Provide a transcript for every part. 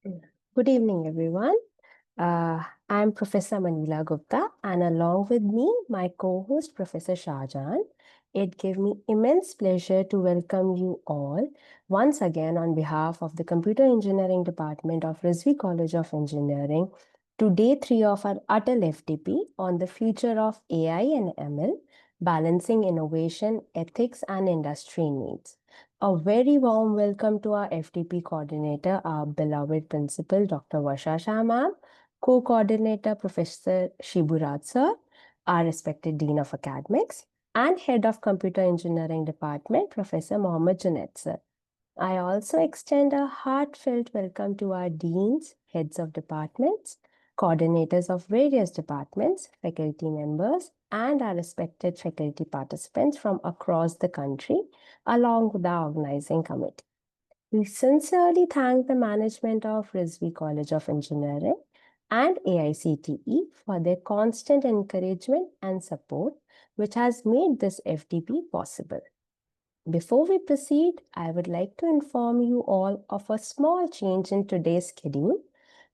Good evening, everyone. I'm Professor Manila Gupta, and along with me, my co-host, Professor Shahjahan. It gave me immense pleasure to welcome you all once again on behalf of the Computer Engineering Department of Rizvi College of Engineering to day 3 of our ATAL FDP on the future of AI and ML, balancing innovation, ethics, and industry needs. A very warm welcome to our FDP coordinator, our beloved principal, Dr. Varsha Shah ma'am, co-coordinator, Professor Shiburaj sir, our respected Dean of Academics, and Head of Computer Engineering Department, Professor Mohammed Junaid sir. I also extend a heartfelt welcome to our deans, heads of departments, coordinators of various departments, faculty members, and our respected faculty participants from across the country, along with our organizing committee. We sincerely thank the management of Rizvi College of Engineering and AICTE for their constant encouragement and support, which has made this FDP possible. Before we proceed, I would like to inform you all of a small change in today's schedule.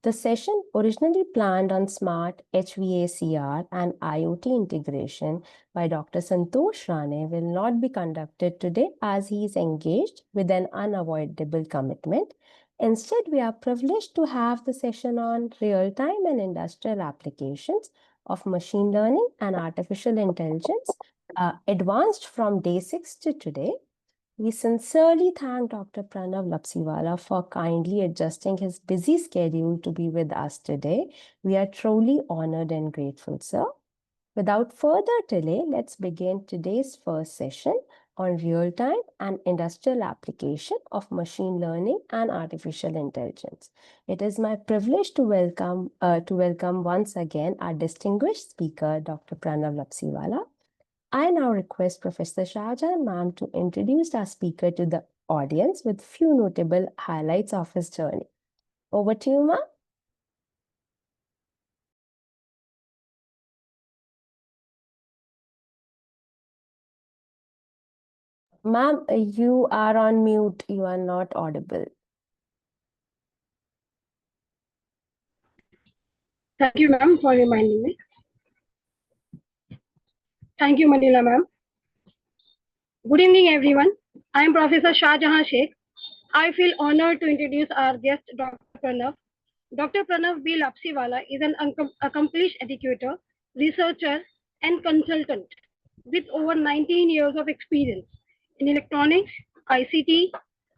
The session originally planned on smart HVACR and IoT integration by Dr. Santosh Rane will not be conducted today as he is engaged with an unavoidable commitment. Instead, we are privileged to have the session on real-time and industrial applications of machine learning and artificial intelligence advanced from day 6 to today. We sincerely thank Dr. Pranab Lapsiwala for kindly adjusting his busy schedule to be with us today. We are truly honored and grateful, sir. Without further delay, let's begin today's first session on real-time and industrial application of machine learning and artificial intelligence. It is my privilege to welcome once again our distinguished speaker, Dr. Pranab Lapsiwala. I now request Professor Shahjahan ma'am to introduce our speaker to the audience with few notable highlights of his journey. Over to you, ma'am. Ma'am, you are on mute. You are not audible. Thank you, ma'am, for reminding me. Thank you, Manila, ma'am. Good evening, everyone. I am Professor Shah Jahan Sheikh. I feel honored to introduce our guest, Dr. Pranab. Dr. Pranab B. Lapsiwala is an accomplished educator, researcher, and consultant with over 19 years of experience in electronics, ICT,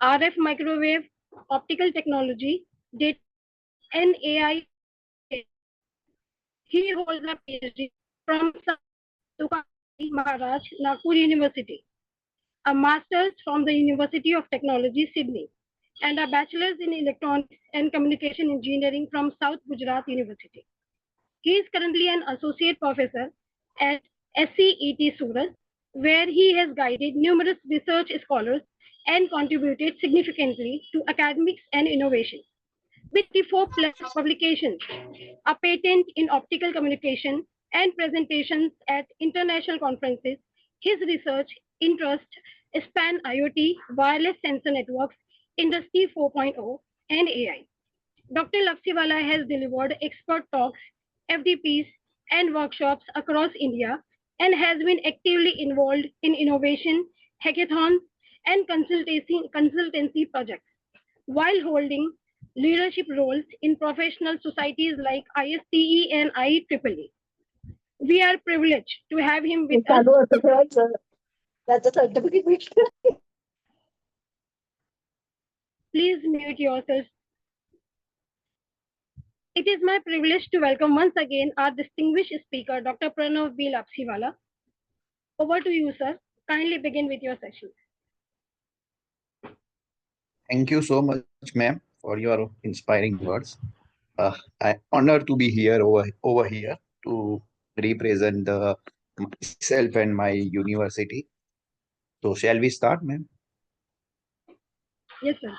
RF microwave, optical technology, data, and AI. He holds a PhD from Tukari Maharaj, Nagpur University, a master's from the University of Technology, Sydney, and a bachelor's in electronics and communication engineering from South Gujarat University. He is currently an associate professor at SCET Surat, where he has guided numerous research scholars and contributed significantly to academics and innovation. With 54 plus publications, a patent in optical communication, and presentations at international conferences, his research interests span IoT, wireless sensor networks, Industry 4.0, and AI. Dr. Lapsiwala has delivered expert talks, FDPs, and workshops across India and has been actively involved in innovation, hackathons, and consultancy projects, while holding leadership roles in professional societies like ISTE and IEEE. We are privileged to have him with us. That's a certificate. Please mute yourself. It is my privilege to welcome once again our distinguished speaker, Dr. Pranab B. Lapsiwala. Over to you, sir. Kindly begin with your session. Thank you so much, ma'am, for your inspiring words. I'm honored to be here over here to represent myself and my university. So shall we start, ma'am? Yes, sir.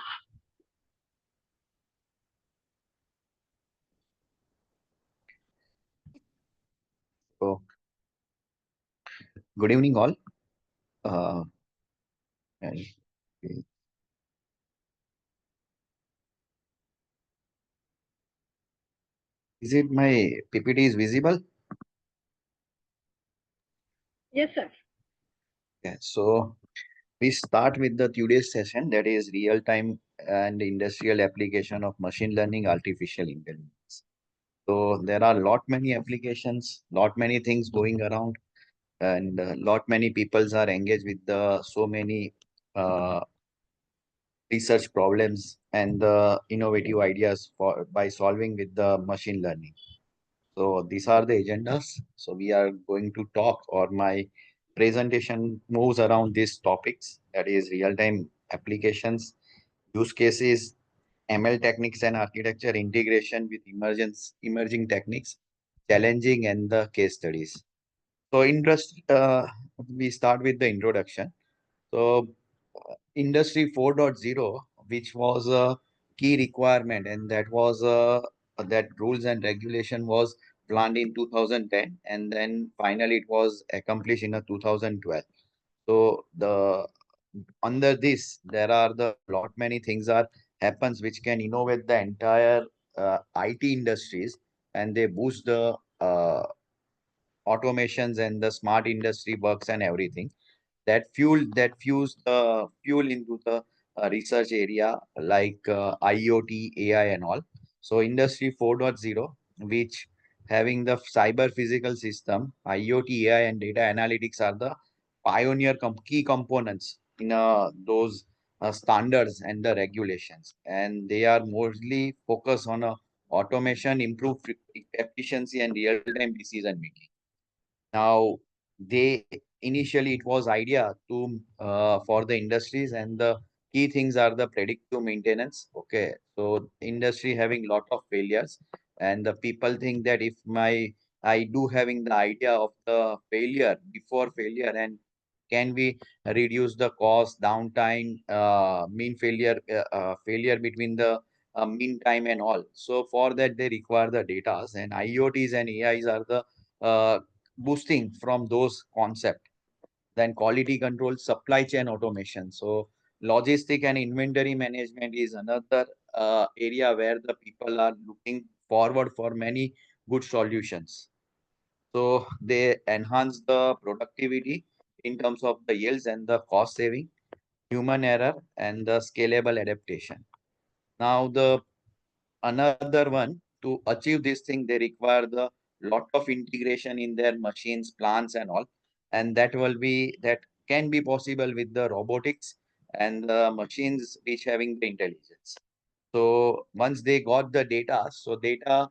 So good evening, all. Uh, and- Is it my PPT is visible? Yes, sir. Yeah. So we start with the today's session, that is real-time and industrial application of machine learning, artificial intelligence. So there are lot many applications, lot many things going around, and lot many peoples are engaged with the so many uh, research problems and the innovative ideas for by solving with the machine learning. So these are the agendas. So we are going to talk, or my presentation moves around these topics, that is real-time applications, use cases, ML techniques and architecture, integration with emerging techniques, challenging, and the case studies. So we start with the introduction. So Industry 4.0, which was a key requirement, and that rules and regulation was planned in 2010, and then finally it was accomplished in 2012. So the under this, there are the lot many things are happens which can innovate the entire IT industries, and they boost the automations and the smart industry works and everything that fuse the fuel into the research area like IoT, AI, and all. So Industry 4.0, which having the cyber physical system, IoT, AI, and data analytics are the key components in those standards and the regulations, and they are mostly focused on automation, improve efficiency, and real-time decision making. Now, they initially it was idea to for the industries, and the key things are the predictive maintenance. Okay, so industry having lot of failures, and the people think that if my I do having the idea of the failure before failure, and can we reduce the cost, downtime, mean failure between the mean time and all. So for that they require the data, and IoTs and AIs are the uh, boosting from those concepts. Then quality control, supply chain automation. So logistic and inventory management is another area where the people are looking forward for many good solutions. So they enhance the productivity in terms of the yields and the cost saving, human error, and the scalable adaptation. Now the another one, to achieve this thing they require the lot of integration in their machines, plants, and all, and that can be possible with the robotics and the machines which having the intelligence. So once they got the data, so data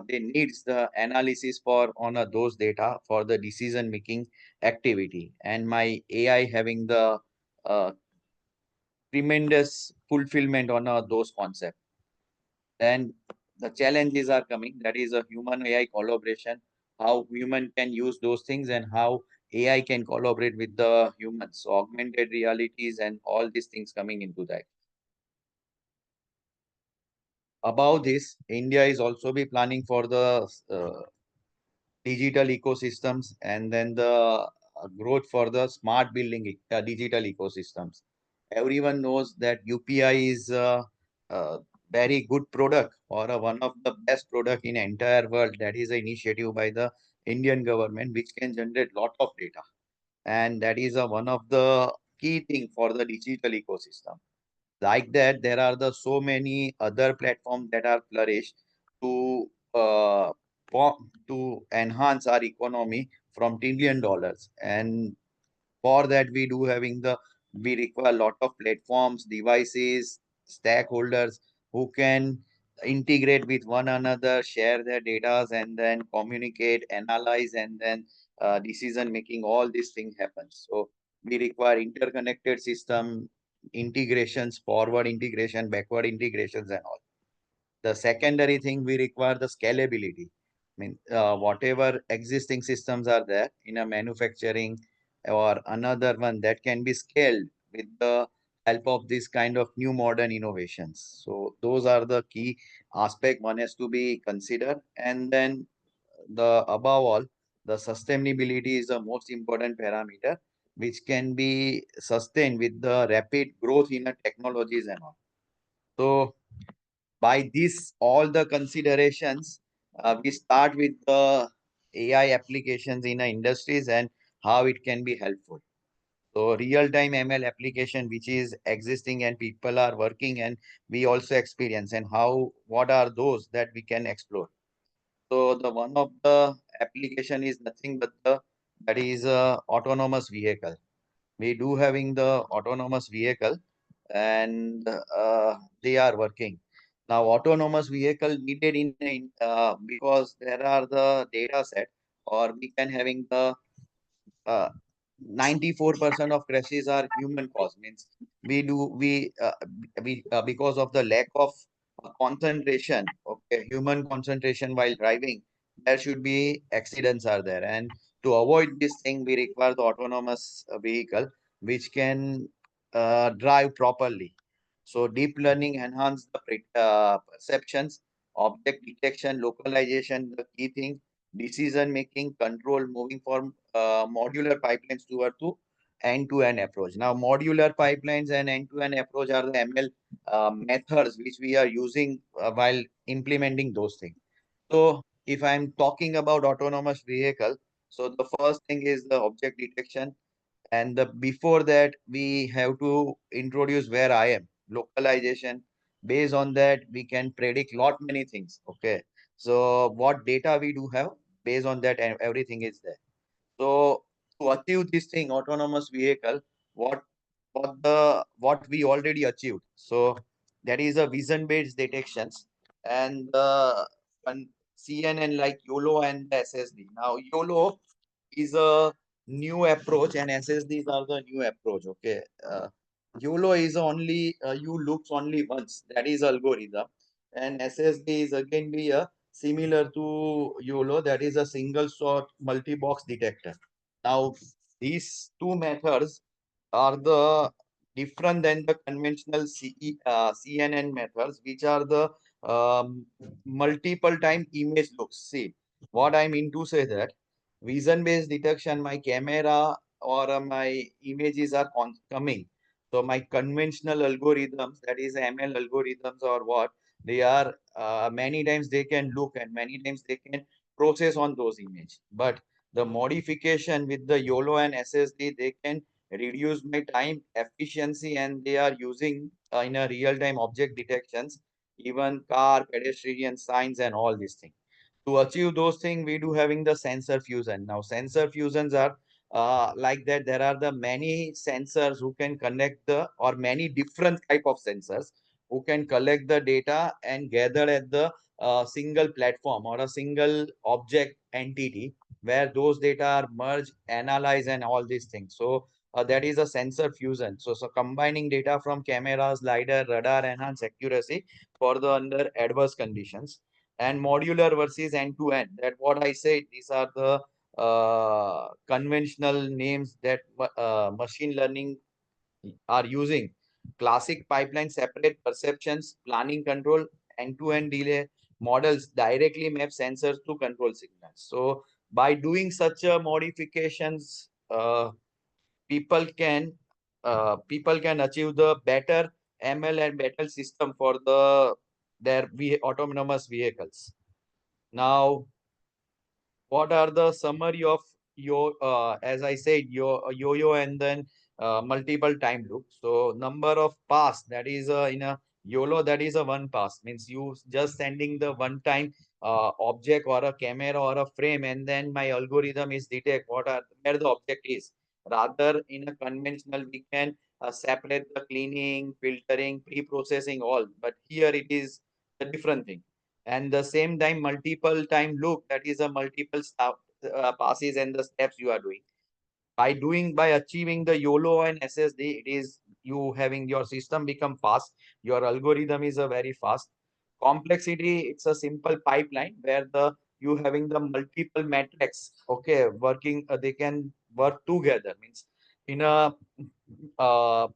they needs the analysis for on those data for the decision making activity, and my AI having the uh, tremendous fulfillment on those concepts. Then the challenges are coming, that is a human AI collaboration, how human can use those things and how AI can collaborate with the humans. So augmented realities and all these things coming into that. Above this, India is also be planning for the digital ecosystems, and then the growth for the smart building digital ecosystems. Everyone knows that UPI is a very good product, or one of the best product in entire world. That is an initiative by the Indian government which can generate lot of data, and that is one of the key thing for the digital ecosystem. Like that, there are the so many other platforms that are flourished to to enhance our economy from $1 trillion. And for that, we require a lot of platforms, devices, stakeholders who can integrate with one another, share their data, and then communicate, analyze, and then decision making. All these things happen. So we require interconnected system integrations, forward integration, backward integrations, and all. The secondary thing, we require the scalability. I mean, whatever existing systems are there in a manufacturing or another one, that can be scaled with the help of this kind of new modern innovations. So those are the key aspect one has to be considered. And then the above all, the sustainability is the most important parameter which can be sustained with the rapid growth in the technologies and all. So by this all the considerations, we start with the AI applications in industries and how it can be helpful. So real-time ML application which is existing and people are working and we also experience, and how what are those that we can explore. So the one of the application is nothing but the that is autonomous vehicle. We do having the autonomous vehicle, and they are working. Now autonomous vehicle needed because there are the data set, or we can having the uh, 94% of crashes are human cause. Means we because of the lack of concentration, okay, human concentration while driving, there should be accidents are there. And to avoid this thing, we require the autonomous vehicle which can drive properly. So deep learning enhance the perceptions, object detection, localization, the key thing, decision making, control, moving from modular pipelines toward to end-to-end approach. Now, modular pipelines and end-to-end approach are the ML methods which we are using while implementing those things. So, if I'm talking about autonomous vehicle, so the first thing is the object detection, and the before that we have to introduce where I am, localization. Based on that, we can predict lot many things. Okay, so what data we do have, based on that, and everything is there. So to achieve this thing, autonomous vehicle, what what we already achieved. So that is a vision based detections, and the CNN like YOLO and the SSD. Now YOLO is a new approach and SSDs are the new approach. Okay. YOLO is only you looks only once. That is algorithm. And SSD is again be a similar to YOLO. That is a single shot multi-box detector. Now these two methods are the different than the conventional CNN methods, which are the multiple time image looks. See, what I mean to say that vision based detection, my camera or my images are coming. So my conventional algorithms, that is ML algorithms or what, they are many times they can look and many times they can process on those image. But the modification with the YOLO and SSD, they can reduce my time efficiency, and they are using in a real time object detections, even car, pedestrian signs and all these things. To achieve those things, we do having the sensor fusion. Now sensor fusions are like that. There are the many sensors who can connect the, or many different type of sensors who can collect the data and gather at the single platform or a single object entity, where those data are merged, analyzed and all these things. So that is a sensor fusion. So combining data from cameras, lidar, radar, enhance accuracy for the under adverse conditions. And modular versus end-to-end, that what I said, these are the conventional names that machine learning are using. Classic pipeline separate perceptions, planning control, end-to-end delay models directly map sensors to control signals. So by doing such modifications, people can achieve the better ML and better system for their autonomous vehicles. Now, what are the summary of your as I said, your yo-yo and then multiple time loop. So number of pass, that is in a YOLO, that is a one pass, means you just sending the one time object or a camera or a frame, and then my algorithm is detect what are where the object is. Rather in a conventional we can separate the cleaning, filtering, pre-processing all, but here it is a different thing. And the same time multiple time loop, that is a multiple passes and the steps you are doing. By achieving the YOLO and SSD, it is you having your system become fast, your algorithm is a very fast. Complexity, it's a simple pipeline where the you having the multiple metrics, okay, working, they can work together. Means in a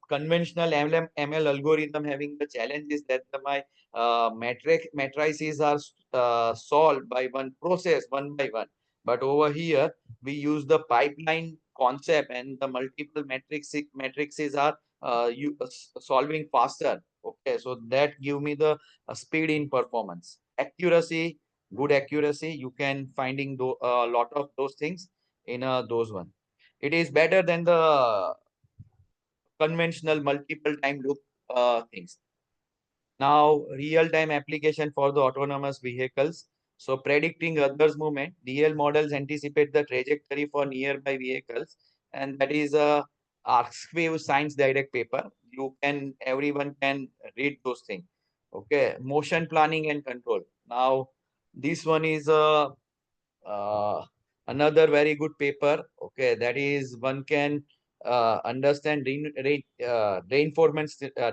conventional ML algorithm, having the challenge is that my matrices are solved by one process, one by one. But over here, we use the pipeline concept, and the multiple matrices are solving faster. Okay, so that give me the speed in performance, accuracy. good accuracy. You can finding a lot of those things in those one. It is better than the conventional multiple time loop things. Now, real-time application for the autonomous vehicles. So predicting others' movement, DL models anticipate the trajectory for nearby vehicles, and that is a RCOE science direct paper. Everyone can read those things. Okay, motion planning and control. Now, this one is a uh, another very good paper. Okay, that is one can understand reinforcement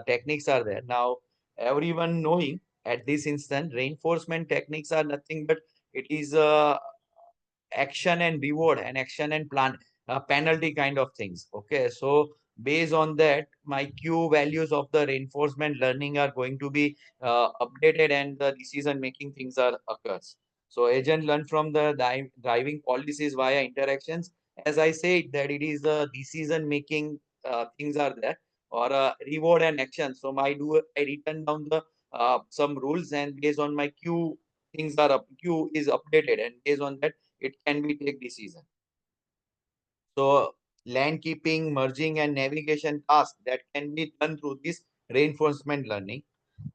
techniques are there. Now, everyone knowing at this instant, reinforcement techniques are nothing but it is a action and reward and action and penalty kind of things. Okay, so based on that, my q values of the reinforcement learning are going to be updated and the decision making things are occurs. So agent learn from the driving policies via interactions. As I said that it is the decision making things are there or reward and action. So I written down the some rules, and based on my q things are up q is updated, and based on that it can be take decision. So land keeping, merging, and navigation tasks that can be done through this reinforcement learning.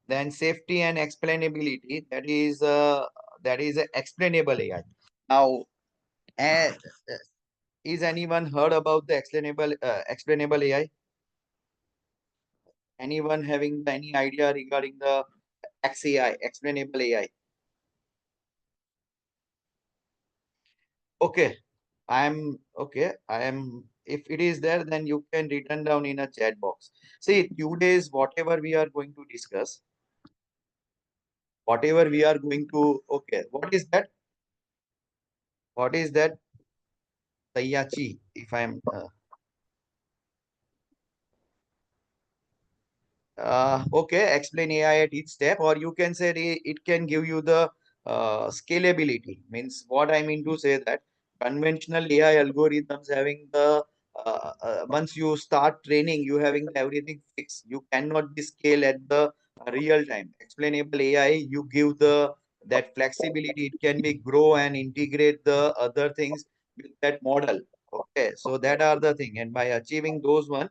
Then safety and explainability, that is a explainable AI. Now, uh, is anyone heard about the explainable AI? Anyone having any idea regarding the XAI, explainable AI? Okay, I am okay. I am. If it is there, then you can written down in a chat box. See, today's whatever we are going to discuss, whatever we are going to. Okay, what is that? What is that? Tayachi. If I am okay, explain AI at each step, or you can say it can give you the scalability. Means what I mean to say that conventional AI algorithms having the once you start training, you having everything fixed. You cannot be scale at the real time. Explainable AI, you give the that flexibility. It can be grow and integrate the other things with that model. Okay, so that are the thing, and by achieving those one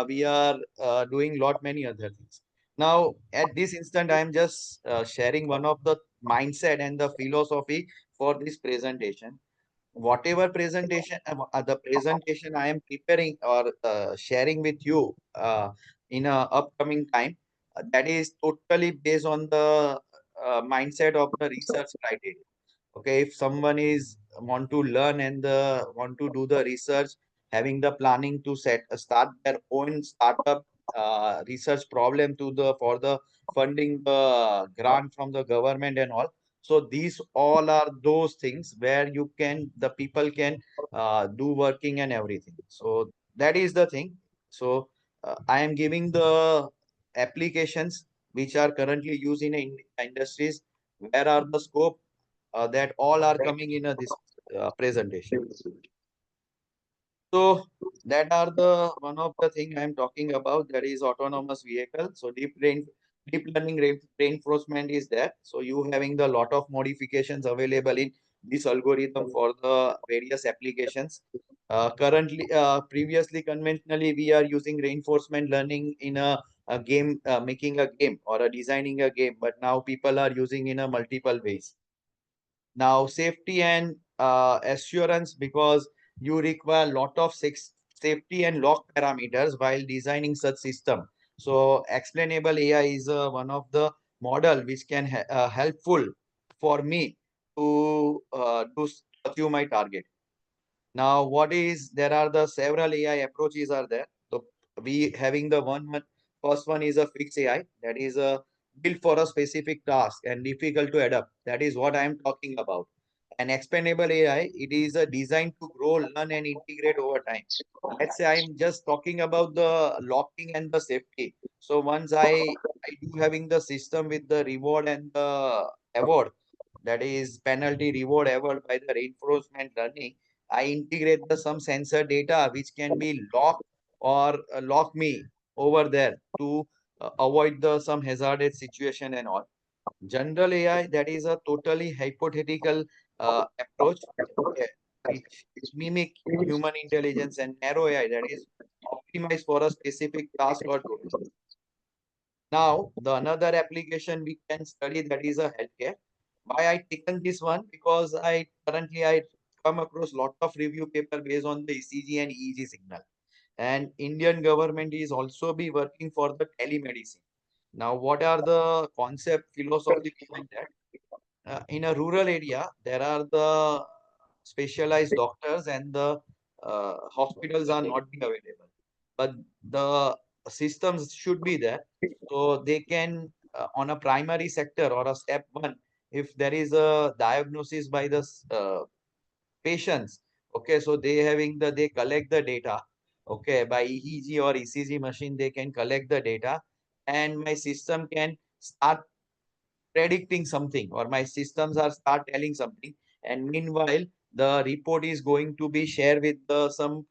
we are doing lot many other things. Now, at this instant, I am just sharing one of the mindset and the philosophy for this presentation. Whatever presentation, the presentation I am preparing or sharing with you in a upcoming time, that is totally based on the mindset of the research criteria. Okay, if someone is want to learn and want to do the research, having the planning to start their own startup research problem to the for the funding the grant from the government and all. So these all are those things where you can the people can do working and everything. So that is the thing. So I am giving the applications which are currently used in industries. Where are the scope that all are coming in this presentation. So that are the one of the thing I'm talking about, that is autonomous vehicle. So deep learning reinforcement is there. So you having the lot of modifications available in this algorithm for the various applications. Previously, conventionally, we are using reinforcement learning in a game, making a game or a designing a game. But now people are using in a multiple ways. Now, safety and assurance, because you require a lot of safety and lock parameters while designing such system. So, explainable AI is one of the model which can helpful for me to achieve my target. Now, there are the several AI approaches are there. So we having the first one is a fixed AI, that is a built for a specific task and difficult to adapt. That is what I am talking about. An expandable AI, it is a designed to grow, learn and integrate over time. Let's say I'm just talking about the locking and the safety. So once I do having the system with the reward and the award, that is penalty reward award by the reinforcement learning, I integrate some sensor data which can be locked or lock me over there to avoid some hazardous situation and all. General AI, that is a totally hypothetical approach, okay, which mimic human intelligence, and narrow AI, that is optimized for a specific task or domain. Now, the another application we can study, that is a healthcare. Why I taken this one? Because I come across lot of review paper based on the ECG and EEG signal, and Indian government is also be working for the telemedicine. Now, what are the concept philosophy behind that? In a rural area, there are the specialized doctors, and the hospitals are not being available. But the systems should be there, so they can, on a primary sector or a step one, if there is a diagnosis by the patients, okay, so they collect the data, okay, by EEG or ECG machine, they can collect the data, and my system can start predicting something, or my systems are start telling something, and meanwhile the report is going to be shared with the some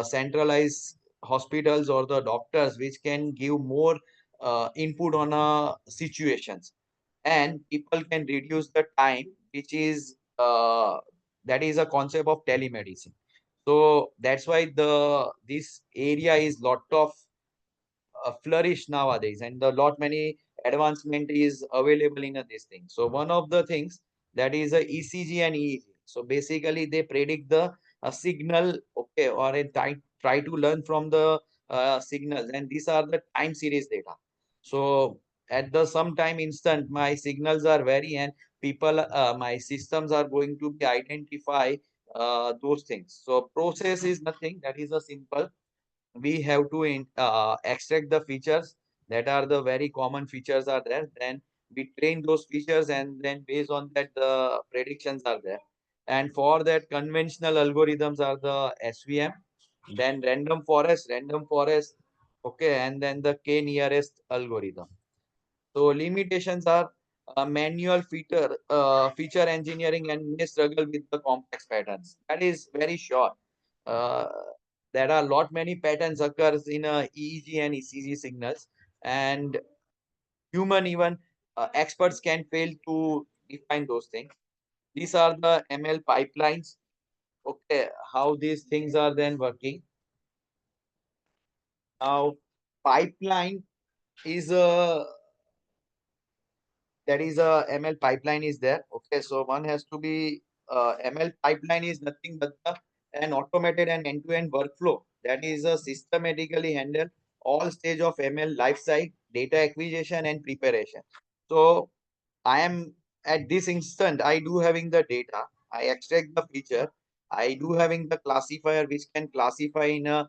centralized hospitals or the doctors, which can give more input on situations, and people can reduce the time, which is that is a concept of telemedicine. So that's why the this area is lot of flourish nowadays, and a lot many advancement is available in this thing. So one of the things, that is a ECG and EEG. So basically they predict the signal, okay, or try to learn from the signals, and these are the time series data. So at the sometime instant, my signals are vary, and people my systems are going to be identify those things. So process is nothing, that is a simple, we have to extract the features, that are the very common features are there, then we train those features, and then based on that the predictions are there, and for that conventional algorithms are the SVM, then random forest, okay, and then the k nearest algorithm. So limitations are manual feature engineering, and may struggle with the complex patterns. That is very sure. Uh, there are lot many patterns occurs in EEG and ECG signals, and human even experts can fail to define those things. These are the ML pipelines. Okay, how these things are then working. Now, pipeline is a that is a ML pipeline is there. Okay, so one has to be ML pipeline is nothing but an automated and end-to-end workflow that is systematically handle all stage of ML life cycle, data acquisition and preparation. So I am at this instant, I do having the data, I extract the feature, I do having the classifier which can classify in a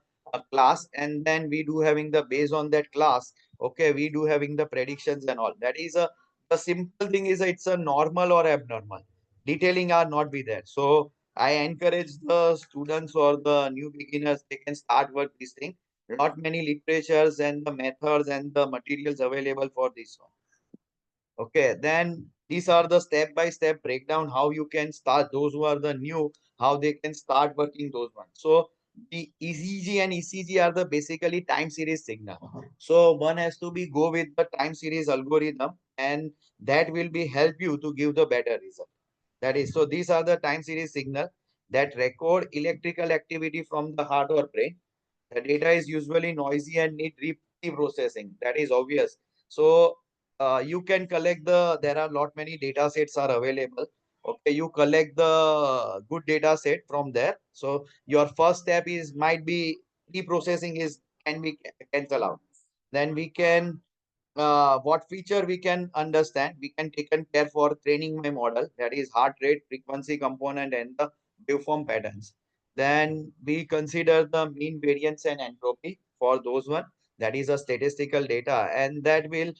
class, and then we do having the based on that class, okay, we do having the predictions and all. That is a the simple thing is it's a normal or abnormal. Detailing are not be there. So I encourage the students or the new beginners, they can start work this thing. Not many literatures and the methods and the materials available for this one. Okay, then these are the step-by-step breakdown how you can start those who are the new, how they can start working those ones. So the ECG and ECG are the basically time series signal. So one has to be go with the time series algorithm, and that will be help you to give the better result. That is, so these are the time series signal that record electrical activity from the heart or brain. The data is usually noisy and need reprocessing. That is obvious. So you can collect there are lot many data sets are available. Okay, you collect the good data set from there. So your first step is might be reprocessing is can be cancel out. Then we can what feature we can understand, we can take care for training my model, that is heart rate, frequency component and the waveform patterns. Then we consider the mean variance and entropy for those one, that is a statistical data, and that will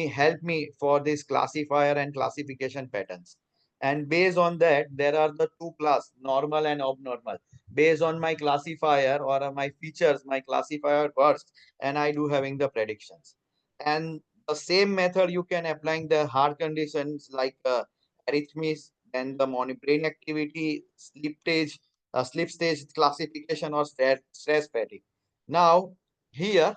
help me for this classifier and classification patterns. And based on that, there are the two class, normal and abnormal. Based on my classifier or my features, my classifier works, and I do having the predictions. And the same method you can applying the heart conditions like arrhythmias, then the brain activity, sleep stage classification or stress fatigue. Now here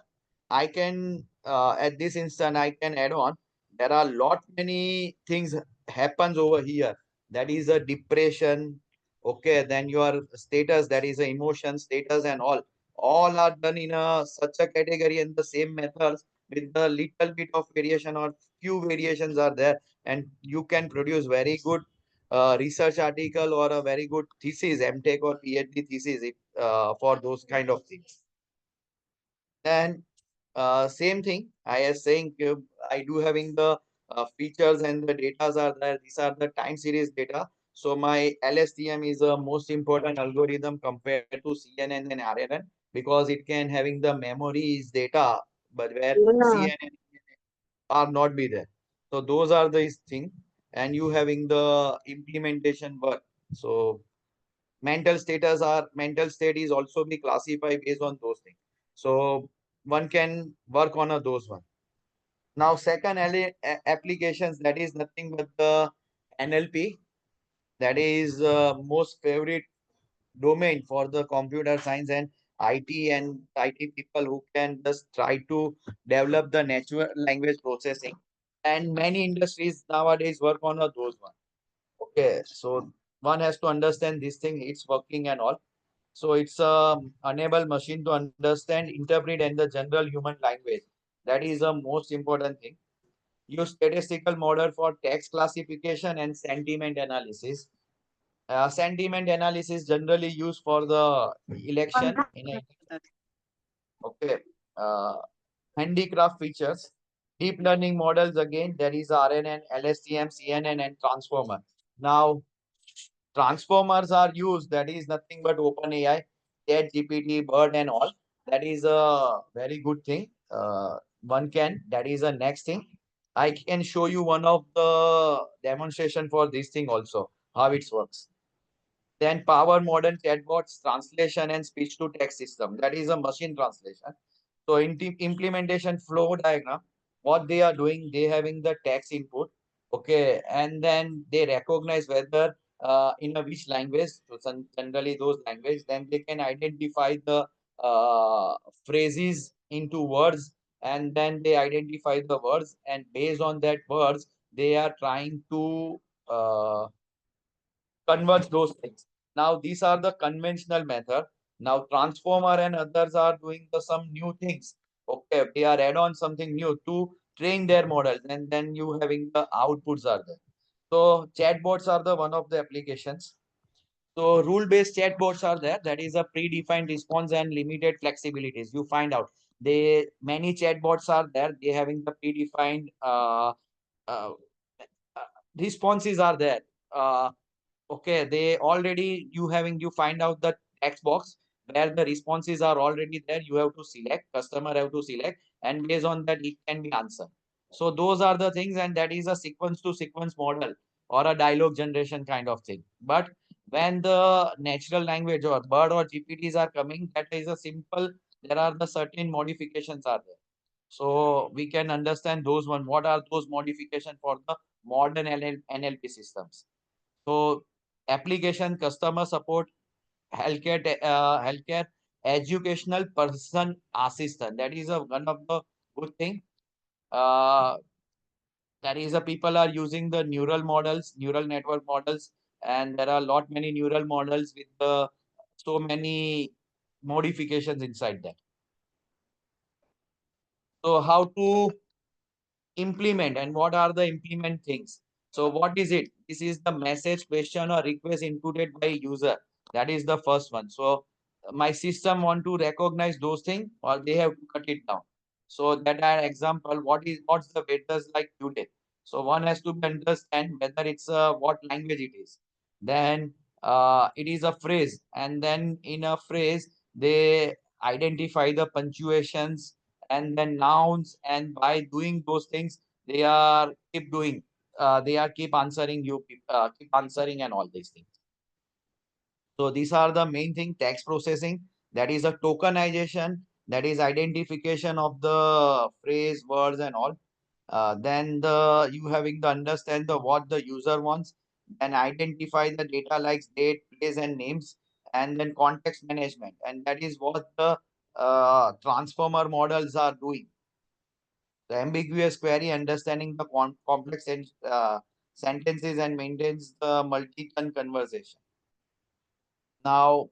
I can at this instant I can add on there are lot many things happens over here. That is a depression. Okay, then your status, that is a emotion status and all are done in a such a category and the same methods with the little bit of variation or few variations are there, and you can produce very good research article or a very good thesis, MTech or PhD thesis for those kind of things. Then same thing I was saying, I do having the features and the datas are there. These are the time series data. So my LSTM is a most important algorithm compared to CNN and RNN because it can having the memories data, but where Yeah. CNN are not be there. So those are these things, and you having the implementation work. So mental state is also be classified based on those things. So one can work on those one. Now second applications, that is nothing but the NLP. That is most favorite domain for the computer science and IT people who can just try to develop the natural language processing. And many industries nowadays work on those one. Okay, so one has to understand this thing, it's working and all. So it's a enable machine to understand, interpret, and the general human language. That is the most important thing. Use statistical model for text classification and sentiment analysis. Sentiment analysis generally used for the election in a okay. Uh, Handicraft features. Deep learning models again, there is RNN, LSTM, CNN, and transformer. Now transformers are used, that is nothing but OpenAI, ChatGPT, Bird and all. That is a very good thing. One can, that is the next thing. I can show you one of the demonstration for this thing also, how it works. Then power modern chatbots, translation and speech to text system. That is a machine translation. So in the implementation flow diagram, what they are doing, they having the text input, okay, and then they recognize whether in a which language, so generally those language, then they can identify the phrases into words, and then they identify the words, and based on that words, they are trying to uh, converge those things. Now these are the conventional method. Now transformer and others are doing some new things. Okay, they are add on something new to train their models, and then you having the outputs are there. So chatbots are the one of the applications. So rule-based chatbots are there. That is a predefined response and limited flexibilities. You find out they many chatbots are there. They having the predefined uh, responses are there. Okay, they already you find out the text box where the responses are already there. You have to select, customer have to select, and based on that it can be answered. So those are the things, and that is a sequence to sequence model or a dialogue generation kind of thing. But when the natural language or bird or GPTs are coming, that is a simple, there are the certain modifications are there. So we can understand those one. What are those modifications for the modern NLP systems? So application, customer support, healthcare, educational person assistant. That is a one of the good thing. Uh, that is a people are using the neural models, neural network models, and there are a lot many neural models with so many modifications inside that. So how to implement and what are the implement things? So what is it? This is the message, question or request inputted by user. That is the first one. So my system want to recognize those things or they have to cut it down. So that are example, what's the weather's like today. So one has to understand whether it's what language it is. Then it is a phrase, and then in a phrase they identify the punctuations and then nouns, and by doing those things they are keep doing, they are keep answering you, keep answering and all these things. So these are the main thing. Text processing, that is a tokenization, that is identification of the phrase, words and all. Then the you having to understand the what the user wants, and identify the data like date, place and names, and then context management, and that is what the transformer models are doing. The ambiguous query understanding the complex sentences and maintains the multi-turn conversation. Now,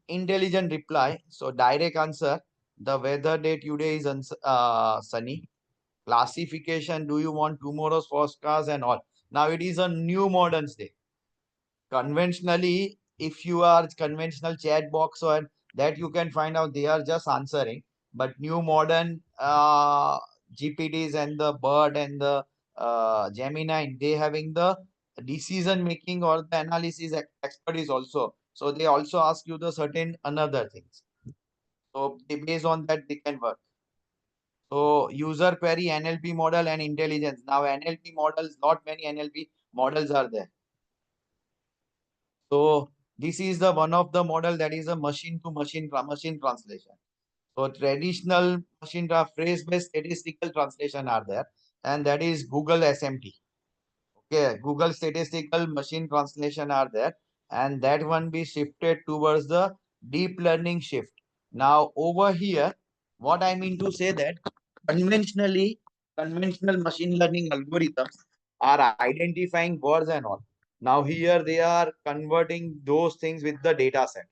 intelligent reply. So direct answer. The weather day today is sunny. Classification. Do you want tomorrow's forecast and all? Now it is a new modern day. Conventionally, if you are conventional chat box or that you can find out they are just answering, but new modern GPTs and the bird and the Gemini, they having the decision making or the analysis expertise also, so they also ask you the certain another things, so based on that they can work. So user query, NLP model and intelligence. Now NLP models, not many NLP models are there. So this is the one of the model that is a machine to machine translation. So traditional phrase based statistical translation are there, and that is Google SMT. Okay, Google statistical machine translation are there, and that one be shifted towards the deep learning shift. Now over here, what I mean to say that conventional machine learning algorithms are identifying words and all. Now here they are converting those things with the data set.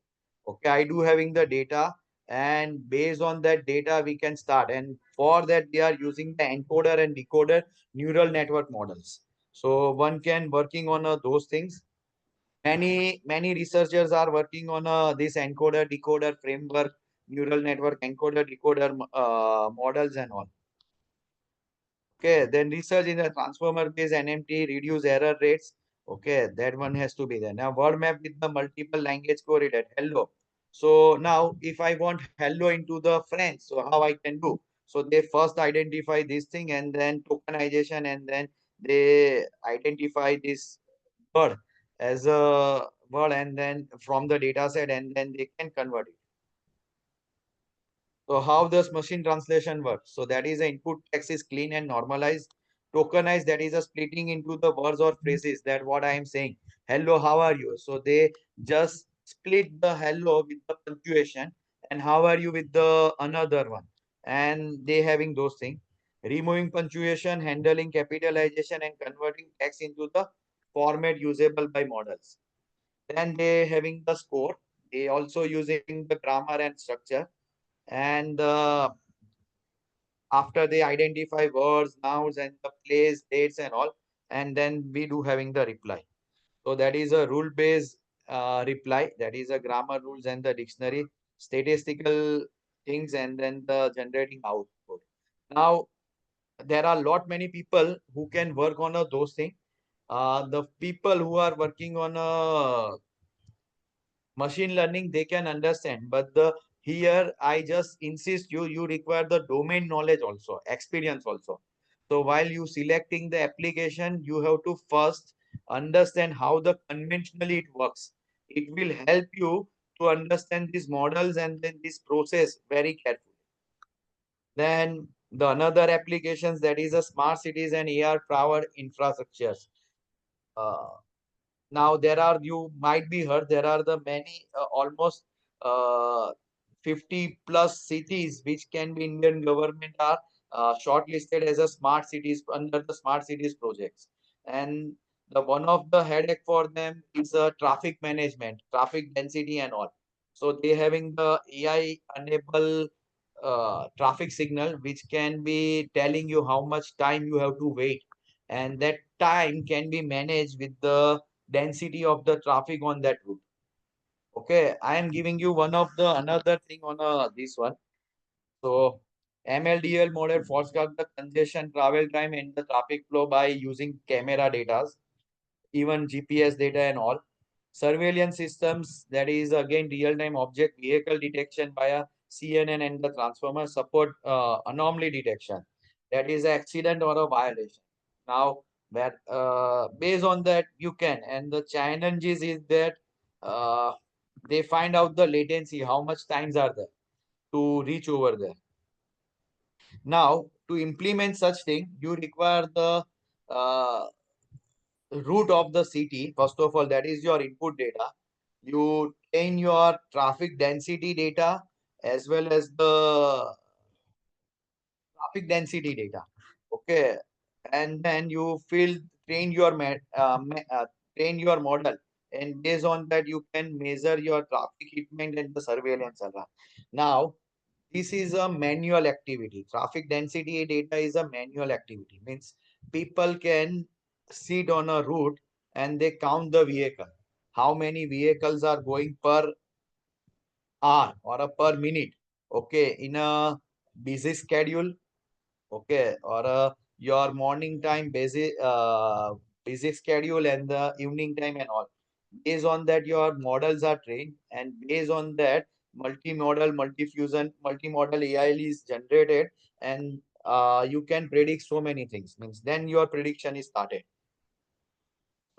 Okay, I do having the data, and based on that data we can start, and for that they are using the encoder and decoder neural network models. So one can working on those things. Many researchers are working on this encoder decoder framework, neural network encoder decoder models and all. Okay, then research in the transformer based NMT reduce error rates. Okay, that one has to be there. Now word map with the multiple language correlate. Hello. So now if I want hello into the French, so how I can do? So they first identify this thing and then tokenization, and then they identify this word as a word, and then from the data set, and then they can convert it. So how does machine translation work? So that is the input text is clean and normalized. Tokenized, that is a splitting into the words or phrases, that what I am saying. Hello, how are you? So they just split the hello with the punctuation, and how are you with the another one. And they having those things. Removing punctuation, handling capitalization, and converting text into the format usable by models. Then they having the score. They also using the grammar and structure, and after they identify words, nouns, and the place, dates, and all, and then we do having the reply. So that is a rule based reply, that is a grammar rules and the dictionary, statistical things, and then the generating output. Now there are lot many people who can work on those things. The people who are working on machine learning, they can understand, but the here I just insist you require the domain knowledge also, experience also. So while you selecting the application, you have to first understand how the conventionally it works. It will help you to understand these models and then this process very carefully. Then the another applications, that is a smart cities and AR powered infrastructures. uh, Now there are, you might be heard, there are the many almost uh, 50 plus cities which can be Indian government are shortlisted as a smart cities under the smart cities projects. And the one of the headache for them is traffic management, traffic density and all. So they having the AI enable traffic signal which can be telling you how much time you have to wait, and that time can be managed with the density of the traffic on that route. Okay, I am giving you one of the another thing on this one. So MLDL model forecast the congestion, travel time, and the traffic flow by using camera data, even GPS data and all. Surveillance systems, that is again real-time object vehicle detection via CNN, and the transformer support anomaly detection. That is an accident or a violation. Now, that based on that you can, and the challenges is that uh, they find out the latency, how much times are there to reach over there. Now, to implement such thing, you require the uh, route of the city. First of all, that is your input data. You train your traffic density data as well as the traffic density data. Okay, and then you train your train your model, and based on that you can measure your traffic hitment and the surveillance alarm. Now this is a manual activity. Traffic density data is a manual activity. Means people can sit on a route and they count the vehicle. How many vehicles are going per hour or a per minute? Okay, in a busy schedule. Okay, or your morning time busy schedule and the evening time and all. Based on that, your models are trained, and based on that, multimodal, multifusion, multimodal AI is generated, and you can predict so many things. Means then your prediction is started.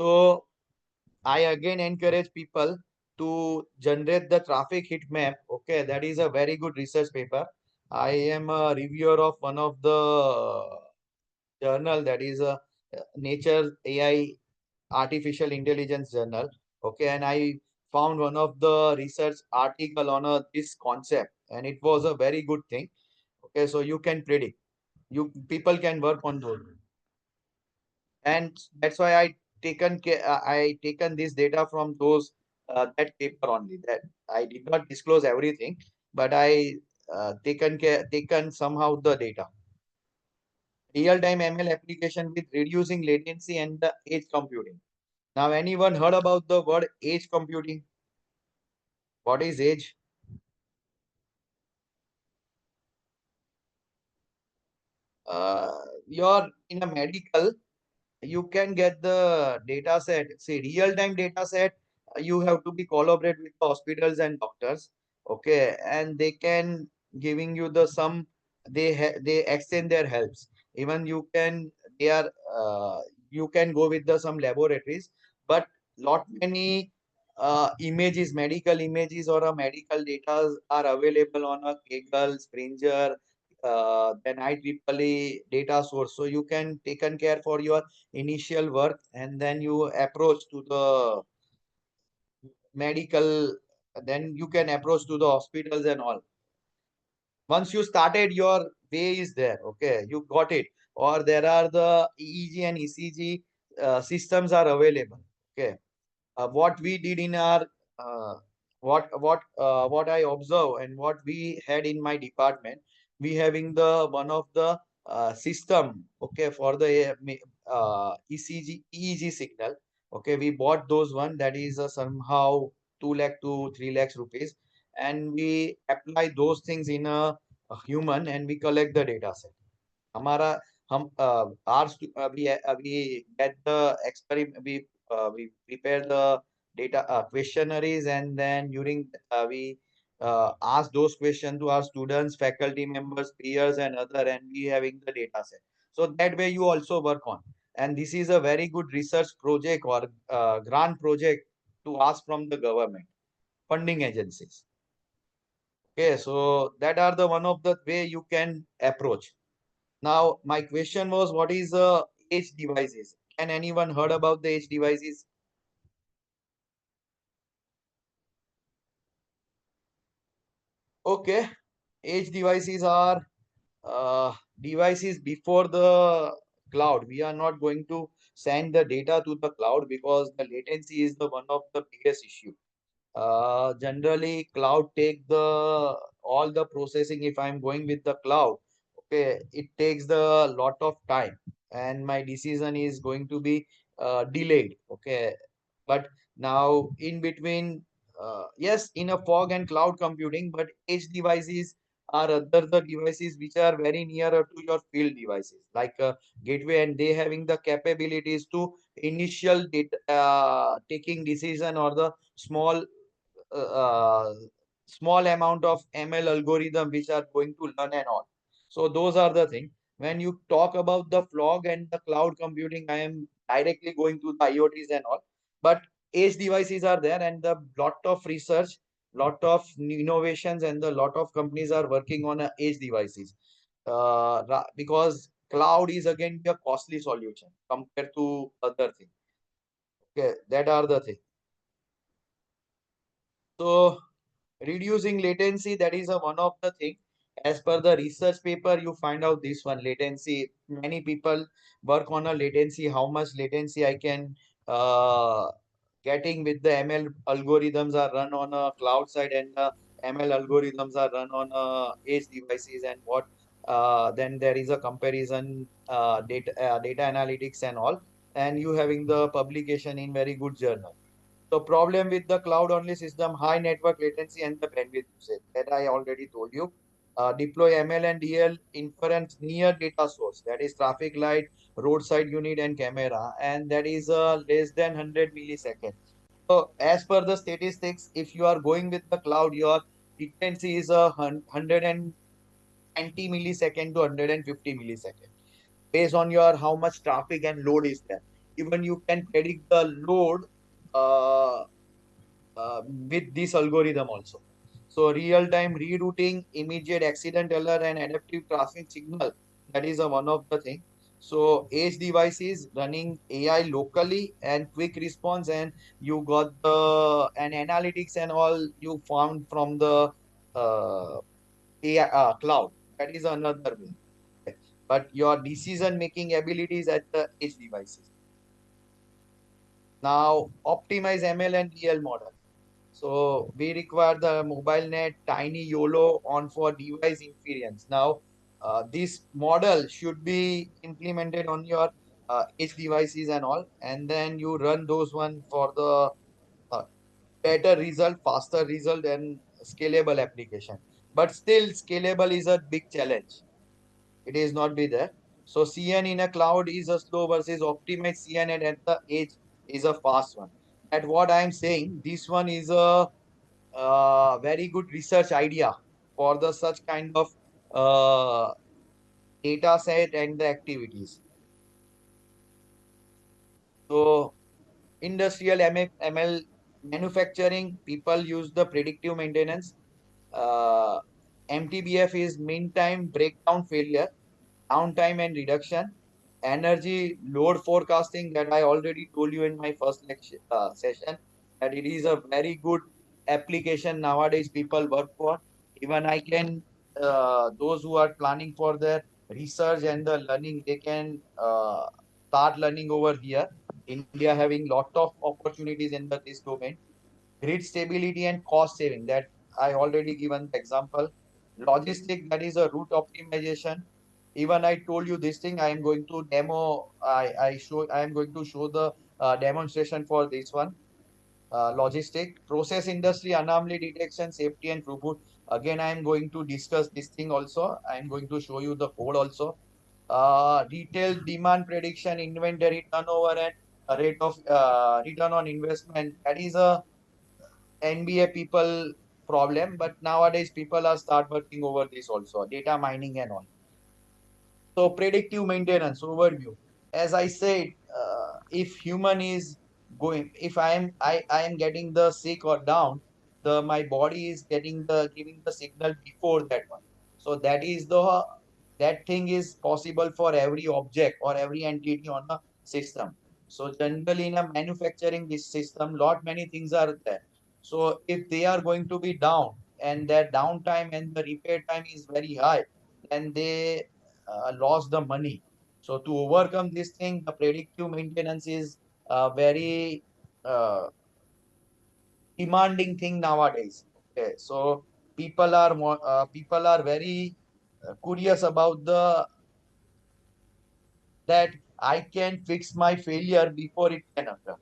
So I again encourage people to generate the traffic heat map. Okay, that is a very good research paper. I am a reviewer of one of the journal, that is a Nature AI Artificial Intelligence journal. Okay, and I found one of the research article on this concept, and it was a very good thing. Okay, so you can predict. You people can work on those, and that's why I taken this data from those that paper only. That I did not disclose everything, but I taken somehow the data. Real-time ML application with reducing latency and the edge computing. Now, anyone heard about the word edge computing? What is edge? Uh, you're in a medical, you can get the data set. See, real-time data set, you have to be collaborate with the hospitals and doctors. Okay, and they can giving you the some, they extend their helps. Even you can, they are you can go with the some laboratories, but lot many images, medical images or a medical data are available on a Kaggle, Springer, then IEEE data source. So you can taken care for your initial work, and then you approach to the medical, then you can approach to the hospitals and all. Once you started, your way is there. Okay, you got it. Or there are the EEG and ECG systems are available. Okay, what we did in our uh, what I observe and what we had in my department, we having the one of the system, okay, for the ECG EEG signal. Okay, we bought those one, that is somehow 2 lakh to 3 lakhs rupees, and we apply those things in a human, and we collect the data set. हमारा हम we get the experiment, we prepare the data questionnaires, and then during we ask those questions to our students, faculty members, peers, and other, and we having the data set. So that way you also work on, and this is a very good research project or grant project to ask from the government funding agencies. Okay, so that are the one of the way you can approach. Now, my question was, what is edge devices? Can anyone heard about the edge devices? Okay, edge devices are devices before the cloud. We are not going to send the data to the cloud because the latency is the one of the biggest issue. Generally, cloud take the all the processing. If I'm going with the cloud, okay, it takes the lot of time, and my decision is going to be delayed. Okay, but now in between, yes, in a fog and cloud computing, but edge devices are other the devices which are very nearer to your field devices, like a gateway, and they having the capabilities to initial data, taking decision, or the small small amount of ML algorithm which are going to learn and all. So those are the thing. When you talk about the fog and the cloud computing, I am directly going to the IoTs and all. But edge devices are there, and the lot of research, lot of innovations, and the lot of companies are working on edge devices. Because cloud is again a costly solution compared to other things. Okay, that are the thing. So reducing latency, that is a one of the thing, As per the research paper, you find out this one latency. Many people work on a latency, how much latency I can uh, getting with the ML algorithms are run on a cloud side, and the ML algorithms are run on edge devices, and what then there is a comparison, data analytics and all, and you having the publication in very good journal. So problem with the cloud only system, high network latency and the bandwidth usage that I already told you. Deploy ML and DL inference near data source, that is traffic light, roadside unit and camera, and that is less than 100 milliseconds. So as per the statistics, if you are going with the cloud, your latency is 120 millisecond to 150 millisecond based on your how much traffic and load is there. Even you can predict the load uh, with this algorithm also. So real-time rerouting, immediate accident alert, and adaptive traffic signal. That is one of the thing. So edge devices running AI locally and quick response, and you got the and analytics and all you found from the AI cloud. That is another way. Okay. But your decision making abilities at the edge devices. Now optimize ML and DL model. So we require the mobile net, tiny YOLO on for device inference. Now, this model should be implemented on your edge devices and all, and then you run those one for the uh, better result, faster result, and scalable application. But still, scalable is a big challenge. It is not be there. So CN in a cloud is a slow versus optimized CN at the edge is a fast one. At what I am saying, this one is a very good research idea for the such kind of uh, data set and the activities. So industrial ML manufacturing, people use the predictive maintenance. Uh, MTBF is mean time breakdown failure, downtime and reduction, energy load forecasting that I already told you in my first lecture session, that it is a very good application nowadays people work for. Even I can, those who are planning for their research and the learning, they can start learning over here. India having lot of opportunities in this domain. Grid stability and cost saving, that I already given the example. Logistic, that is a route optimization. Even I told you this thing, I am going to demo, I am going to show the demonstration for this one. Logistic, process industry, anomaly detection, safety and throughput. Again, I am going to discuss this thing also. I am going to show you the code also. Retail demand prediction, inventory turnover, and rate of return on investment. That is a NBA people problem, but nowadays people are start working over this also, data mining and all. So predictive maintenance overview. As I said, if human is going, if I am getting the sick or down, the my body is getting the giving the signal before that one. So that is the that thing is possible for every object or every entity on a system. So generally in a manufacturing this system, lot many things are there. So if they are going to be down and their downtime and the repair time is very high, then they lost the money. So to overcome this thing, the predictive maintenance is a very uh, demanding thing nowadays. Okay, so people are very curious about the that I can fix my failure before it can occur.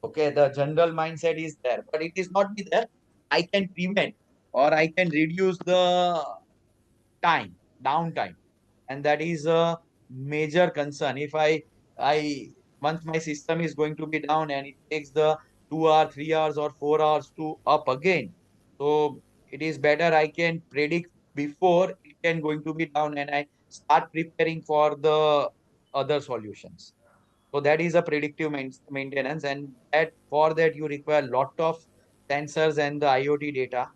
Okay, the general mindset is there, but it is not be there. I can prevent or I can reduce the time, downtime, and that is a major concern. If I once my system is going to be down and it takes the 2 hours, 3 hours, or 4 hours to up again, so it is better I can predict before it can going to be down and I start preparing for the other solutions. So that is a predictive maintenance, and that for that you require lot of sensors and the IoT data.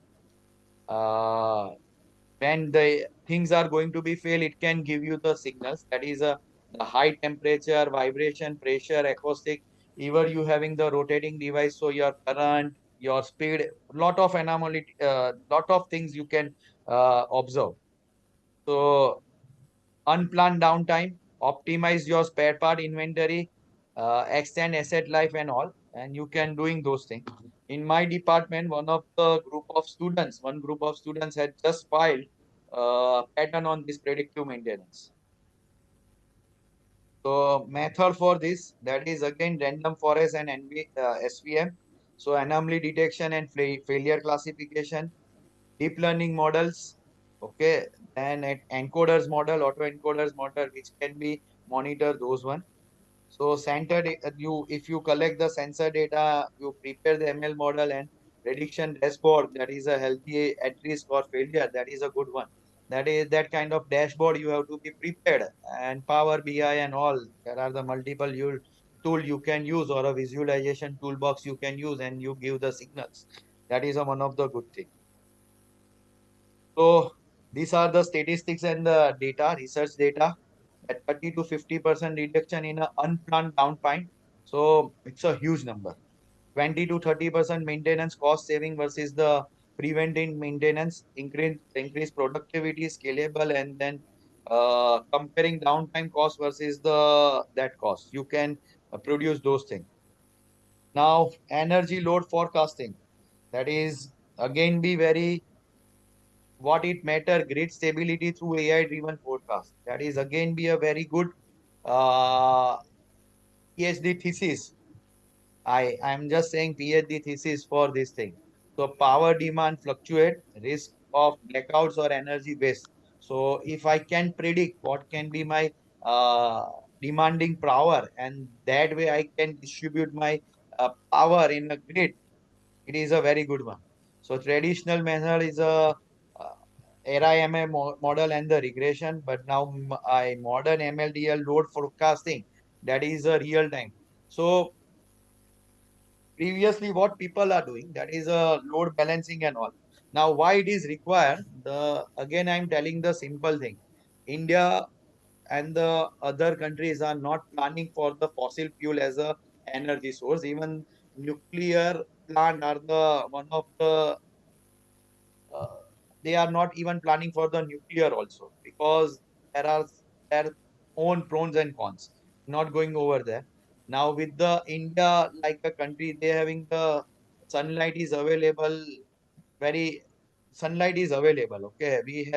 Uh, when the things are going to be fail, it can give you the signals. That is the high temperature, vibration, pressure, acoustic. Even you having the rotating device, so your current, your speed, lot of anomaly, lot of things you can observe. So unplanned downtime, optimize your spare part inventory, extend asset life and all, and you can doing those things. In my department, one group of students had just filed pattern on this predictive maintenance. So method for this, that is again random forest and SVM. So anomaly detection and failure classification, deep learning models, okay, then encoders model, auto encoders model, which can be monitor those one. So you if you collect the sensor data, you prepare the ML model and prediction dashboard, that is a healthy at risk or failure, that is a good one. That is that kind of dashboard you have to be prepared, and Power BI and all. There are the multiple tool you can use, or a visualization toolbox you can use, and you give the signals. That is one of the good thing. So these are the statistics and the data, research data, at 30 to 50% reduction in an unplanned downtime. So it's a huge number. 20 to 30% maintenance cost saving versus the preventive maintenance, increase productivity, scalable, and then comparing downtime cost versus the that cost. You can produce those things. Now, energy load forecasting. That is again be very what it matter grid stability through AI driven forecast. That is again be a very good uh, PhD thesis. I'm just saying PhD thesis for this thing. So power demand fluctuate, risk of blackouts or energy waste. So if I can predict what can be my uh, demanding power, and that way I can distribute my power in a grid, it is a very good one. So traditional method is a RIMA model and the regression, but now I modern MLDL load forecasting, that is a real time. So previously what people are doing, that is a load balancing and all. Now why it is required, the again I'm telling the simple thing. India and the other countries are not planning for the fossil fuel as a energy source. Even nuclear plant are the one of the uh, they are not even planning for the nuclear also, because there are their own pros and cons. Not going over there. Now with the India like a country, they having the sunlight is available, very sunlight is available. Okay, we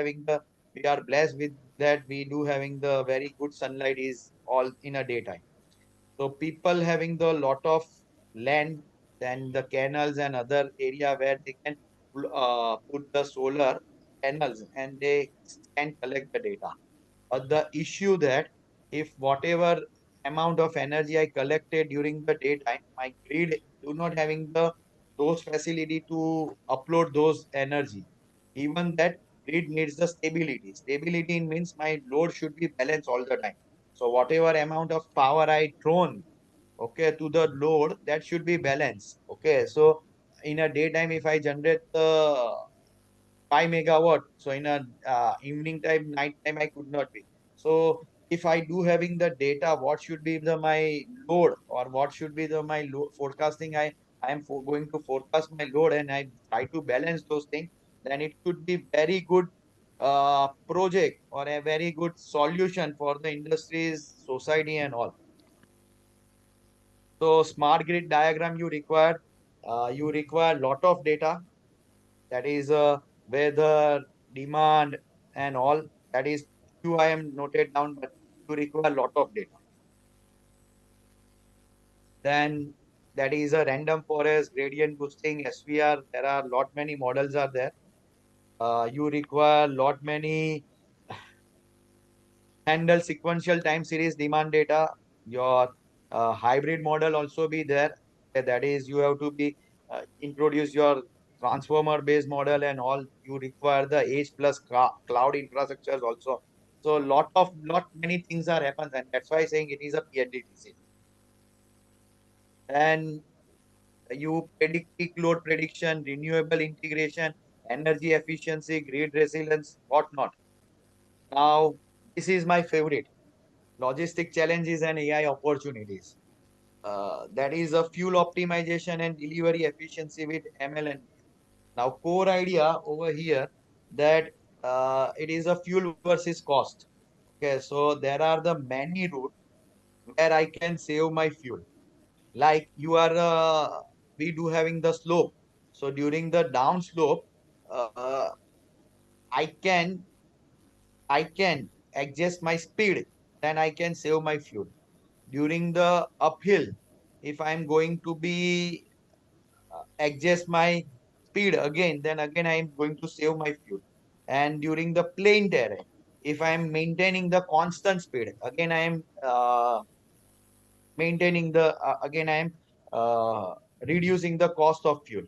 are blessed with that. We do having the very good sunlight is all in a daytime. So people having the lot of land, then the canals and other area where they can put the solar panels and they can collect the data. But the issue that if whatever amount of energy I collected during the daytime, my grid do not having the those facility to upload those energy. Even that grid needs the stability. Stability means my load should be balanced all the time. So whatever amount of power I thrown, okay, to the load, that should be balanced. Okay, so in a daytime, if I generate the 5 megawatt. So in a evening time, night time, I could not be. So if I do having the data, what should be the my load, or what should be the my load forecasting? I am going to forecast my load, and I try to balance those things. Then it could be very good project or a very good solution for the industries, society, and all. So smart grid diagram you require lot of data, that is weather, demand, and all. That is few I am noted down, but you require a lot of data. Then that is a random forest, gradient boosting, SVR. There are lot many models are there. You require lot many handle sequential time series demand data. Your hybrid model also be there. That is, you have to be introduce your transformer based model and all. You require the H plus cloud infrastructures also. So lot many things are happens, and that's why saying it is a PhD thesis. And you predict peak load prediction, renewable integration, energy efficiency, grid resilience, whatnot. Now this is my favorite. Logistic challenges and AI opportunities. That is a fuel optimization and delivery efficiency with ML and now core idea over here that it is a fuel versus cost. Okay, so there are the many routes where I can save my fuel. Like you are, we do having the slope. So during the down slope, uh, I can I can adjust my speed, then I can save my fuel. During the uphill, if I'm going to be adjust my speed again, then again I am going to save my fuel. And during the plain terrain, if I am maintaining the constant speed, again I am maintaining the again I am uh, reducing the cost of fuel.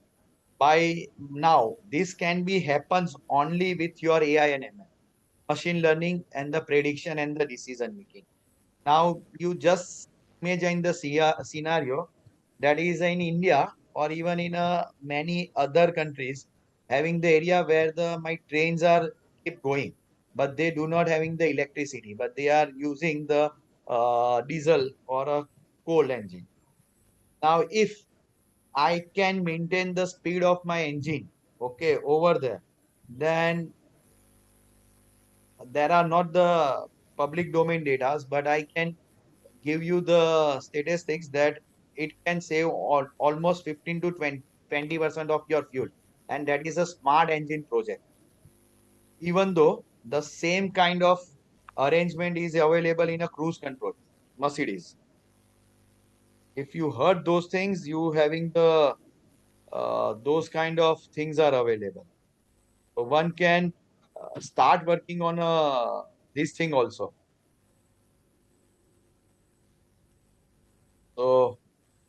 By now, this can be happens only with your AI and ML, machine learning and the prediction and the decision making. Now you just imagine the scenario that is in India or even in many other countries having the area where the my trains are keep going, but they do not having the electricity, but they are using the diesel or a coal engine. Now if I can maintain the speed of my engine, okay, over there, then there are not the public domain data, but I can give you the statistics that it can save almost 15 to 20% of your fuel. And that is a smart engine project. Even though the same kind of arrangement is available in a cruise control, Mercedes. If you heard those things, you having the those kind of things are available. So one can start working on this thing also. So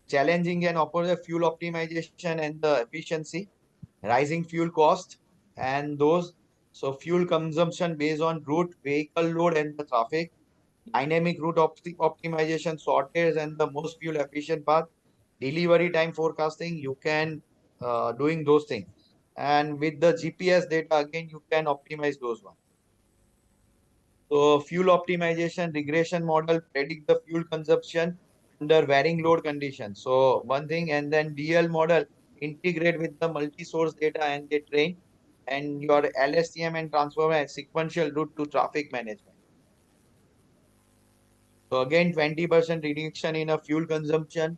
challenging and offer the fuel optimization and the efficiency, rising fuel cost, and those. So fuel consumption based on route, vehicle load, and the traffic. Dynamic route optimization, sorters, and the most fuel efficient path. Delivery time forecasting, you can doing those things. And with the GPS data, again, you can optimize those ones. So fuel optimization regression model predict the fuel consumption under varying load conditions. So one thing, and then DL model integrate with the multi-source data and they train, and your LSTM and transform a sequential route to traffic management. So again, 20% reduction in a fuel consumption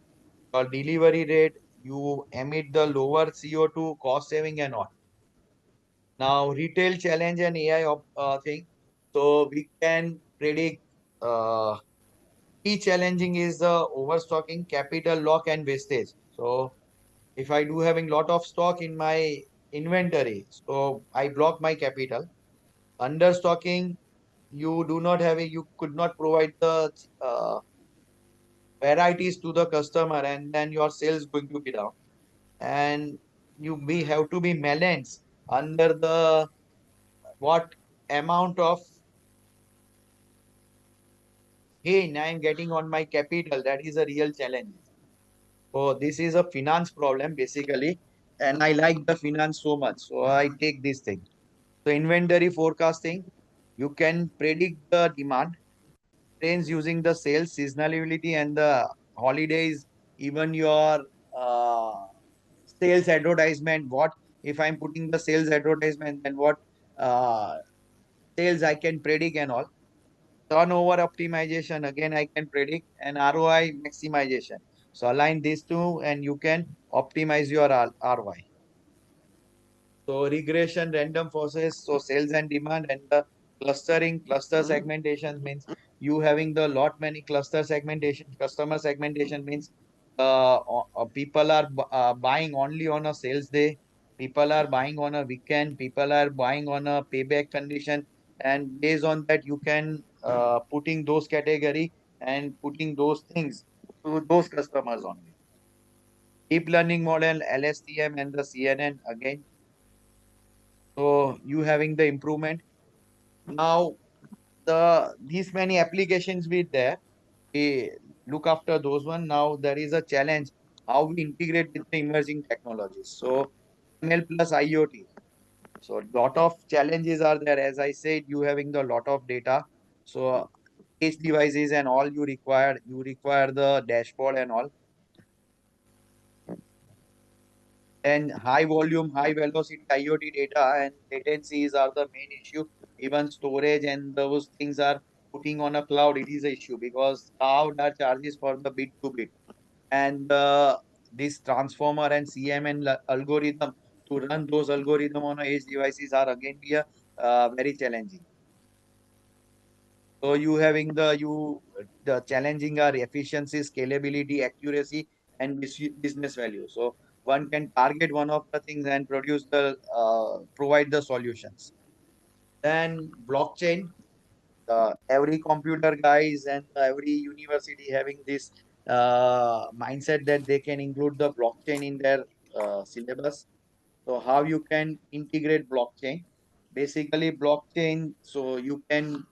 or delivery rate, you emit the lower CO2 cost saving and all. Now retail challenge and AI thing. So we can predict key challenging is the overstocking, capital lock, and wastage. So if I do having lot of stock in my inventory, so I block my capital. Understocking, you do not have a, you could not provide the varieties to the customer, and then your sales going to be down. And you we have to be balanced under the what amount of gain I am getting on my capital. That is a real challenge. So this is a finance problem basically, and I like the finance so much, so I take this thing. So inventory forecasting, you can predict the demand, trends using the sales seasonality and the holidays, even your uh, sales advertisement. What if I'm putting the sales advertisement, then what uh, sales I can predict and all. Turnover optimization, again, I can predict, and ROI maximization. So align these two and you can optimize your ROI. So regression, random forces, so sales and demand, and the clustering, cluster segmentation means you having the lot many cluster segmentation. Customer segmentation means people are buying only on a sales day. People are buying on a weekend. People are buying on a payback condition. And based on that, you can putting those category and putting those things to those customers only. Deep learning model, LSTM and the CNN again. So you having the improvement. Now these many applications with there, we look after those one. Now there is a challenge how we integrate with the emerging technologies. So ML plus IoT. So lot of challenges are there. As I said, you having the lot of data. So edge devices and all you require the dashboard and all. And high volume, high velocity IoT data and latencies are the main issue. Even storage and those things are putting on a cloud. It is an issue because cloud are charges for the bit to bit. And this transformer and CMN algorithm to run those algorithm on edge devices are again be a very challenging. So you having the challenging are efficiency, scalability, accuracy, and business value. So one can target one of the things and produce the provide the solutions. Then blockchain. Every computer guys and every university having this mindset that they can include the blockchain in their syllabus. So how you can integrate blockchain? Basically, blockchain. So you can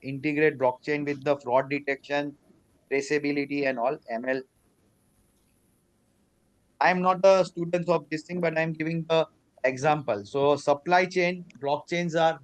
integrate blockchain with the fraud detection, traceability, and all ML. I'm not a student of this thing, but I'm giving the example. So supply chain blockchains are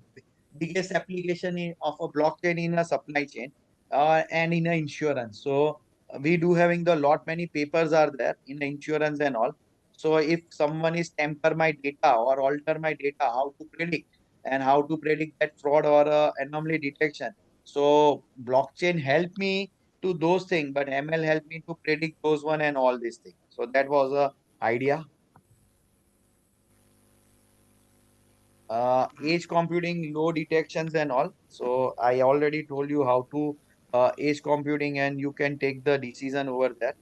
biggest application of a blockchain in a supply chain and in a insurance. So we do having the lot many papers are there in the insurance and all. So if someone is tamper my data or alter my data, how to predict and how to predict that fraud or anomaly detection. So blockchain help me to those things, but ML helped me to predict those one and all these things. So that was a idea. Edge computing, low detections and all. So I already told you how to edge computing, and you can take the decision over that.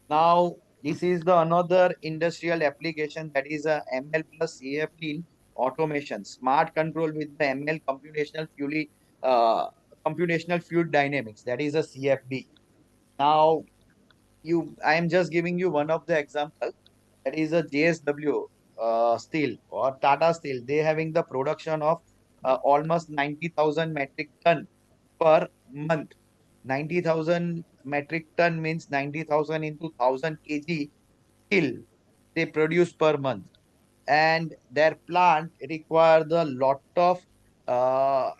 Now, this is the another industrial application that is a ML plus CFD in automation, smart control with the ML uh, computational fluid dynamics. That is a CFD. Now, I am just giving you one of the example. That is a JSW Steel or Tata Steel. They having the production of almost 90,000 metric ton per month. 90,000 metric ton means 90,000 into 1000 kg steel they produce per month, and their plant require the lot of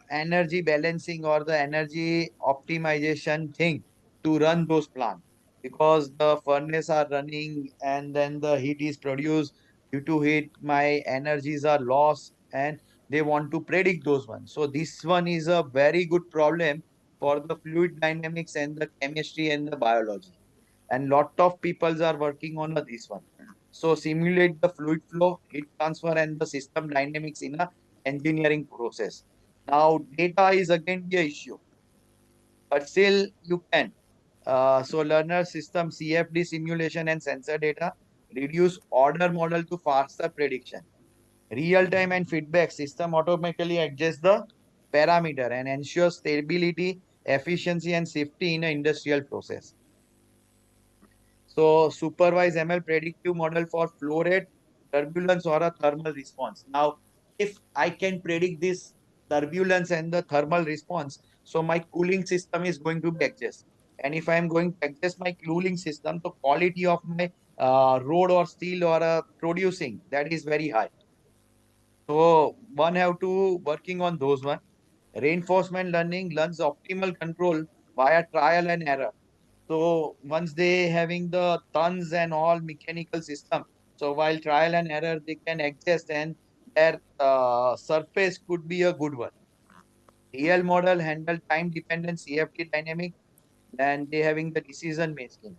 energy balancing or the energy optimization thing to run those plants, because the furnace are running and then the heat is produced. Due to heat my energies are lost, and they want to predict those ones. So this one is a very good problem for the fluid dynamics and the chemistry and the biology, and lot of peoples are working on this one. So simulate the fluid flow, heat transfer, and the system dynamics in a engineering process. Now data is again the issue, but still you can. So learner system CFD simulation and sensor data reduce order model to faster prediction. Real time and feedback system automatically adjust the parameter and ensure stability, efficiency, and safety in an industrial process. So supervised ML predictive model for flow rate, turbulence, or a thermal response. Now, if I can predict this turbulence and the thermal response, so my cooling system is going to be adjusted. And if I am going to adjust my cooling system, the quality of my road or steel or producing, that is very high. So one have to working on those one. Reinforcement learning learns optimal control via trial and error. So once they having the tons and all mechanical system, so while trial and error they can adjust, and their surface could be a good one. Real model handle time dependent CFT dynamic, and they having the decision making.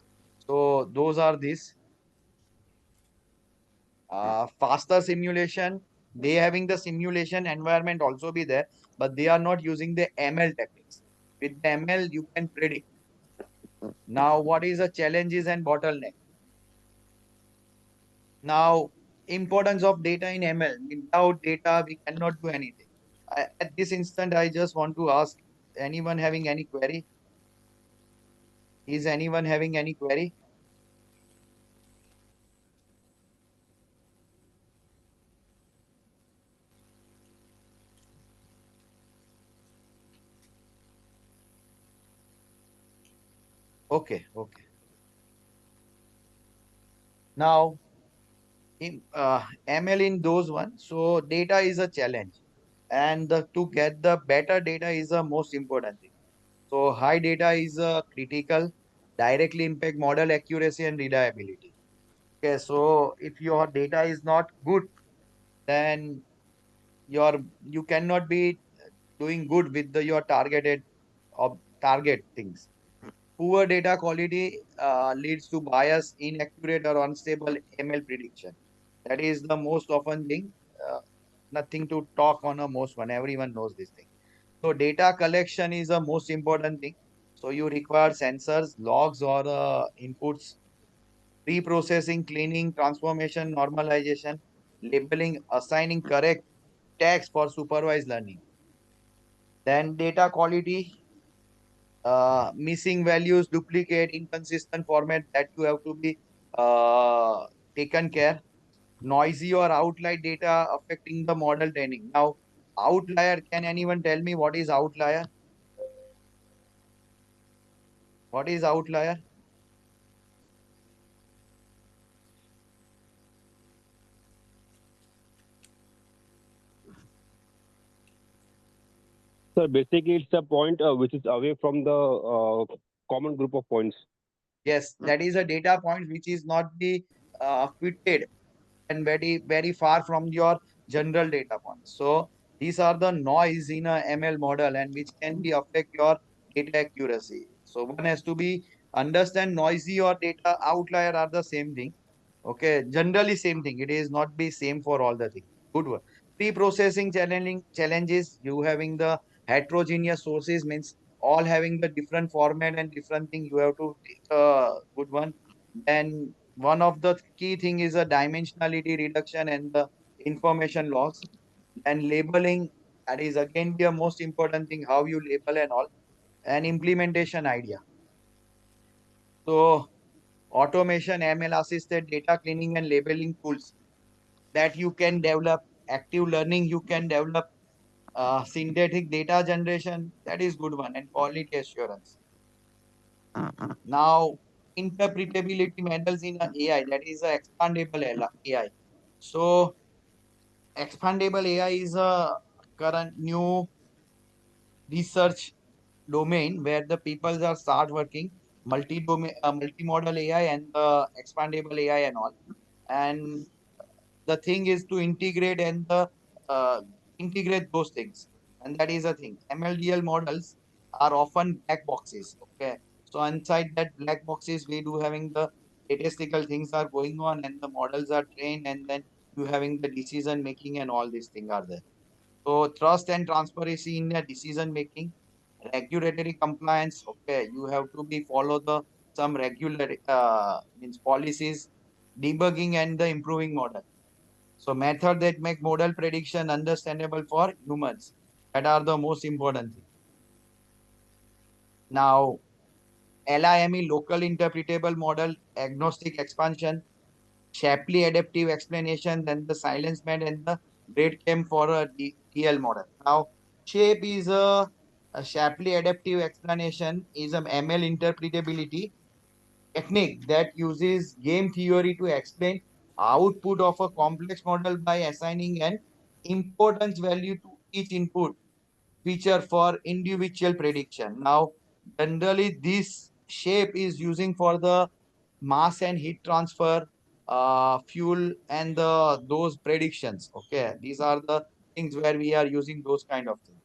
So those are these faster simulation. They having the simulation environment also be there, but they are not using the ML techniques. With the ML you can predict. Now what is the challenges and bottleneck? Now, importance of data in ML. Without data, we cannot do anything. At this instant, I just want to ask anyone having any query? Is anyone having any query? Okay, okay. Now, in ML in those ones, so data is a challenge. and to get the better data is the most important thing. So high data is critical, directly impact model accuracy and reliability. Okay, so if your data is not good, then your you cannot be doing good with your targeted target things. Poor data quality leads to bias, inaccurate or unstable ML prediction. That is the most often thing. Uh, Nothing to talk on a most one. Everyone knows this thing. So data collection is the most important thing. So you require sensors, logs, or inputs, pre-processing, cleaning, transformation, normalization, labeling, assigning correct tags for supervised learning. Then data quality, missing values, duplicate, inconsistent format that you have to be taken care. Noisy or outlier data affecting the model training. Now, outlier, can anyone tell me what is outlier? What is outlier? So basically, it's a point which is away from the common group of points. Yes, that is a data point which is not be fitted and very far from your general data points. So these are the noise in a ML model and which can be affect your data accuracy. So one has to be understand noisy or data outlier are the same thing. Okay, generally same thing. It is not be same for all the things. Good one. Pre-processing challenges. You having the heterogeneous sources means all having the different format and different thing. You have to take a good one. Then one of the key thing is a dimensionality reduction and the information loss and labeling. That is again the most important thing. How you label and all and implementation idea. So automation, ML assisted data cleaning and labeling tools that you can develop. Active learning you can develop. Synthetic data generation, that is good one, and quality assurance. Now interpretability models in a AI, that is a expandable AI. So expandable AI is a current new research domain where the people are start working multi-domain, multi-model AI and expandable AI and all. And the thing is to integrate and uh, integrate those things, and that is a thing. MLDL models are often black boxes. Okay, so inside that black boxes we do having the statistical things are going on and the models are trained, and then you having the decision making and all these things are there. So trust and transparency in the decision making, regulatory compliance. Okay, you have to be follow the some regular means policies, debugging and the improving model. So method that make model prediction understandable for humans. That are the most important thing. Now, LIME, local interpretable model, agnostic expansion, Shapley adaptive explanation, then the silence band and the grade came for a DL model. Now, shape is a Shapley adaptive explanation is a ML interpretability technique that uses game theory to explain output of a complex model by assigning an importance value to each input feature for individual prediction. Now, generally, this shape is using for the mass and heat transfer, fuel, and the those predictions. Okay, these are the things where we are using those kind of things.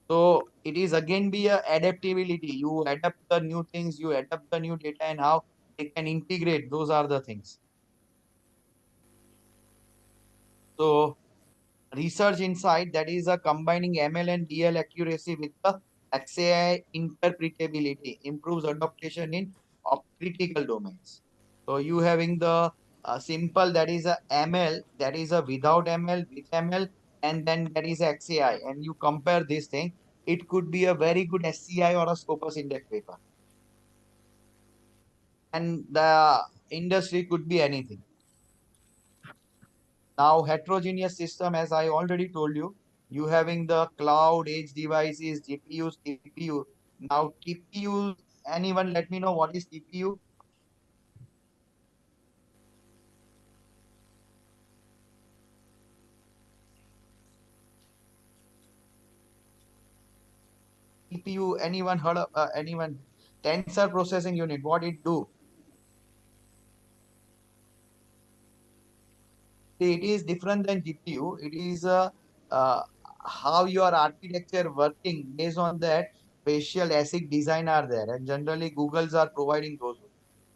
So it is again be a adaptability. You adapt the new things, you adapt the new data, and how they can integrate. Those are the things. So research insight, that is a combining ML and DL accuracy with the XAI interpretability improves adaptation in critical domains. So you having the simple, that is a ML, that is a without ML, with ML, and then that is XAI, and you compare this thing, it could be a very good SCI or a Scopus index paper, and the industry could be anything. Now, heterogeneous system, as I already told you, you having the cloud, edge devices, GPUs, TPU. Now, TPUs, anyone let me know what is TPU? TPU, anyone heard of anyone? Tensor processing unit, what it do? It is different than GPU. It is uh, how your architecture working based on that facial ASIC design are there, and generally Google's are providing those.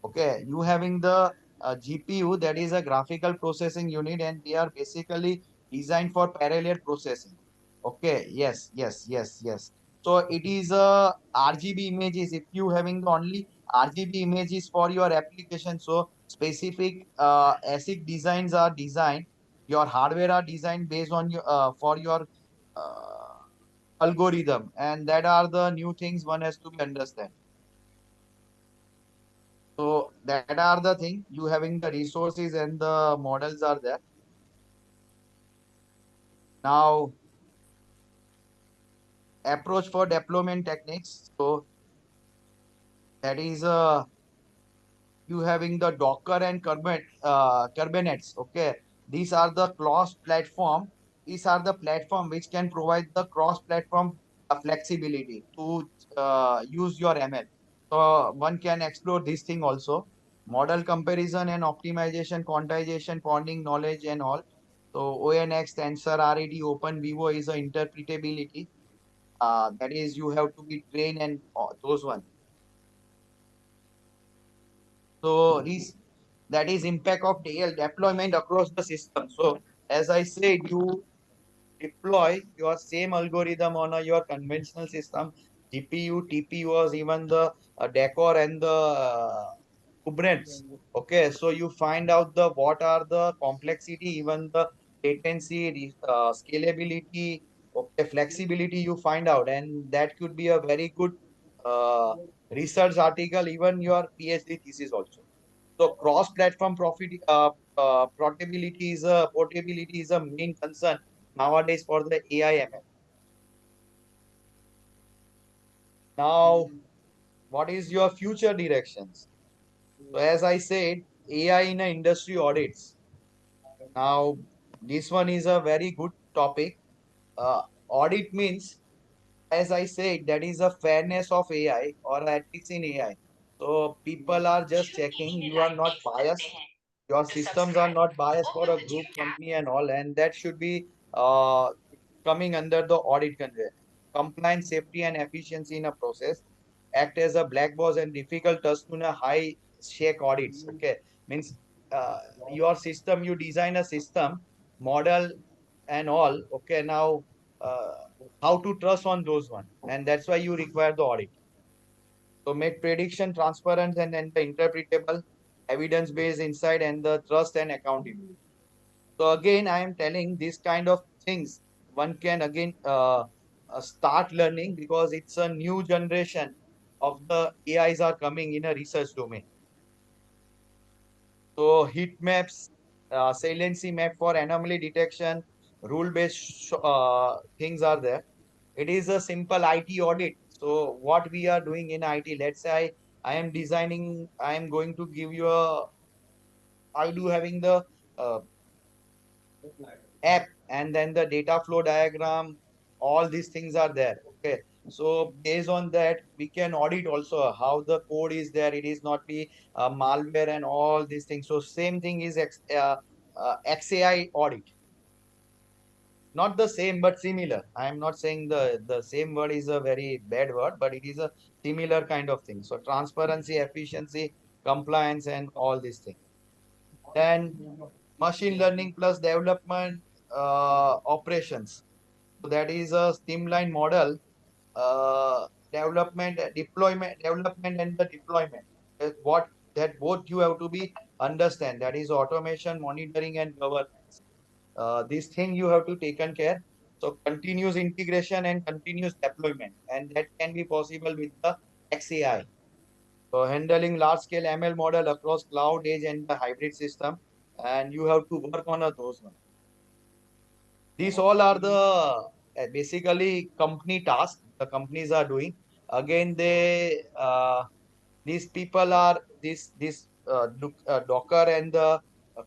Okay, you having the GPU, that is a graphical processing unit, and they are basically designed for parallel processing. Okay, yes. So it is a RGB images. If you having the only RGB images for your application, so specific ASIC designs are designed. Your hardware are designed based on your for your uh, algorithm, and that are the new things one has to be understand. So that are the thing you having the resources and the models are there. Now approach for deployment techniques. So that is you having the Docker and Kubernetes. Okay, these are the cross platform. These are the platform which can provide the cross platform flexibility to use your ML. So one can explore this thing also. Model comparison and optimization, quantization, ponding knowledge and all. So ONX, Tensor, RED, Open Vivo is a interpretability. That is you have to be trained and those one. So that is impact of DL deployment across the system. So as I said, you deploy your same algorithm on your conventional system, GPU, TPUs, even the decor and the Kubernetes. Okay, so you find out the what are the complexity, even the latency, scalability, okay, flexibility. You find out, and that could be a very good uh, research article, even your PhD thesis also. So cross-platform portability is a main concern nowadays for the AI ML. Now, what is your future directions? So as I said, AI in a industry audits. Now, this one is a very good topic. Audit means, as I said, that is a fairness of AI or ethics in AI. So people are just checking you are not biased. Your systems are not biased for a group company and all, and that should be coming under the audit control. Compliance, safety, and efficiency in a process act as a black box and difficult task in a high shake audits. Okay, means uh, your system, you design a system, model, and all. Okay, now uh, how to trust on those one, and that's why you require the audit. So make prediction transparent and the interpretable, evidence based insight, and the trust and accountability. So again, I am telling this kind of things one can again start learning because it's a new generation of the AIs are coming in a research domain. So heat maps, saliency map for anomaly detection, rule-based things are there. It is a simple IT audit. So what we are doing in IT, let's say I am designing, I am going to give you I do having the uh, app and then the data flow diagram, all these things are there. Okay, so based on that we can audit also how the code is there, it is not be malware and all these things. So same thing is XAI audit, not the same but similar. I am not saying the same word is a very bad word, but it is a similar kind of thing. So transparency, efficiency, compliance, and all these things. Then machine learning plus development operations. So that is a streamlined model, development and the deployment. What that both you have to be understand. That is automation, monitoring, and governance. This thing you have to taken care. So continuous integration and continuous deployment, and that can be possible with the XAI. So handling large scale ML model across cloud, edge, and the hybrid system, and you have to work on those ones. These all are the basically company tasks the companies are doing. Again, these people are Docker and the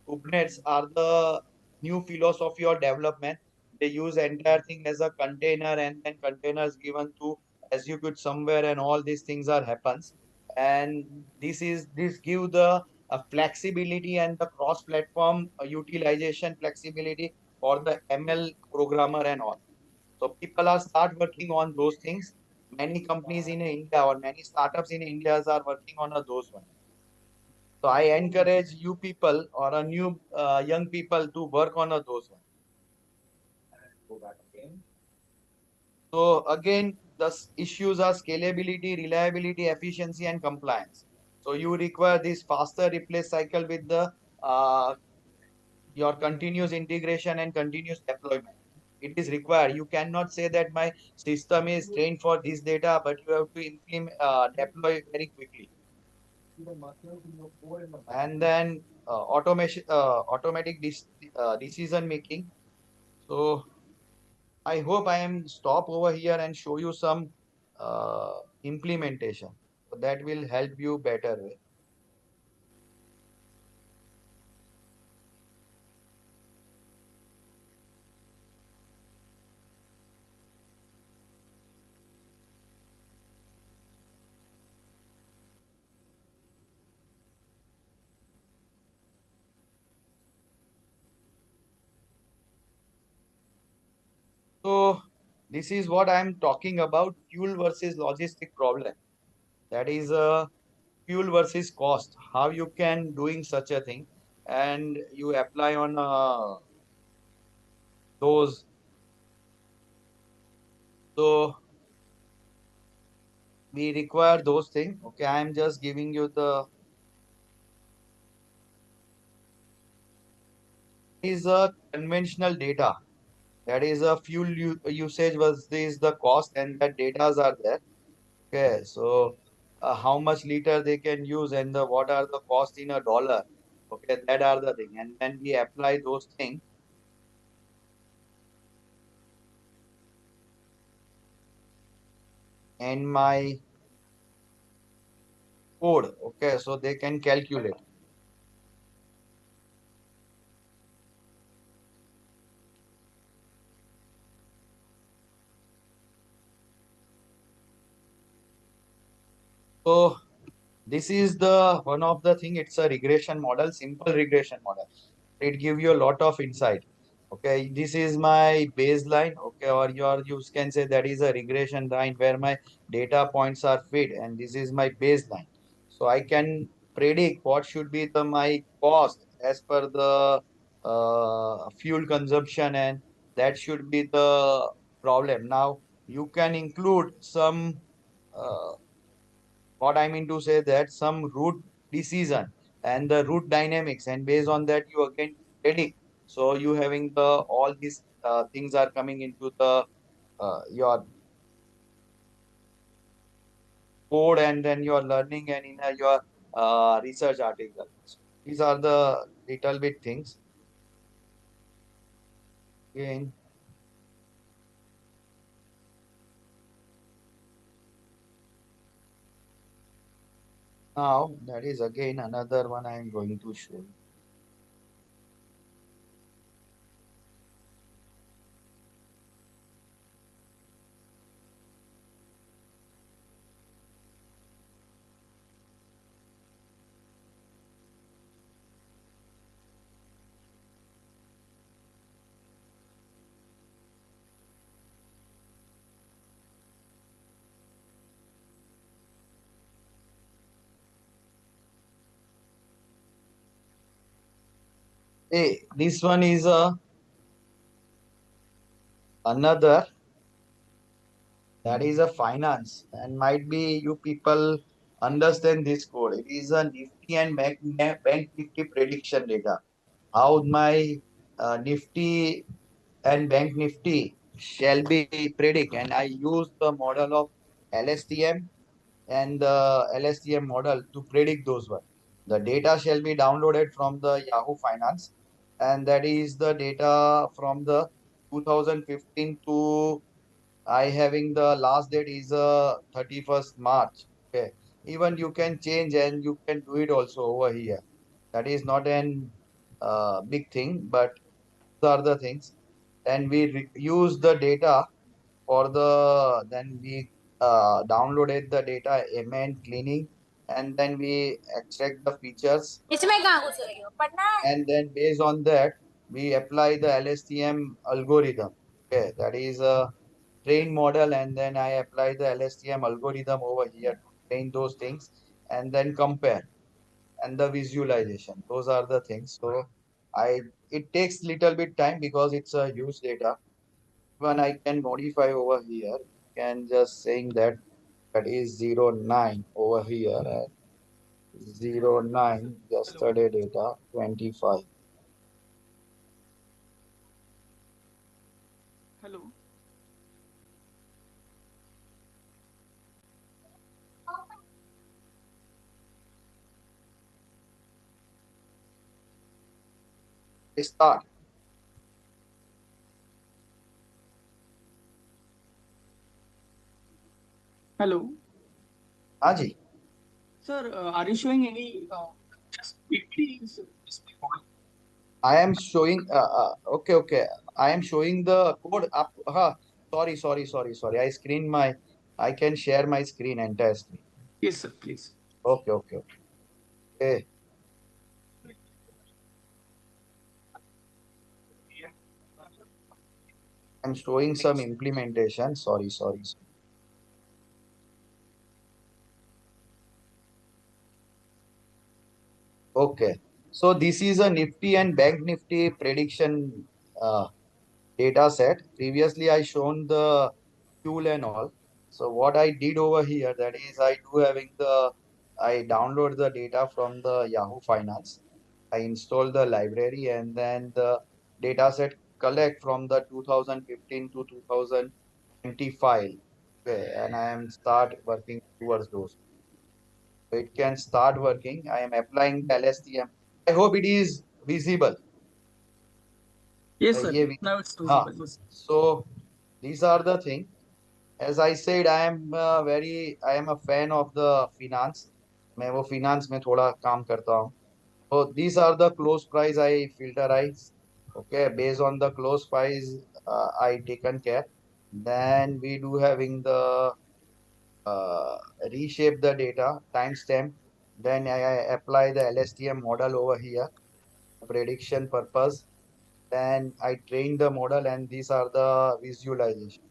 Kubernetes are the new philosophy of development. They use entire thing as a container, and then containers given to execute somewhere, and all these things are happens. And this give the flexibility and the cross platform utilization flexibility for the ML programmer and all. So people are start working on those things. Many companies in India or many startups in India are working on those ones. So I encourage you people or a new young people to work on those ones. So again, issues are scalability, reliability, efficiency, and compliance. So you require this faster replace cycle with the uh, your continuous integration and continuous deployment. It is required. You cannot say that my system is trained for this data, but you have to implement deploy very quickly. And then automatic decision making. So I hope I am stop over here and show you some implementation. So that will help you better way. So this is what I am talking about: fuel versus logistic problem. That is fuel versus cost. How you can doing such a thing, and you apply on those. So we require those things. Okay, I am just giving you the is a conventional data. That is a fuel usage versus the cost, and that datas are there. Okay, so how much liter they can use and what are the cost in a dollar. Okay, that are the thing, and then we apply those things in my code. Okay, so they can calculate. So this is the one of the thing. It's a regression model, simple regression model. It give you a lot of insight. Okay, this is my baseline. Okay, or you can say that is a regression line where my data points are fit, and this is my baseline. So I can predict what should be the my cost as per the fuel consumption, and that should be the problem. Now you can include some what I mean to say that some route decision and the route dynamics, and based on that you again predict. So you having the all these things are coming into the your code, and then your learning and in your research article. So these are the little bit things. Again, now that is again another one I am going to show. Hey, this one is another. That is a finance, and might be you people understand this code. It is a Nifty and bank Nifty prediction data. How my Nifty and bank Nifty shall be predict, and I use the model of LSTM and the LSTM model to predict those ones. The data shall be downloaded from the Yahoo Finance, and that is the data from the 2015 to I having the last date is 31st March. Okay. Even you can change and you can do it also over here. That is not an big thing, but these are the things. And we use the data for the then we downloaded the data, amend, cleaning, and then we extract the features. And then based on that, we apply the LSTM algorithm. Okay, that is a train model, and then I apply the LSTM algorithm over here to train those things, and then compare and the visualization. Those are the things. So I it takes little bit time because it's a huge data. When I can modify over here, can just saying that that is 09 over here and 09 yesterday data 25. Hello. Start. Hello. Haji. Sir, are you showing any just quickly display code? I am showing okay. I am showing the code up. Sorry. I can share my screen, entire screen. Yes, sir, please. Okay. Okay. I'm showing some implementation. Sorry. Okay. So this is a Nifty and Bank Nifty prediction data set. Previously, I shown the fuel and all. So what I did over here, that is I download the data from the Yahoo Finance. I install the library and then the data set collect from the 2015 to 2025. Okay, and I am start working towards those. So it can start working. I am applying the LSTM. I hope it is visible. Yes, sir. ये भी- Now it's हाँ. visible. Yes. So these are the things. As I said, I am a fan of the finance. मैं वो finance में थोड़ा काम करता हूँ. So these are the close price I filterize. Okay, based on the close price, I taken care. Then we do having the uh, reshape the data, timestamp. Then I apply the LSTM model over here, prediction purpose. Then I train the model, and these are the visualization.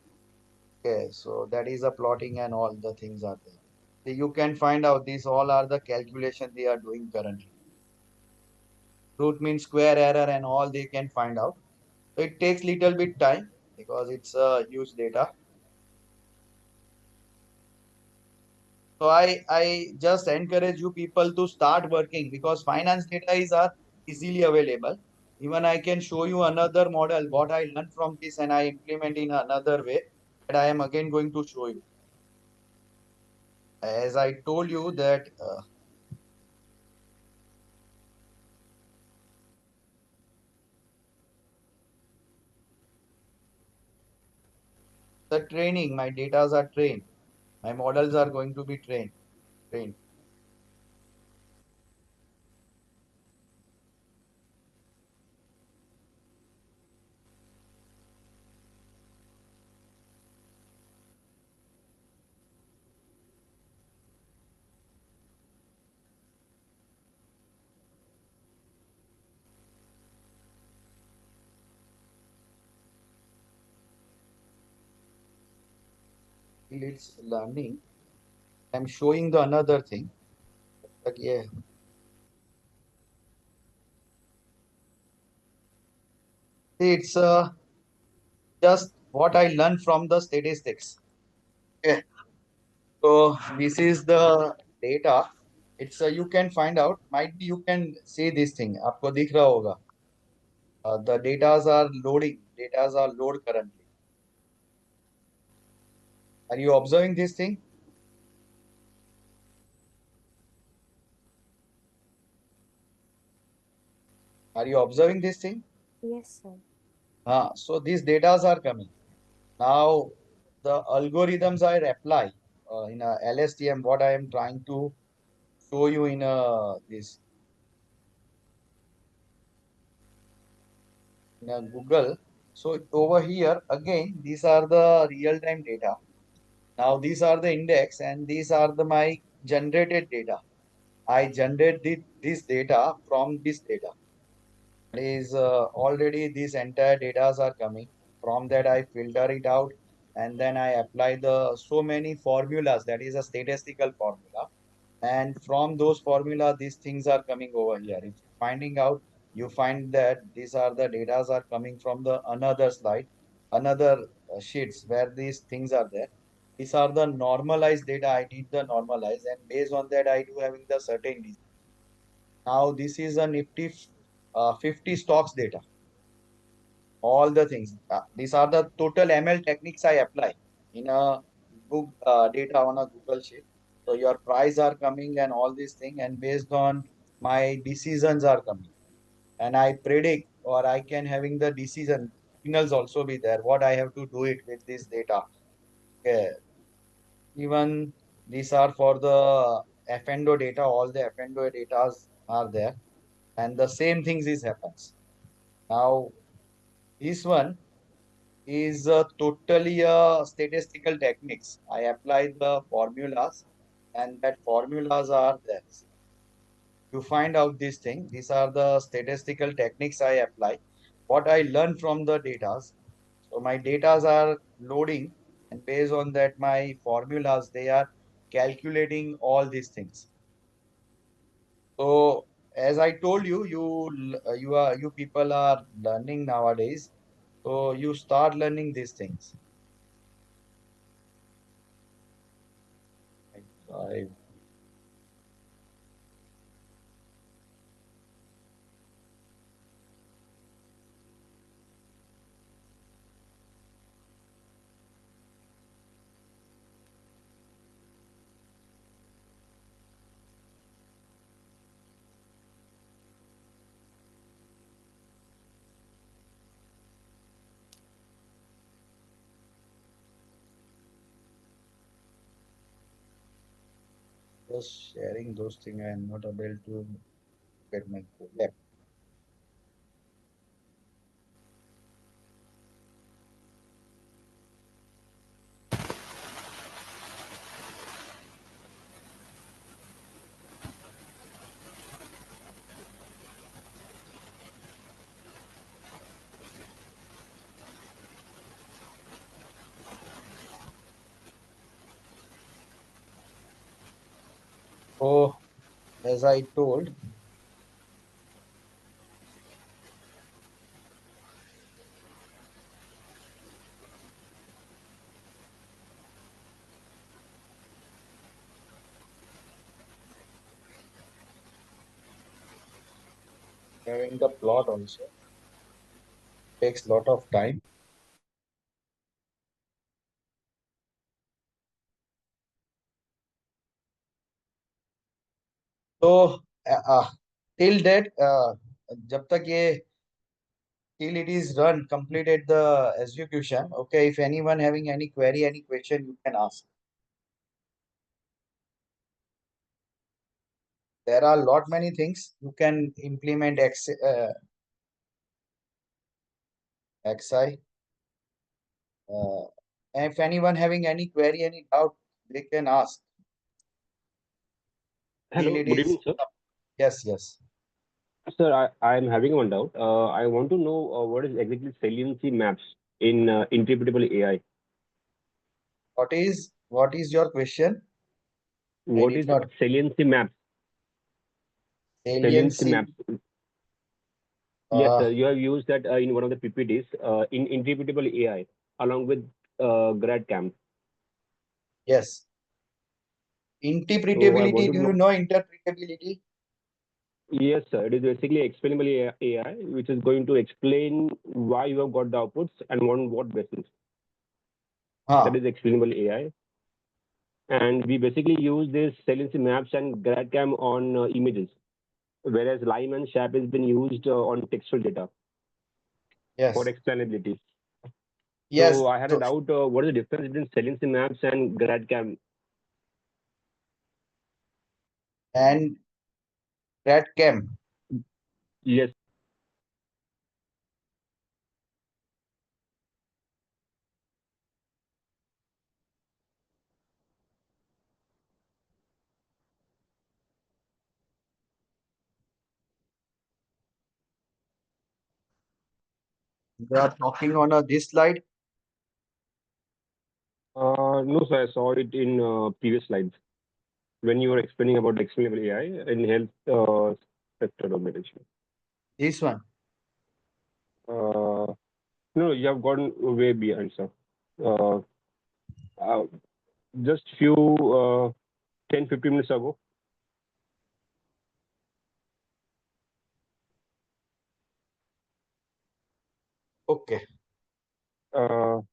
Okay, so that is a plotting and all the things are there. So you can find out these all are the calculation they are doing currently. Root mean square error and all they can find out. So it takes little bit time because it's a huge data. So I just encourage you people to start working because finance data is easily available. Even I can show you another model, what I learned from this and I implement in another way that I am again going to show you. As I told you that the training, my datas are trained. My models are going to be trained. It's learning. I'm showing the another thing. But yeah, it's just what I learned from the statistics. Okay. So this is the data. It's you can find out. Might be you can see this thing. आपको दिख रहा होगा. The datas are loading. Datas are load currently. Are you observing this thing? Are you observing this thing? Yes, sir. So these datas are coming. Now the algorithms I apply in a LSTM, what I am trying to show you in this in a Google. So over here again, these are the real-time data. Now these are the index and these are my generated data. I generated this data from this data. That is already these entire data are coming. From that I filter it out and then I apply the so many formulas. That is a statistical formula. And from those formula, these things are coming over here. If finding out, you find that these are the data are coming from the another slide, another sheets where these things are there. These are the normalized data. I did the normalize, and based on that, I do having the certain. Now this is a Nifty 50 stocks data. All the things. These are the total ML techniques I apply in a book data on a Google sheet. So your price are coming and all these things, and based on my decisions are coming, and I predict or I can having the decision signals also be there. What I have to do it with this data. Okay. Even these are for the F&O data. All the F&O data are there, and the same things is happens. Now this one is totally statistical techniques. I apply the formulas and that formulas are there. You find out this thing. These are the statistical techniques I apply. What I learn from the data. So my data are loading and based on that my formulas, they are calculating all these things. So as I told you, you people are learning nowadays. So you start learning these things. I just sharing those things. I am not able to get my lab. So as I told, having the plot also takes lot of time. So till that, जब तक ये till it is run, completed the execution. Okay, if anyone having any query, any question, you can ask. There are lot many things you can implement XI. If anyone having any query, any doubt, they can ask. Till Hello, it good is. evening, sir. Yes, yes. Sir, I am having one doubt. I want to know what is exactly saliency maps in interpretable AI. What is your question? I What did is not. saliency maps? Saliency Saliency. maps. Yes, sir. You have used that in one of the PPTs in interpretable AI along with GradCam. Yes. So I Interpretability. want to Do you know. know interpretability? Yes, sir. It is basically explainable AI, which is going to explain why you have got the outputs and on what basis. That is explainable AI. And we basically use this saliency maps and GradCam on images, whereas Lime and SHAP has been used on textual data for Yes. explainability. Yes. So I had a So, doubt, what is the difference between saliency maps and GradCam? and that cam. Yes. They are talking on this slide. No, sir, I saw it in previous slides when you were explaining about explainable AI in health sector domination. This one. No, you have gone way behind, sir. Uh, just few 10-15 minutes ago. Okay. Sir,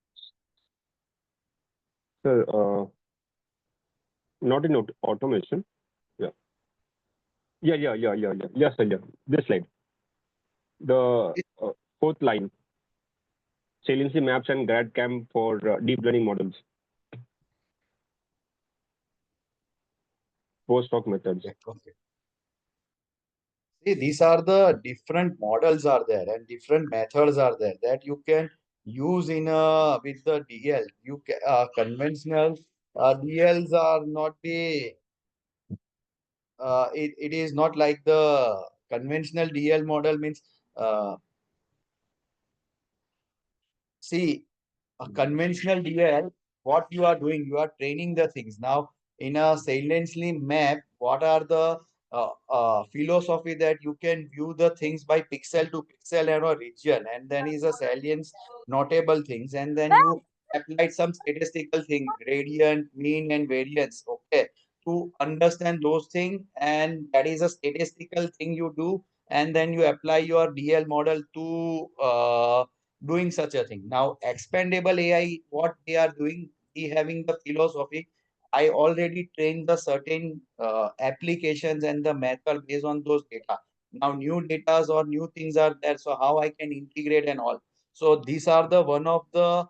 not in automation. Yeah. Yes, sir. Yeah. This slide. The fourth line. Saliency maps and grad camp for deep learning models. Post-hoc methods. Okay. See, these are the different models are there and different methods are there that you can use in with the DL. You can, conventional DLs are not be. It is not like the conventional DL model means. See, a conventional DL, what you are doing, you are training the things. Now, in a saliently map, what are the philosophy that you can view the things by pixel to pixel and a region, and then is a salience notable things, and then you apply some statistical thing, gradient, mean, and variance. Okay, to understand those things, and that is a statistical thing you do, and then you apply your DL model to doing such a thing. Now, expandable AI, what they are doing, they having the philosophy. I already trained the certain applications and the method based on those data. Now, new data or new things are there. So, how I can integrate and all. So, these are the one of the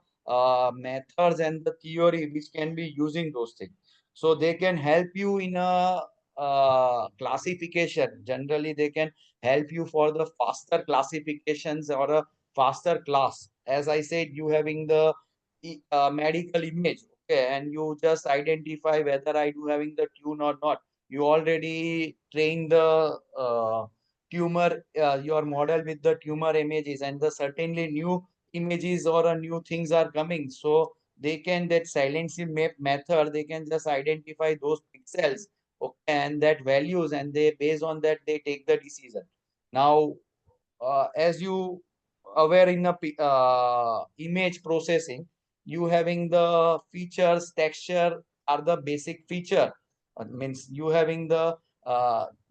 methods and the theory which can be using those things. So, they can help you in a classification. Generally, they can help you for the faster classifications or a faster class. As I said, you having the medical image, okay, and you just identify whether I do having the tune or not. You already train the tumor, your model with the tumor images, and the certainly new images or new things are coming. So they can that silencing map method, they can just identify those pixels, okay, and that values, and they based on that they take the decision. Now, as you aware in a image processing, you having the features, texture are the basic feature. Means you having the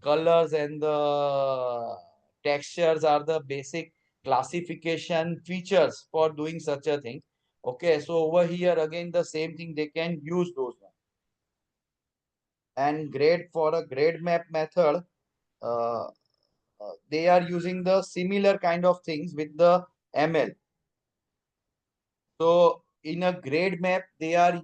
colors and the textures are the basic classification features for doing such a thing. Okay, so over here again the same thing, they can use those one. And grade for a grade map method, uh, they are using the similar kind of things with the ML. So in a grade map, they are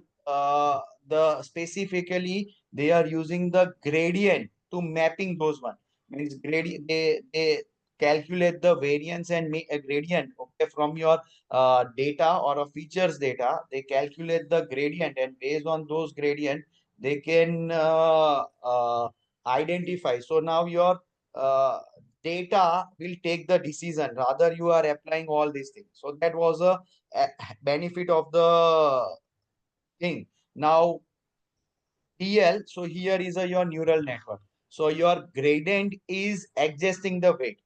specifically they are using the gradient to mapping those one. Means gradient, they calculate the variance and make a gradient, okay, from your data or a features data. They calculate the gradient, and based on those gradient they can identify. So now your data will take the decision, rather you are applying all these things. So that was a benefit of the thing. Now, DL, so here is your neural network. So your gradient is adjusting the weight.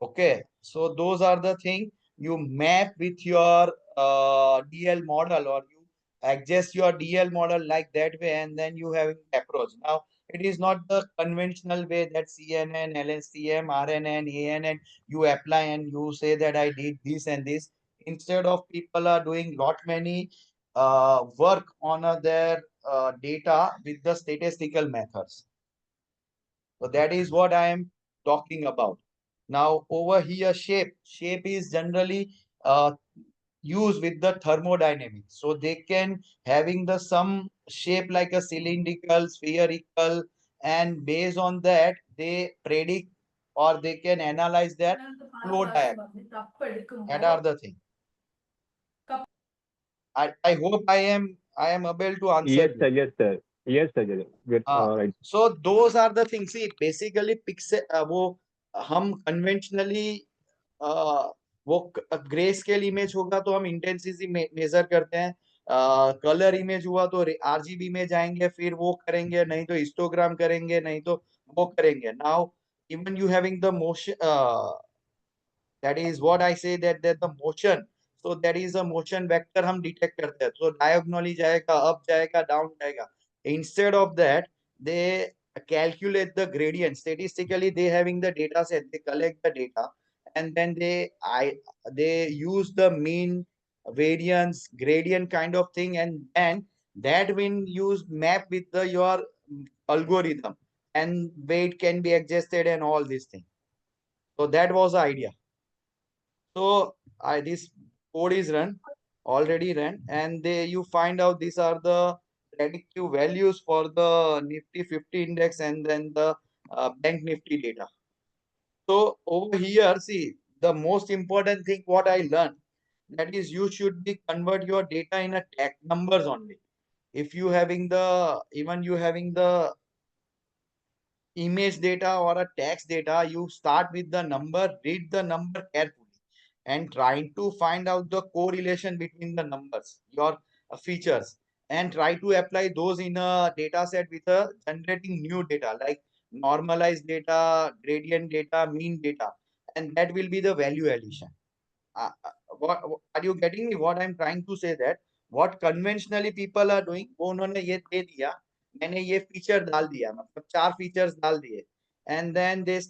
Okay, so those are the thing you map with your DL model, or you adjust your DL model like that way, and then you have approach. Now, it is not the conventional way that CNN, LSTM, RNN, ANN, you apply and you say that I did this and this. Instead of people are doing lot many work on their data with the statistical methods. So that is what I am talking about. Now over here, shape is generally used with the thermodynamics. So they can having the some shape like a cylindrical, spherical, and based on that they predict or they can analyze that flow diagram. That are the thing. I hope I am able to answer you. Yes, sir. Yes, sir. Yes, right. So those are the things. See, basically pixel वो हम conventionally वो grey scale image होगा तो हम intensity major करते हैं, colour image हुआ तो आरजीबी में जाएंगे, फिर वो करेंगे, नहीं तो हिस्टोग्राम करेंगे, नहीं तो वो करेंगे. Now even you having the motion, that is what I say, that the motion, so that is a motion vector हम detect करते हैं. So diagonally जाएगा, up जाएगा, down जाएगा. Instead of that, they calculate the gradient. Statistically, they having the data set, they collect the data, and then they use the mean, variance, gradient kind of thing, and then that when use map with the your algorithm, and weight can be adjusted and all these things. So that was the idea. So this code is run, already run, and you find out these are the predictive values for the Nifty 50 index and then the Bank Nifty data. So over here, see, the most important thing what I learned, that is you should be convert your data in a tag numbers only. If you having the, even you having the image data or a text data, you start with the number, read the number carefully, and try to find out the correlation between the numbers, your features, and try to apply those in a data set with a generating new data like normalized data, gradient data, mean data, and that will be the value addition. What are you getting me? What I'm trying to say, that what conventionally people are doing, वो उन्होंने ये दे दिया, मैंने ये feature डाल दिया, मतलब 4 features डाल दिए, and then they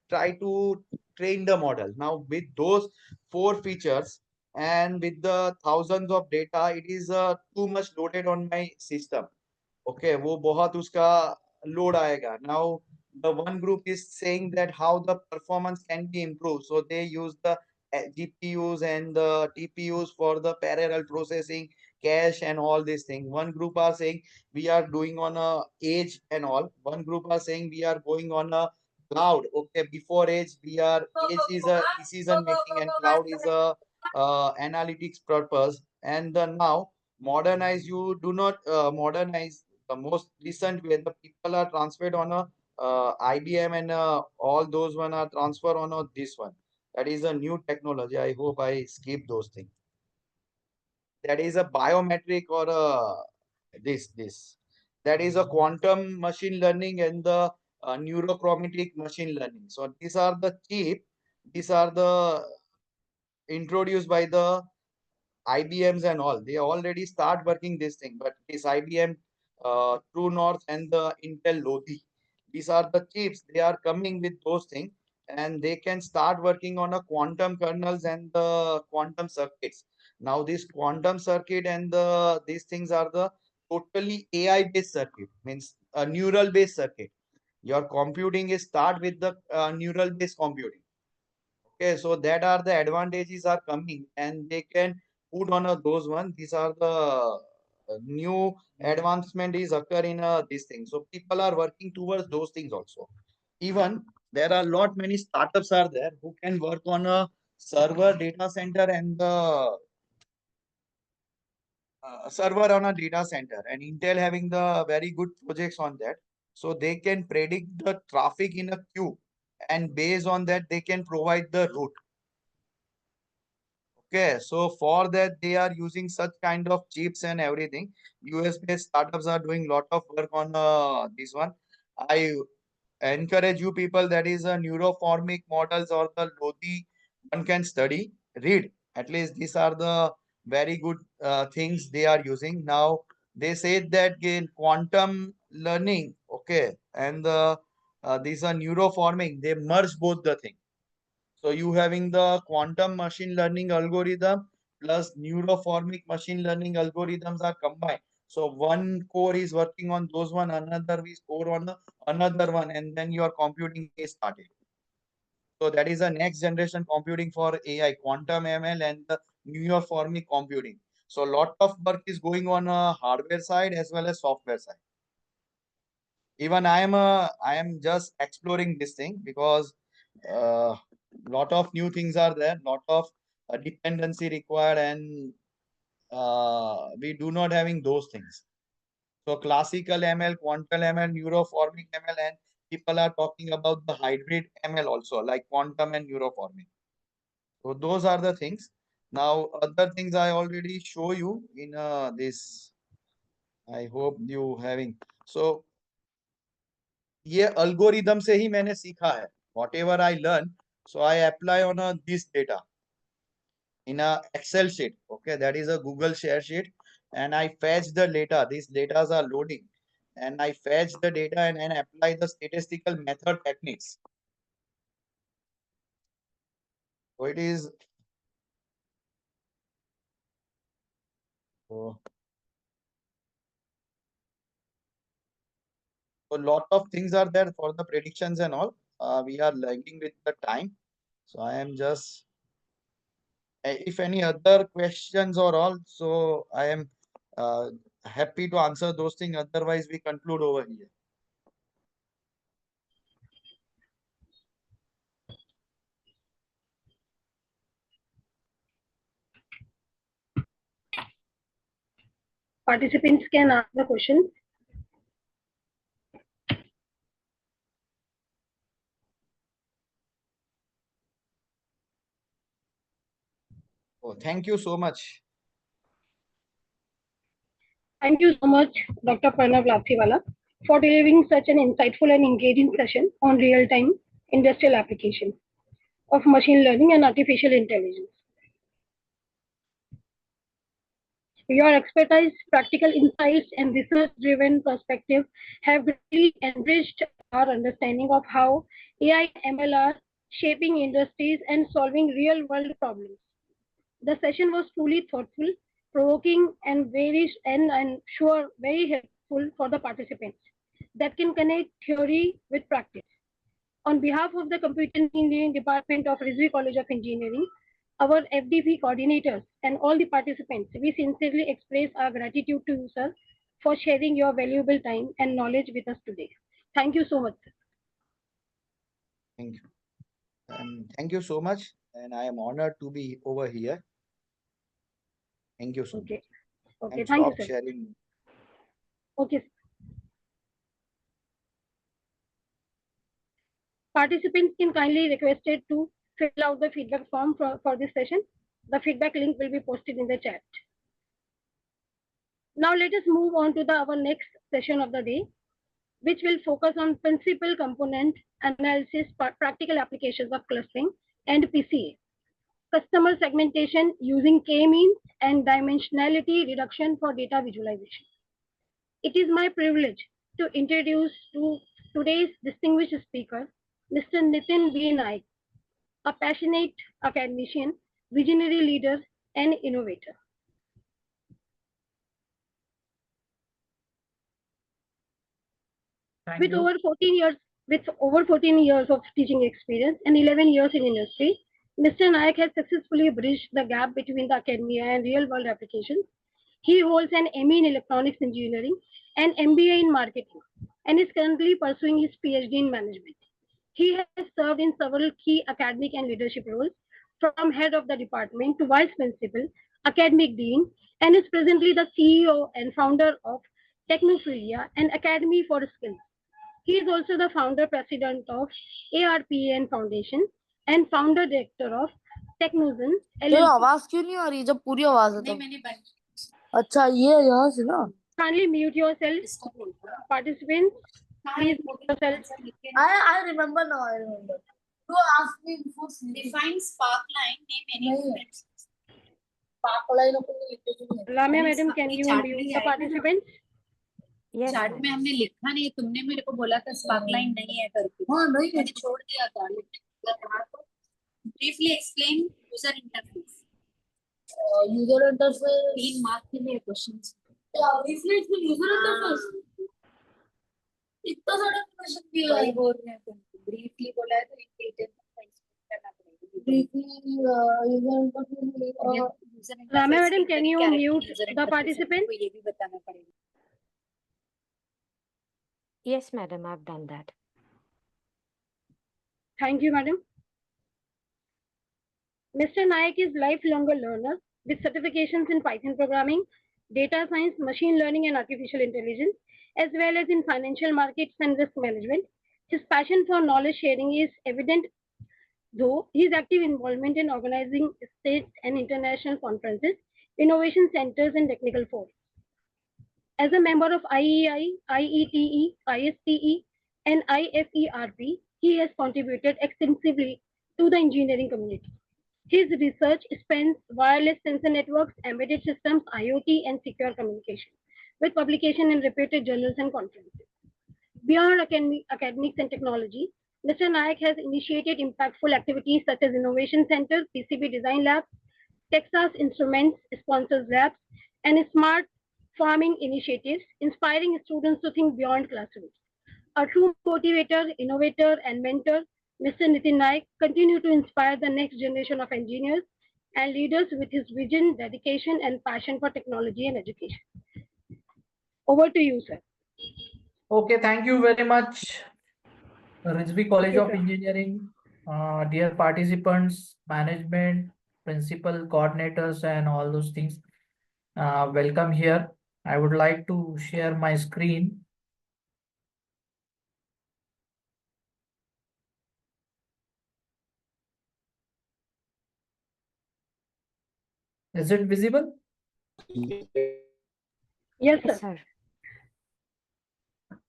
try to train the model. Now with those 4 features and with the thousands of data, it is too much loaded on my system. Okay, वो बहुत उसका load आएगा. Now the one group is saying that how the performance can be improved, so they use the GPUs and the TPUs for the parallel processing, cache and all these things. One group are saying we are doing on a edge and all. One group are saying we are going on a cloud. Okay, before edge we are, edge is a decision making and cloud is a analytics purpose. And now modernize, you do not modernize the most recent way, the people are transferred on a IBM, and all those one are transfer on this one. That is a new technology. I hope I skip those things. That is a biometric or a this. That is a quantum machine learning and the neurochromatic machine learning. So these are the cheap. These are the introduced by the IBMs and all. They already start working this thing, but this IBM, True North and the Intel Lodi, these are the chips. They are coming with those things, and they can start working on a quantum kernels and the quantum circuits. Now this quantum circuit and these things are the totally AI based circuit, means a neural based circuit. Your computing is start with the neural based computing. Okay, so that are the advantages are coming, and they can put on those one. These are the new advancement is occur in these things. So people are working towards those things also. Even there are lot many startups are there who can work on a server data center and the server on a data center, and Intel having the very good projects on that. So they can predict the traffic in a queue, and based on that they can provide the route. Okay, so for that they are using such kind of chips and everything. US-based startups are doing lot of work on this one. I encourage you people, that is a neuroformic models or the Lodi, one can study, read. At least these are the very good things they are using. Now they said that in quantum learning, okay, and these are neuroforming, they merge both the things. So you having the quantum machine learning algorithm plus neuroformic machine learning algorithms are combined. So one core is working on those one, another is core on another one, and then your computing is started. So that is a next generation computing for AI, quantum ML and the neuroformic computing. So lot of work is going on hardware side as well as software side. Even I am just exploring this thing because lot of new things are there, lot of dependency required, and we do not having those things. So classical ML, quantum ML, neuroformic ML, and people are talking about the hybrid ML also, like quantum and neuroformic. So those are the things. Now other things I already show you in this. I hope you having. So ये algorithm से ही मैंने सीखा है. Whatever I learn, so I apply on this data in a Excel sheet. Okay, that is a Google share sheet, and I fetch the data. These data are loading, and I fetch the data and apply the statistical method techniques. So it is. So a lot of things are there for the predictions and all. We are lagging with the time, so I am just. If any other questions or all, so I am happy to answer those things. Otherwise, we conclude over here. Participants can ask the question. Oh, thank you so much. Thank you so much, Dr. Pranab Lapsiwala, for delivering such an insightful and engaging session on real-time industrial application of machine learning and artificial intelligence. Your expertise, practical insights, and research-driven perspective have really enriched our understanding of how AI and ML are shaping industries and solving real-world problems. The session was truly thoughtful, provoking, and I'm sure very helpful for the participants that can connect theory with practice. On behalf of the Computer Engineering Department of Rizvi College of Engineering, our FDP coordinators, and all the participants, we sincerely express our gratitude to you, sir, for sharing your valuable time and knowledge with us today. Thank you so much, sir. Thank you. And thank you so much. And I am honored to be over here. Thank you so much. Okay, And thank you, stop sir. sharing. Okay. Participants can kindly requested to fill out the feedback form for this session. The feedback link will be posted in the chat. Now let us move on to our next session of the day, which will focus on principal component analysis, practical applications of clustering and PCA, customer segmentation using K-means and dimensionality reduction for data visualization. It is my privilege to introduce to today's distinguished speaker, Mr. Nitin B. Naik, a passionate academician, visionary leader, and innovator. With over 14 years of teaching experience and 11 years in industry, Mr. Naik has successfully bridged the gap between the academia and real-world applications. He holds an ME in electronics engineering and MBA in marketing, and is currently pursuing his PhD in management. He has served in several key academic and leadership roles, from head of the department to vice principal, academic dean, and is presently the CEO and founder of Technophilia, an academy for skills. He is also the founder president of ARPN Foundation and founder director of Technozen LLP. आवाज क्यों नहीं आ रही जब पूरी आवाज है तब? अच्छा ये यहाँ से ना. Kindly mute yourself, participants. Please mute yourself. I remember now. I remember. You asked me before. Define sparkline. Name any friends. Sparkline अपन ने लिखे थे. Lamia madam, can you mute the participants? Yes, chat में हमने लिखा नहीं, तुमने मेरे को बोला था स्पार्कलाइन नहीं है करके. हाँ नहीं है. मैंने छोड़ दिया था. Briefly explain user interface. User interface 3 mark के लिए questions. Briefly explain user interface. इतना सारा क्वेश्चन दिया है. बोल रहे हैं तुम ब्रीफली बोला है तो इन डिटेल में एक्सप्लेन करना पड़ेगा. Briefly user interface. Lamia madam, can you mute the participants? ये भी बताना पड़ेगा. yes, madam, I've done that. Thank you, madam. Mr. Naik is lifelong learner with certifications in Python programming, data science, machine learning, and artificial intelligence, as well as in financial markets and risk management. His passion for knowledge sharing is evident though his active involvement in organizing state and international conferences, innovation centers, and technical forums. As a member of IEI, IETE, ISTE, and IFERP, he has contributed extensively to the engineering community. His research spans wireless sensor networks, embedded systems, IoT, and secure communication, with publication in reputed journals and conferences. Beyond academics and technology, Mr. Naik has initiated impactful activities such as Innovation Center, PCB Design Labs, Texas Instruments Sponsors Labs, and Smart Farming initiatives, inspiring students to think beyond classrooms. A true motivator, innovator, and mentor, Mr. Nitin Naik continues to inspire the next generation of engineers and leaders with his vision, dedication, and passion for technology and education. Over to you, sir. Okay, thank you very much, Rizvi College of sir. Engineering, dear participants, management, principal, coordinators, and all those things. Welcome here. I would like to share my screen. Is it visible? Yes, sir.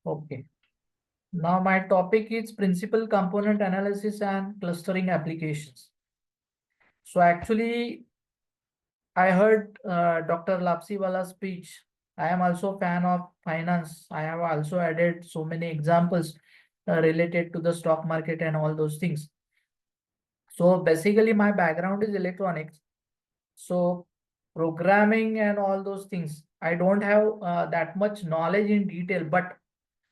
Okay. Now my topic is principal component analysis and clustering applications. So actually, I heard Dr. Lapsiwala's speech. I am also a fan of finance. I have also added so many examples related to the stock market and all those things. So basically my background is electronics. So programming and all those things, I don't have that much knowledge in detail, but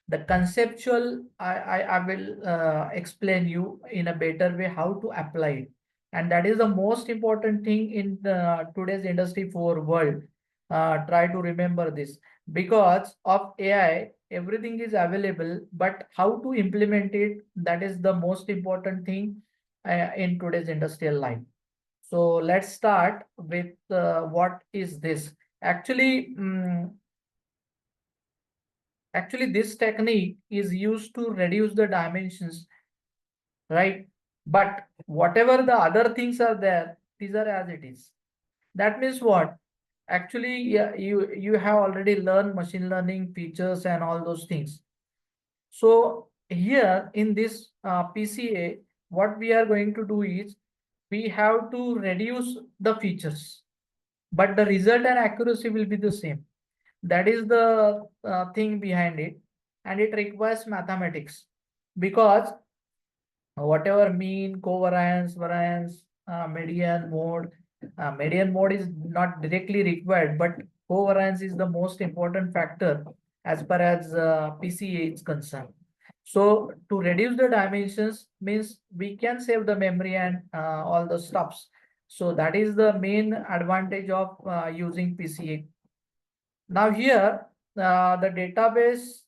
the conceptual, I will explain you in a better way how to apply it. And that is the most important thing in today's Industry 4 world. Try to remember this. Because of AI, everything is available, but how to implement it, that is the most important thing in today's industrial life. So let's start with what is this? Actually, this technique is used to reduce the dimensions, right? But whatever the other things are there, these are as it is. That means what? Actually, yeah, you have already learned machine learning features and all those things. So here in this PCA, what we are going to do is we have to reduce the features, but the result and accuracy will be the same. That is the thing behind it, and it requires mathematics, because whatever mean, covariance, variance, median mode is not directly required, but covariance is the most important factor as far as PCA is concerned. So to reduce the dimensions means we can save the memory and all the stuffs. So that is the main advantage of using PCA. Now here, the database,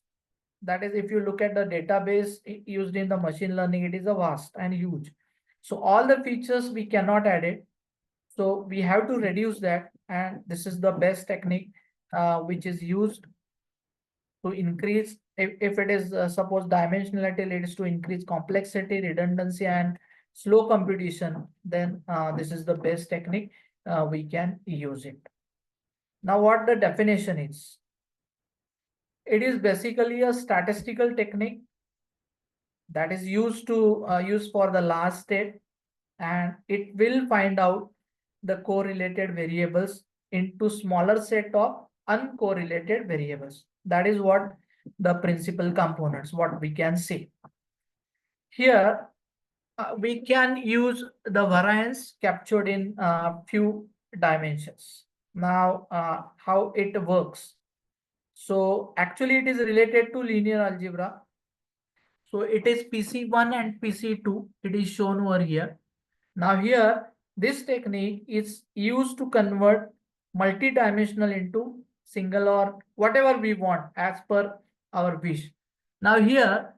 that is, if you look at the database used in the machine learning, it is a vast and huge. So all the features we cannot add it. So we have to reduce that. And this is the best technique which is used to increase, if it is suppose dimensionality leads to increase complexity, redundancy, and slow computation, then this is the best technique we can use it. Now what the definition is? It is basically a statistical technique that is used to use for the last state, and it will find out the correlated variables into smaller set of uncorrelated variables. That is what the principal components, what we can say. Here, we can use the variance captured in few dimensions. Now, how it works? So actually it is related to linear algebra. So it is PC1 and PC2. It is shown over here. Now here, this technique is used to convert multi-dimensional into single or whatever we want as per our wish. Now here,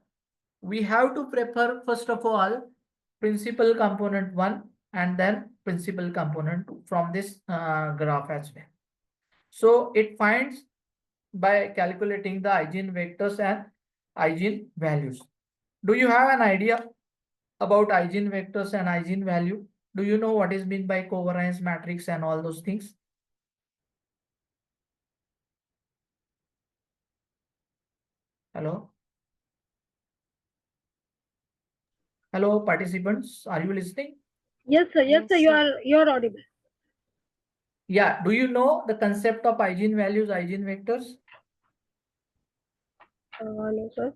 we have to prefer first of all principal component 1 and then principal component 2 from this graph as well. So it finds by calculating the eigenvectors and eigenvalues. Do you have an idea about eigenvectors and eigenvalue? Do you know what is meant by covariance matrix and all those things? Hello? Hello, participants. Are you listening? Yes, sir. Yes, sir. You're audible. Yeah. Do you know the concept of eigenvalues, eigenvectors? No, sir.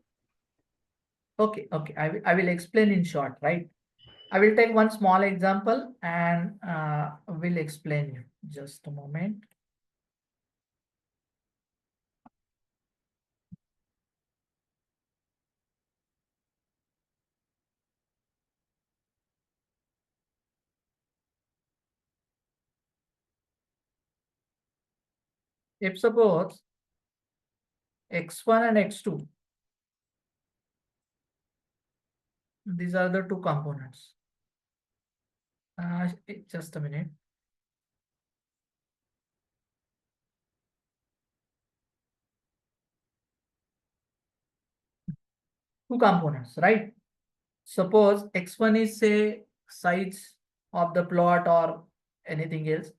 Okay. I will explain in short, right? I will take one small example and will explain you. Just a moment. If suppose x1 and x2, these are the two components. Just a minute. Two components, right? Suppose x1 is say size of the plot or anything else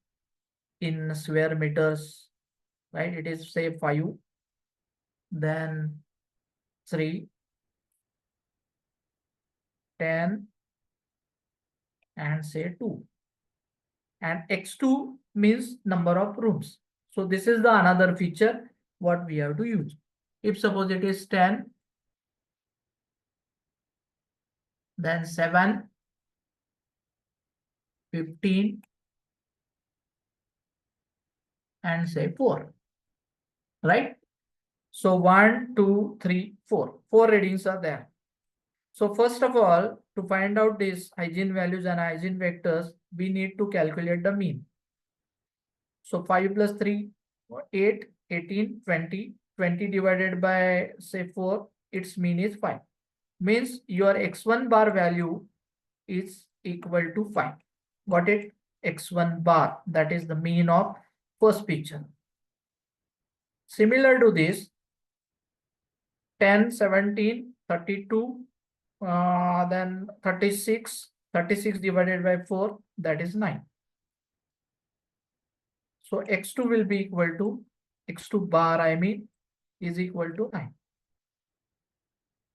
in square meters, right? It is say 5, then 3, 10, and say 2. And x2 means number of rooms. So this is the another feature what we have to use. If suppose it is 10, then 7, 15, and say 4, right? So 1, 2, 3, 4. 4 readings are there. So first of all, to find out these eigenvalues and eigenvectors, we need to calculate the mean. So 5 plus 3, 8, 18, 20. 20 divided by say 4, its mean is 5. Means your x1 bar value is equal to 5. Got it? X1 bar, that is the mean of first picture. Similar to this, 10, 17, 32, then 36. 36 divided by 4, that is 9. So x2 will be equal to, x2 bar I mean, is equal to 9.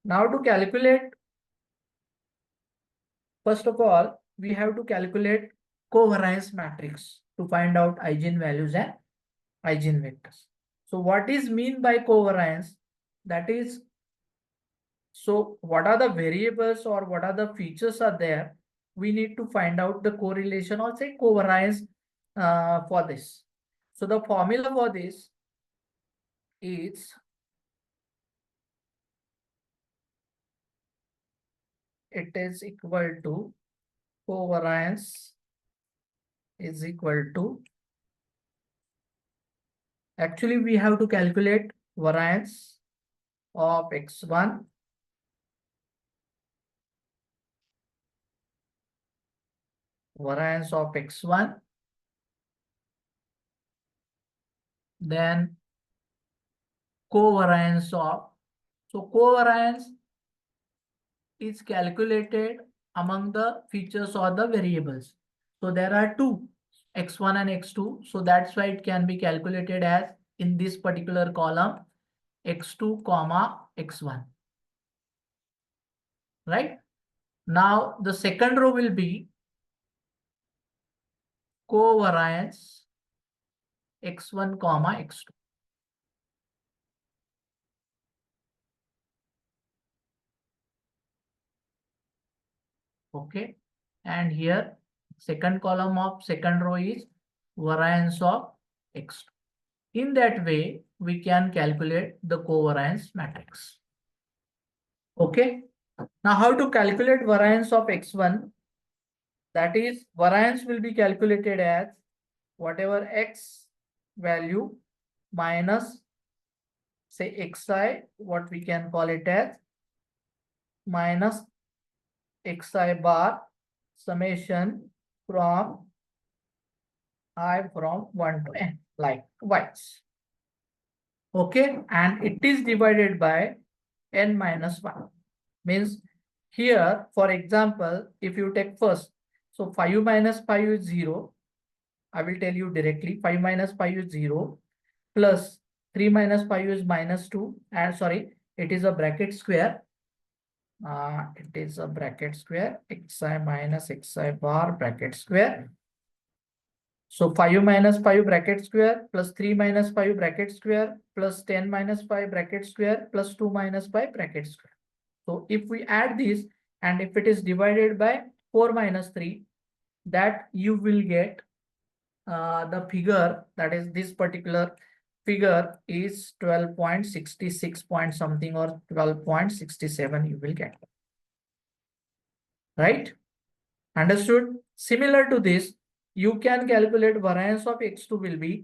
Now to calculate, first of all, we have to calculate covariance matrix to find out eigenvalues and eigenvectors. So what is mean by covariance? That is, so what are the variables or what are the features are there? We need to find out the correlation or say covariance for this. So the formula for this is it is equal to covariance is equal to, actually we have to calculate variance of x1 then covariance of, so covariance is calculated among the features or the variables. So there are two, x1 and x2. So that's why it can be calculated as in this particular column x2 comma x1. Right? Now the second row will be covariance x1 comma x2. Okay, and here second column of second row is variance of x2. In that way, we can calculate the covariance matrix. Okay, now how to calculate variance of x1? That is, variance will be calculated as whatever x value minus say xi, what we can call it as minus xi bar summation from I from 1 to n, likewise. Okay, and it is divided by n minus 1. Means here, for example, if you take first, so 5 minus 5 is 0. I will tell you directly, 5 minus 5 is 0, plus 3 minus 5 is minus 2, and sorry, it is a bracket square. It is a bracket square, xi minus xi bar bracket square. So 5 minus 5 bracket square plus 3 minus 5 bracket square plus 10 minus 5 bracket square plus 2 minus 5 bracket square. So if we add this and if it is divided by 4 minus 3, that you will get the figure, that is this particular figure is 12.66 point something or 12.67 you will get. Right? Understood? Similar to this, you can calculate variance of x2 will be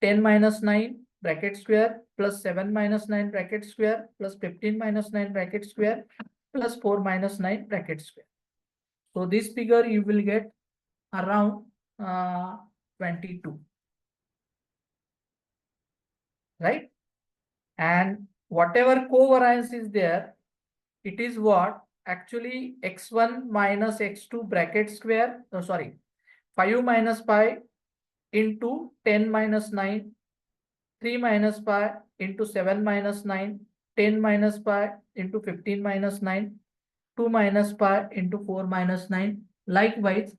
10 minus 9 bracket square plus 7 minus 9 bracket square plus 15 minus 9 bracket square plus 4 minus 9 bracket square. So this figure you will get around 22. Right? And whatever covariance is there, it is what? Actually x1 minus x2 bracket square, 5 minus 5 into 10 minus 9, 3 minus 5 into 7 minus 9, 10 minus 5 into 15 minus 9, 2 minus 5 into 4 minus 9. Likewise,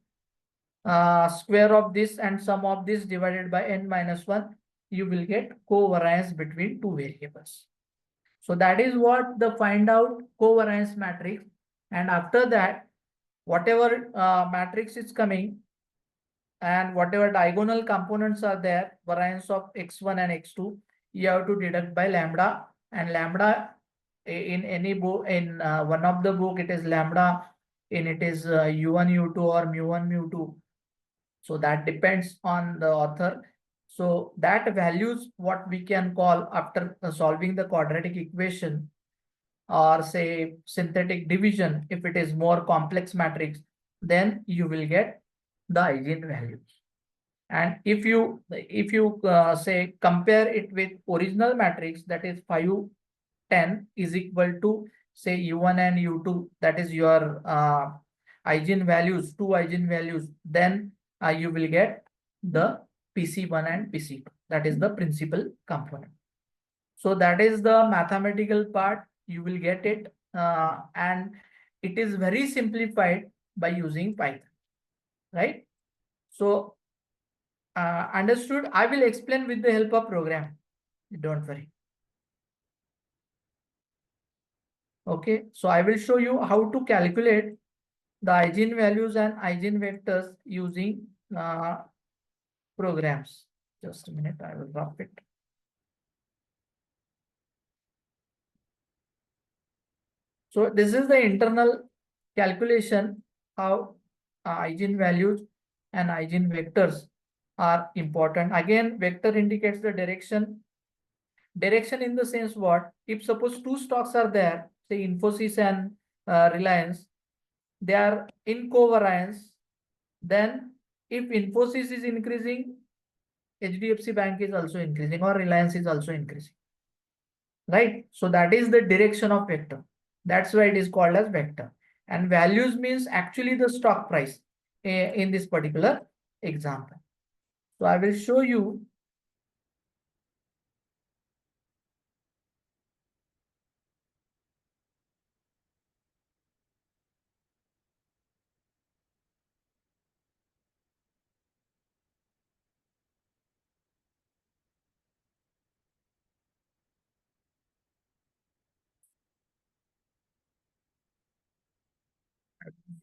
square of this and sum of this divided by n minus 1, you will get covariance between two variables. So that is what the find out covariance matrix. And after that, whatever matrix is coming and whatever diagonal components are there, variance of x1 and x2, you have to deduct by lambda. And lambda in any book, in one of the book, it is lambda, in it is u1, u2 or mu1, mu2. So that depends on the author. So that values what we can call after solving the quadratic equation or say synthetic division. If it is more complex matrix, then you will get the eigenvalues. And if you say compare it with original matrix, that is 5, 10 is equal to say u1 and u2, that is your eigenvalues, two eigenvalues, then you will get the PC1 and PC2, that is the principal component. So that is the mathematical part, you will get it, and it is very simplified by using Python, right? So understood. I will explain with the help of program, don't worry. Okay, so I will show you how to calculate the eigenvalues and eigenvectors using programs. Just a minute, I will drop it. So this is the internal calculation how eigenvalues and eigenvectors are important. Again, vector indicates the direction. Direction in the sense what? If suppose two stocks are there, say Infosys and Reliance, they are in covariance, then if Infosys is increasing, HDFC Bank is also increasing or Reliance is also increasing. Right? So that is the direction of vector. That's why it is called as vector. And values means actually the stock price in this particular example. So I will show you.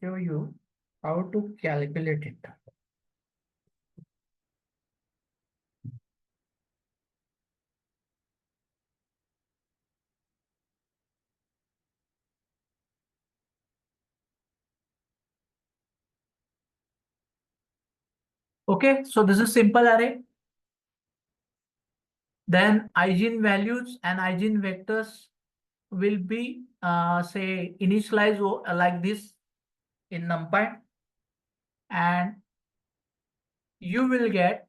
Show you how to calculate it. Okay, so this is simple array. Then eigenvalues and eigenvectors will be say initialized like this in NumPy, and you will get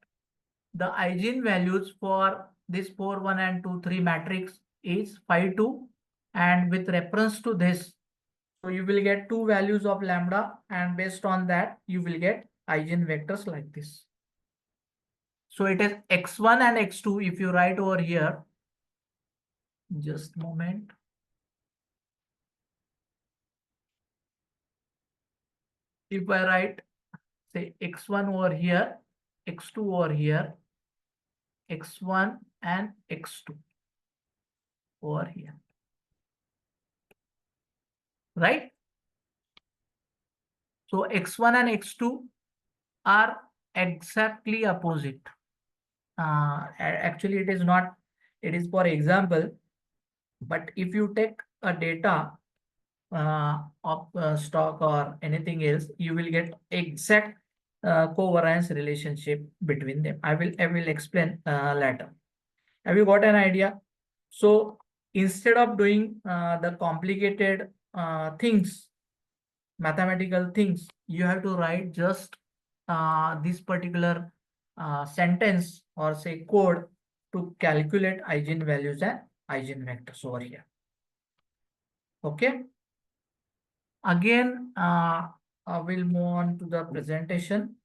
the eigenvalues for this 4, 1 and 2, 3 matrix is 5, 2, and with reference to this, So you will get two values of lambda, and based on that, you will get eigenvectors like this. So it is x1 and x2. If you write over here, just a moment. If I write, say, x1 over here, x2 over here, x1 and x2 over here, right? So x1 and x2 are exactly opposite. Actually, it is not. It is for example. But if you take a data of stock or anything else, you will get exact covariance relationship between them. I will explain later. Have you got an idea? So instead of doing the complicated things, mathematical things, you have to write just this particular sentence or say code to calculate eigenvalues and eigenvectors over here. Okay. Again, I will move on to the presentation.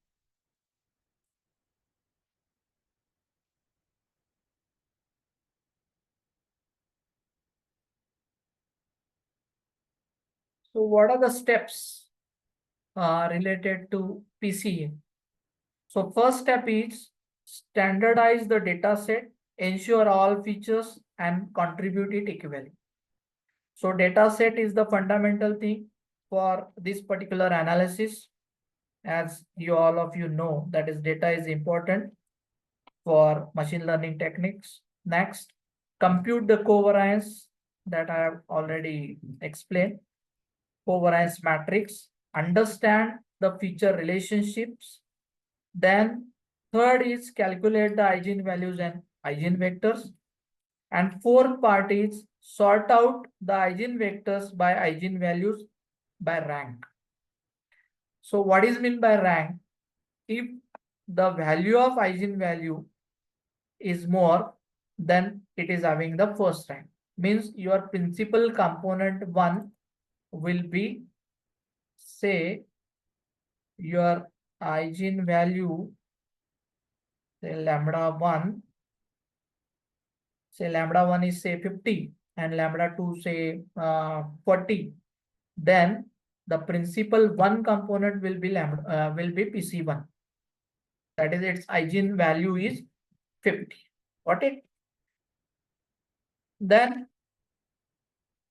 So what are the steps related to PCA? So first step is standardize the data set, ensure all features and contribute it equally. So data set is the fundamental thing for this particular analysis. As all of you know, that is data is important for machine learning techniques. Next, compute the covariance that I have already explained. Covariance matrix, understand the feature relationships. Then third is calculate the eigenvalues and eigenvectors. And fourth part is sort out the eigenvectors by eigenvalues by rank. So what is meant by rank? If the value of eigenvalue is more, then it is having the first rank. Means your principal component 1 will be, say, your eigenvalue, say lambda 1, say lambda 1 is say 50 and lambda 2 say 40. Then the principal 1 component will be lambda will be PC1. That is, its eigenvalue is 50. Got it? Then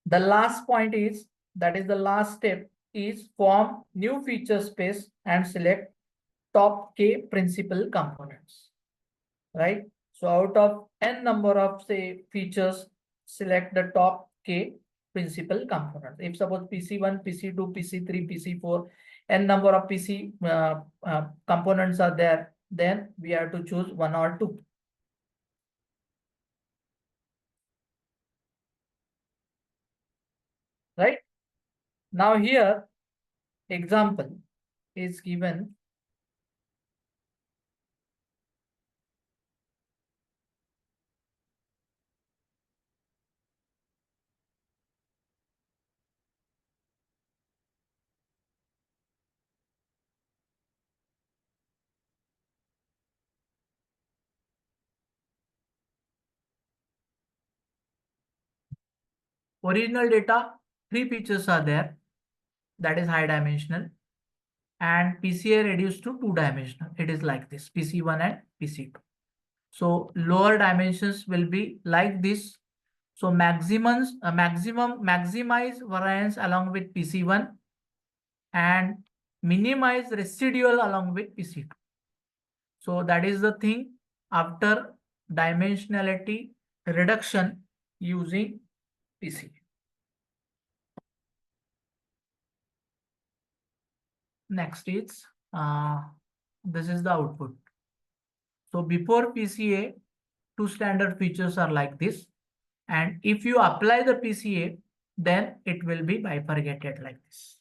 the last point is, that is the last step, is form new feature space and select top k principal components, right? So out of n number of say features, select the top k principal components. If suppose PC1, PC2, PC3, PC4, n number of PC components are there, then we have to choose 1 or 2. Right? Now here, example is given. Original data, 3 features are there. That is high dimensional. And PCA reduced to 2 dimensional. It is like this, PC1 and PC2. So lower dimensions will be like this. So maximize variance along with PC1 and minimize residual along with PC2. So that is the thing after dimensionality reduction using PCA. Next is this is the output. So before PCA, 2 standard features are like this. And if you apply the PCA, then it will be bifurcated like this.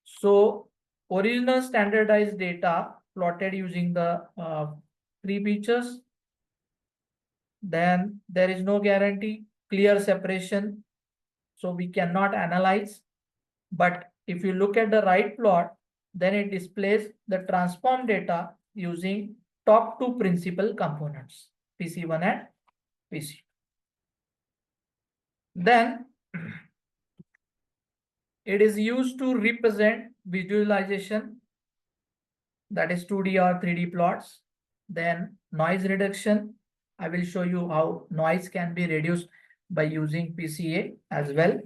So original standardized data plotted using the 3 features. Then there is no guarantee, clear separation. So we cannot analyze But if you look at the right plot, then it displays the transform data using top two principal components, PC1 and PC2. Then it is used to represent visualization, that is 2D or 3D plots. Then noise reduction. I will show you how noise can be reduced by using PCA as well.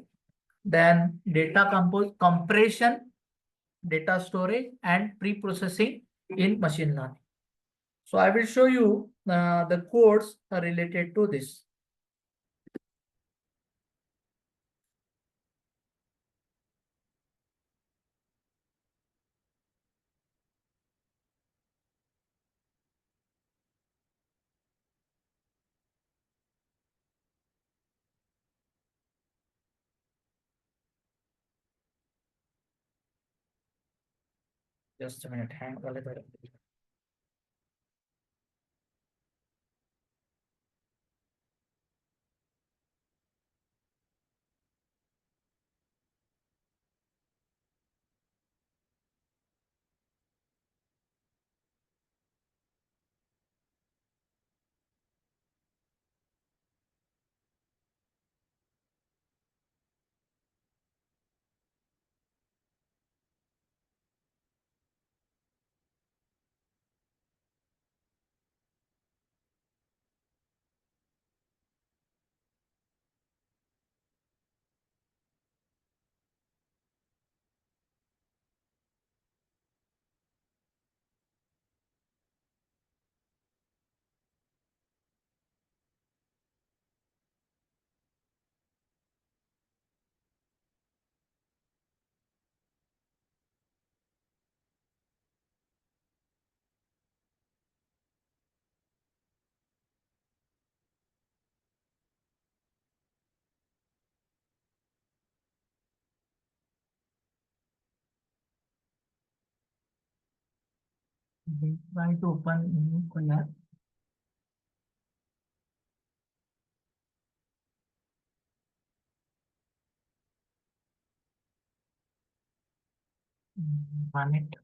Then data compression, data storage, and pre-processing in machine learning. So I will show you the codes related to this. Just a minute, hang on. Try to open collab. Run it.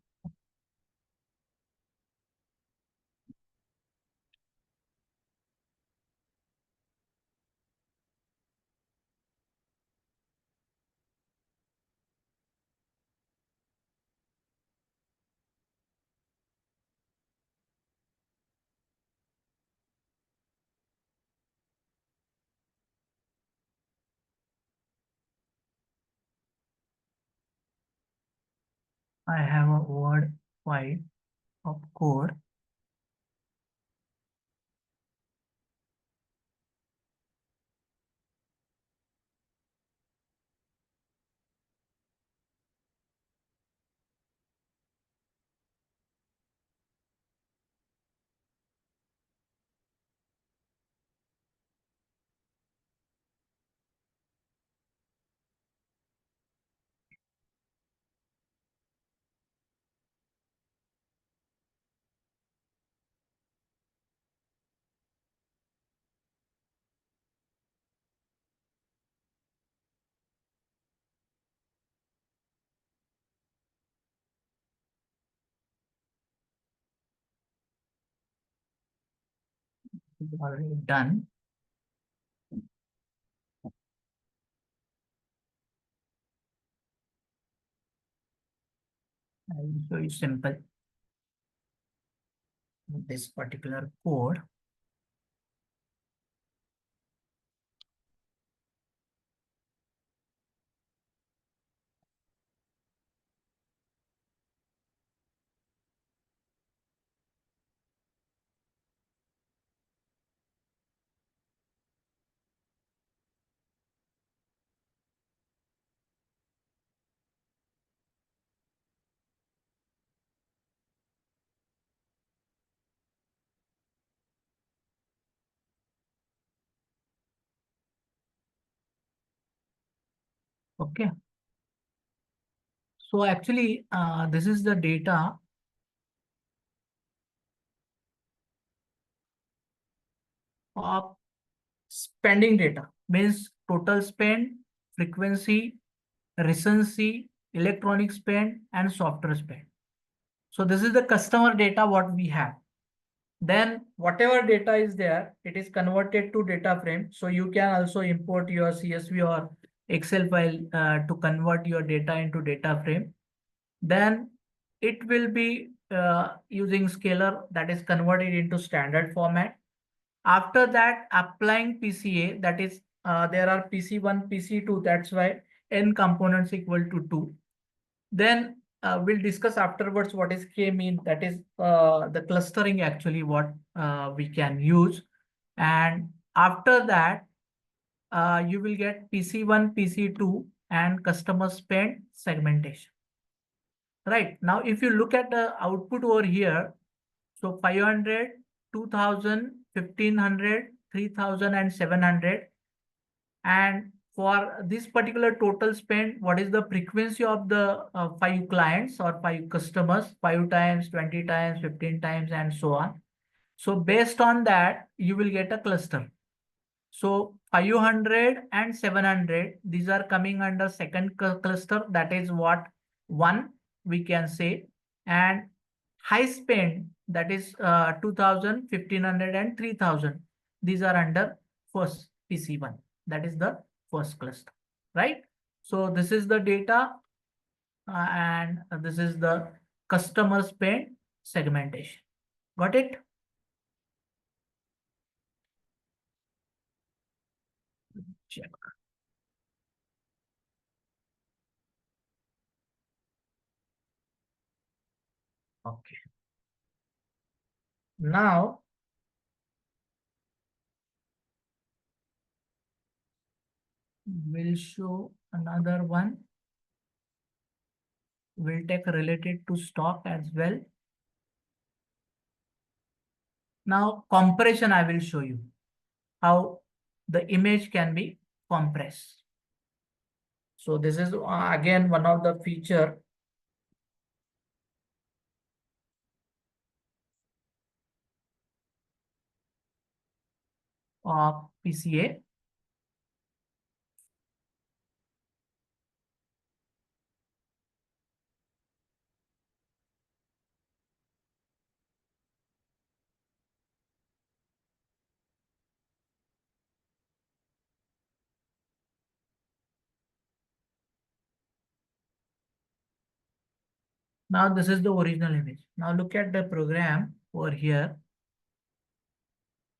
I have a word file of code. Already done. I will show you simple this particular code. Okay. So actually, this is the data of spending data, means total spend, frequency, recency, electronic spend, and software spend. So this is the customer data what we have. Then whatever data is there, it is converted to data frame. So you can also import your CSV or Excel file to convert your data into data frame. Then it will be using scalar that is converted into standard format. After that, applying PCA, that is there are PC1, PC2, that's why n components equal to 2. Then we'll discuss afterwards what is K-mean, that is the clustering actually what we can use. And after that, you will get PC1, PC2 and customer spend segmentation. Right, now if you look at the output over here, so 500, 2000, 1500, 3000 and 700. And for this particular total spend, what is the frequency of the 5 clients or 5 customers, 5 times, 20 times, 15 times, and so on. So based on that, you will get a cluster. So 500 and 700, these are coming under second cluster, that is what 1 we can say. And high spend, that is 2000, 1500 and 3000. These are under first PC1. That is the first cluster, right? So this is the data and this is the customer spend segmentation. Got it? Check. Okay. Now, we'll show another one. We'll take related to stock as well. Now, compression, I will show you how the image can be compressed. So this is again one of the feature of PCA. Now this is the original image. Now look at the program over here.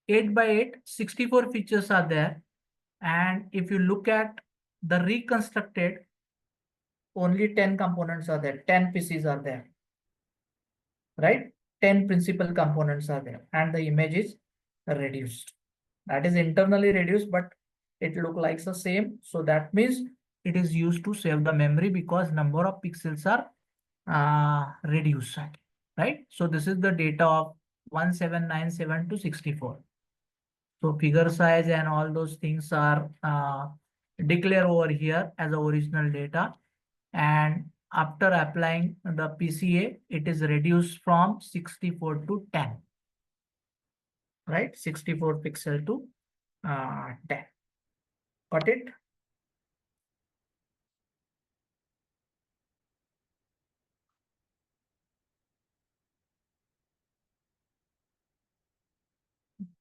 8 by 8, 64 features are there. And if you look at the reconstructed, only 10 components are there, 10 PCs are there, right? 10 principal components are there and the image is reduced. That is internally reduced, but it looks like the same. So that means it is used to save the memory because number of pixels are reduced, right? So this is the data of 1797 to 64. So figure size and all those things are declared over here as the original data. And after applying the PCA, it is reduced from 64 to 10, right? 64 pixel to 10. Got it?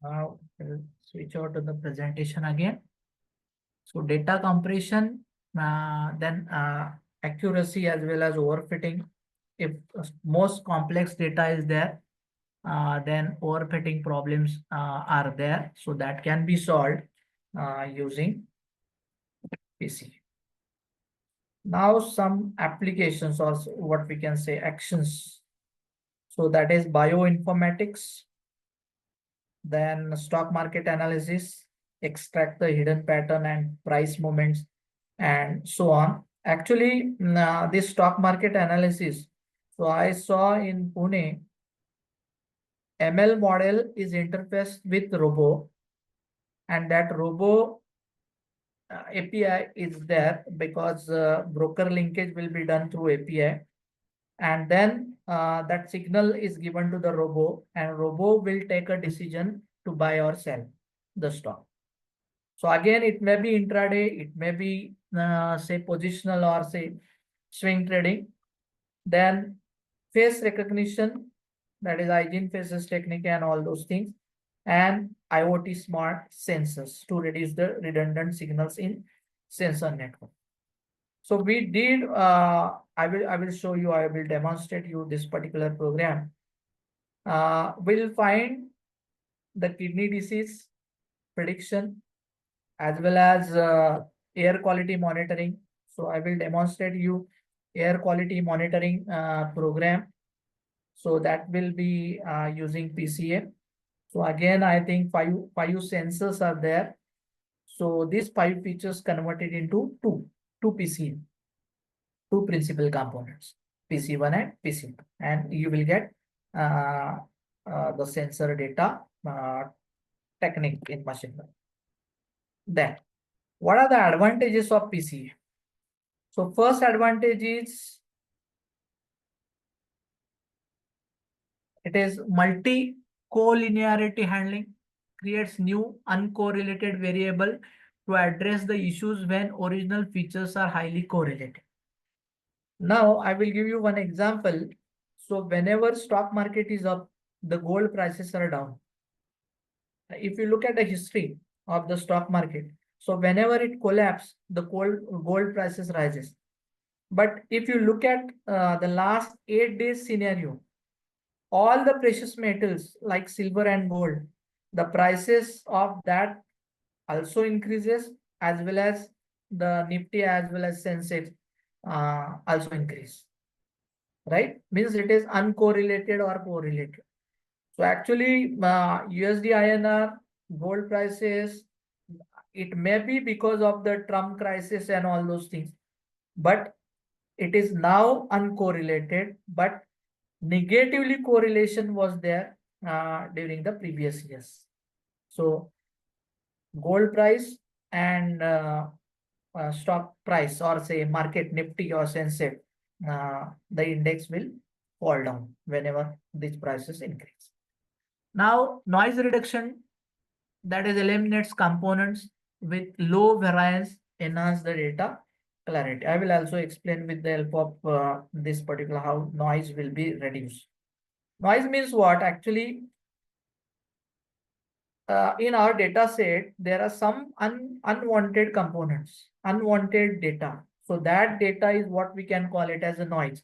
Now we'll switch over to the presentation again. So data compression, then accuracy as well as overfitting. If most complex data is there, then overfitting problems are there. So that can be solved using PC. Now some applications or what we can say actions. So that is bioinformatics, then stock market analysis, extract the hidden pattern and price movements and so on. Actually, this stock market analysis, so I saw in Pune, ML model is interfaced with robo, and that robo API is there because broker linkage will be done through API. And then that signal is given to the robo, and robo will take a decision to buy or sell the stock. So again, it may be intraday, it may be say positional or say swing trading, then face recognition, that is hygiene faces technique and all those things, and IoT smart sensors to reduce the redundant signals in sensor network. So we did, I will show you, I will demonstrate you this particular program. We'll find the kidney disease prediction as well as air quality monitoring. So I will demonstrate you air quality monitoring program. So that will be using PCA. So again, I think five sensors are there. So these 5 features converted into two PCA, 2 principal components, PC1 and PC2, and you will get the sensor data technique in machine learning. Then, what are the advantages of PCA? So first advantage is it is multi-collinearity handling, creates new uncorrelated variable to address the issues when original features are highly correlated. Now I will give you one example. So whenever stock market is up, the gold prices are down. If you look at the history of the stock market, so whenever it collapses, the gold prices rises. But if you look at the last 8 days scenario, all the precious metals like silver and gold, the prices of that also increases, as well as the Nifty as well as Sensex also increase. Right? Means it is uncorrelated or correlated. So actually USD INR, gold prices, it may be because of the Trump crisis and all those things, but it is now uncorrelated, but negatively correlation was there during the previous years. So gold price and stock price, or say market Nifty or Sensex, the index will fall down whenever these prices increase. Now noise reduction, that is eliminates components with low variance, enhance the data clarity. I will also explain with the help of this particular how noise will be reduced. Noise means what? Actually, in our data set, there are some unwanted components, unwanted data. So that data is what we can call it as a noise.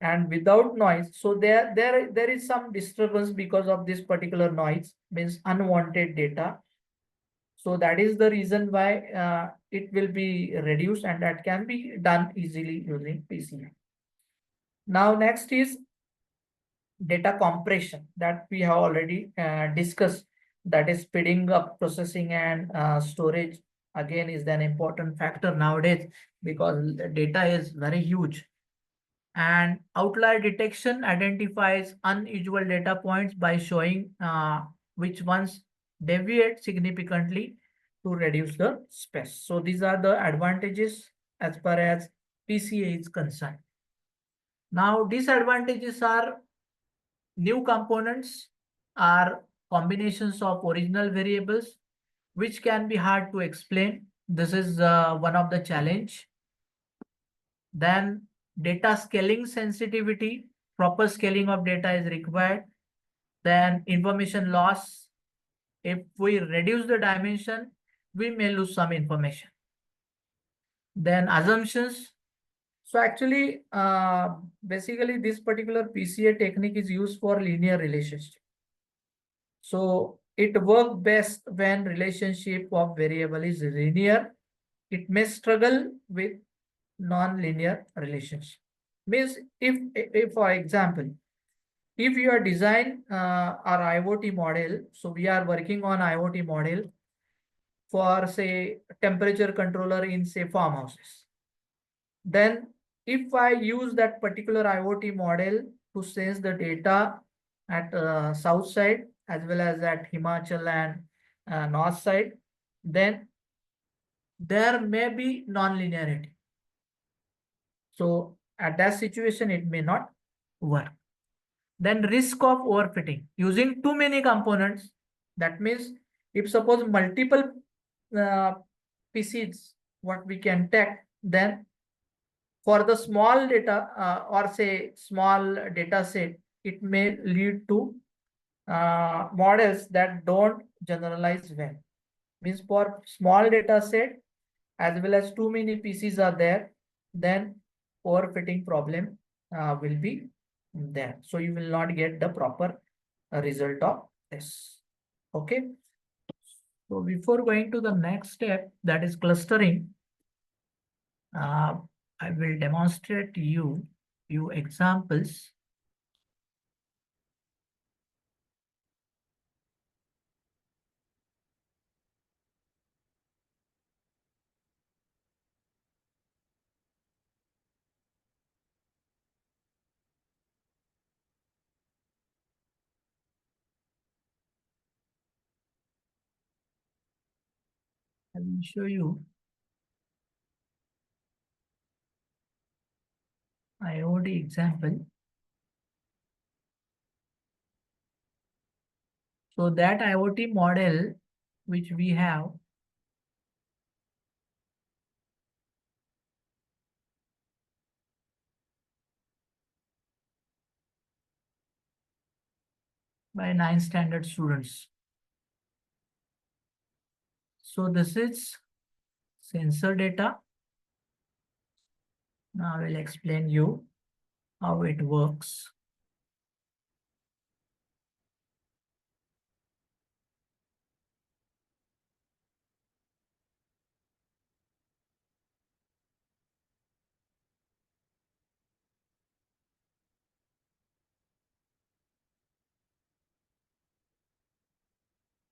And without noise, so there is some disturbance because of this particular noise, means unwanted data. So that is the reason why it will be reduced, and that can be done easily using PCA. Now next is data compression that we have already discussed, that is speeding up processing and storage. Again, is an important factor nowadays because the data is very huge. And outlier detection identifies unusual data points by showing which ones deviate significantly to reduce the space. So these are the advantages as far as PCA is concerned. Now disadvantages are new components are combinations of original variables, which can be hard to explain. This is one of the challenge. Then data scaling sensitivity, proper scaling of data is required. Then information loss. If we reduce the dimension, we may lose some information. Then assumptions. So actually, basically this particular PCA technique is used for linear relationship. So it works best when relationship of variable is linear. It may struggle with non-linear relationship. Means if for example, if you are design our IoT model, so we are working on IoT model for say temperature controller in say farmhouses. Then if I use that particular IoT model to sense the data at south side as well as at Himachal and north side, then there may be non-linearity. So at that situation, it may not work. Then risk of overfitting. Using too many components, that means if suppose multiple PCs, what we can take, then for the small data or say small data set, it may lead to models that don't generalize well. Means for small data set, as well as too many PCs are there, then overfitting problem will be there. So you will not get the proper result of this. Okay. So before going to the next step, that is clustering, I will demonstrate you few examples. I will show you IoT example. So that IoT model which we have by 9 standard students. So this is sensor data. Now I will explain you how it works.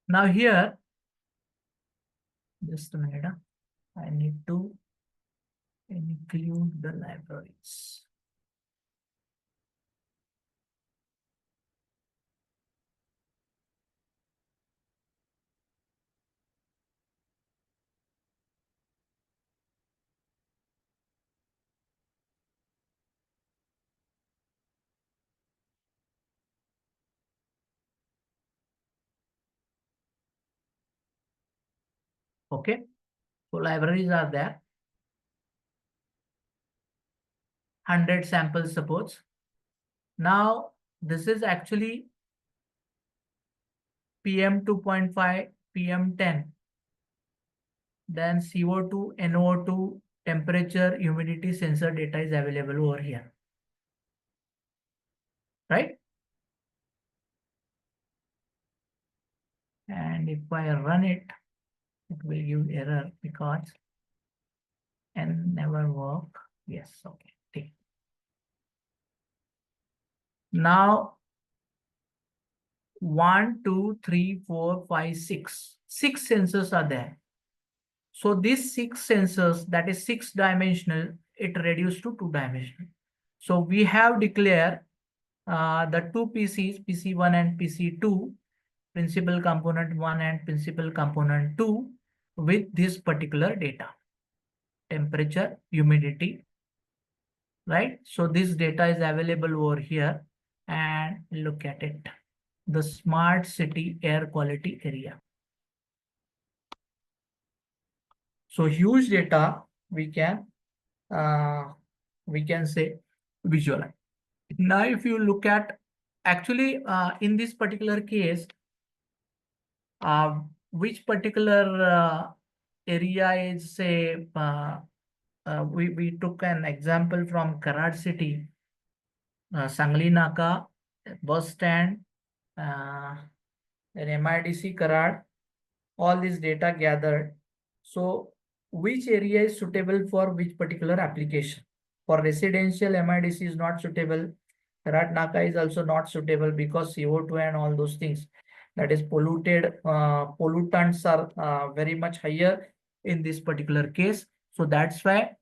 Now here, just a minute, I need to include the libraries. Okay, so libraries are there. 100 samples suppose. Now this is actually PM 2.5, PM 10. Then CO2, NO2, temperature, humidity sensor data is available over here. Right? And if I run it, it will give error because and never work. Yes, okay. Now 1, 2, 3, 4, 5, 6. 6 sensors are there. So these 6 sensors, that is 6 dimensional, it reduced to 2 dimensional. So we have declared the 2 PCs, PC1 and PC2, principal component 1 and principal component 2 with this particular data. Temperature, humidity, right? So this data is available over here and look at it. The smart city air quality area. So huge data we can say visualize. Now if you look at actually in this particular case, which particular area is say we took an example from Karad city, Sangli Naka, bus stand, then MIDC Karad, all this data gathered. So which area is suitable for which particular application? For residential, MIDC is not suitable. Karad Naka is also not suitable because CO2 and all those things, that is polluted, pollutants are very much higher in this particular case. So that's why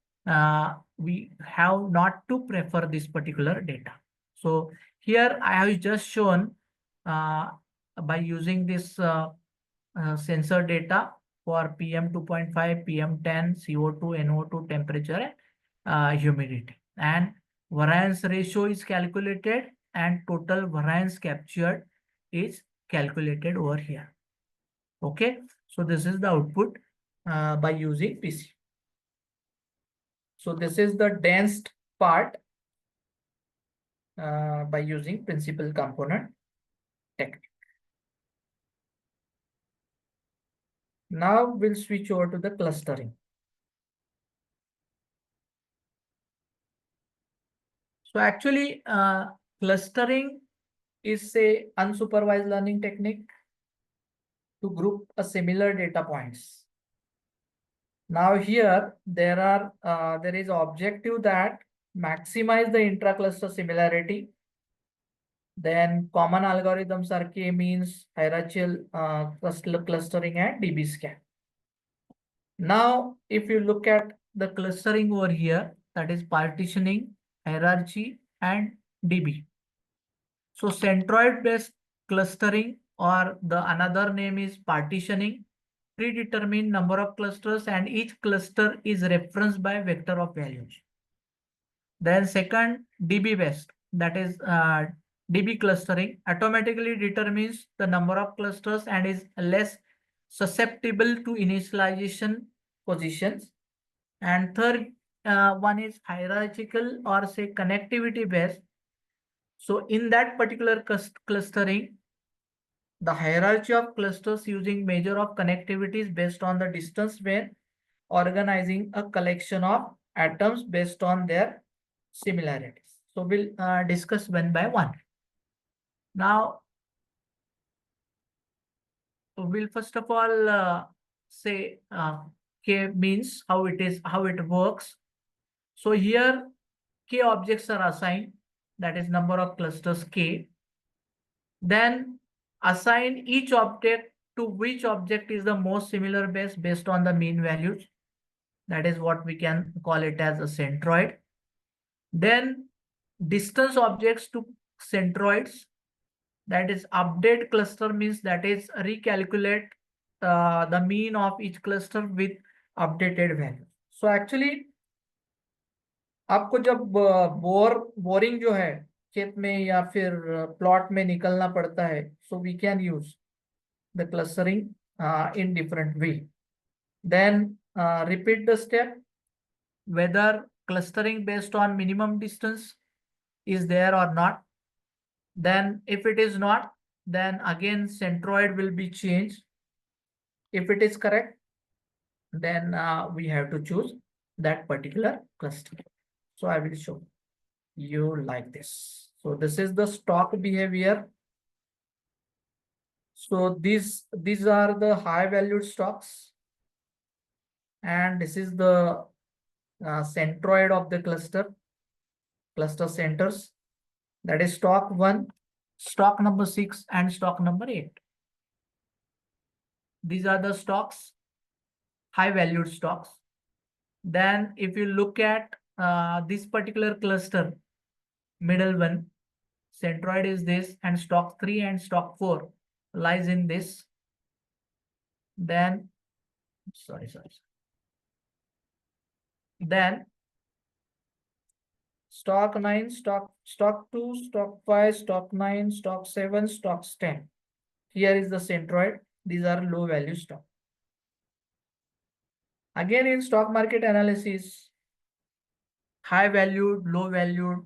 we have not to prefer this particular data. So here I have just shown by using this sensor data for PM 2.5, PM 10, CO2, NO2, temperature, humidity. And variance ratio is calculated and total variance captured is calculated over here. Okay, so this is the output by using PC. So this is the dense part by using principal component technique. Now we'll switch over to the clustering. So actually, clustering is a unsupervised learning technique to group a similar data points. Now here there is objective that maximize the intra-cluster similarity. Then common algorithms are k-means, hierarchical clustering, and DB scan. Now, if you look at the clustering over here, that is partitioning, hierarchy, and DB. So centroid-based clustering, or the another name is partitioning, predetermined number of clusters, and each cluster is referenced by vector of values. Then second, DB based, that is DB clustering, automatically determines the number of clusters and is less susceptible to initialization positions. And third one is hierarchical, or say connectivity based. So in that particular clustering, the hierarchy of clusters using measure of connectivity is based on the distance when organizing a collection of atoms based on their similarities. So we'll discuss one by one. Now, we'll first of all say K means how it works. So here K objects are assigned, that is number of clusters K. Then assign each object to which object is the most similar based on the mean values. That is what we can call it as a centroid. Then distance objects to centroids, that is update cluster, means that is recalculate the mean of each cluster with updated value. So actually आपको जब boring जो है खेत में या फिर plot में निकलना पड़ता है, so we can use the clustering in different way. Then repeat the step whether clustering based on minimum distance is there or not. Then if it is not, then again centroid will be changed. If it is correct, then we have to choose that particular cluster. So I will show you like this. So this is the stock behavior. So these are the high valued stocks, and this is the centroid of the cluster centers, that is stock 1, stock number 6, and stock number 8. These are the stocks, high valued stocks. Then if you look at this particular cluster, middle one, centroid is this, and stock 3 and stock 4 lies in this. Then then stock 9, stock 2, stock 5, stock 9, stock 7, stock 10. Here is the centroid. These are low value stock. Again, in stock market analysis, high valued, low valued,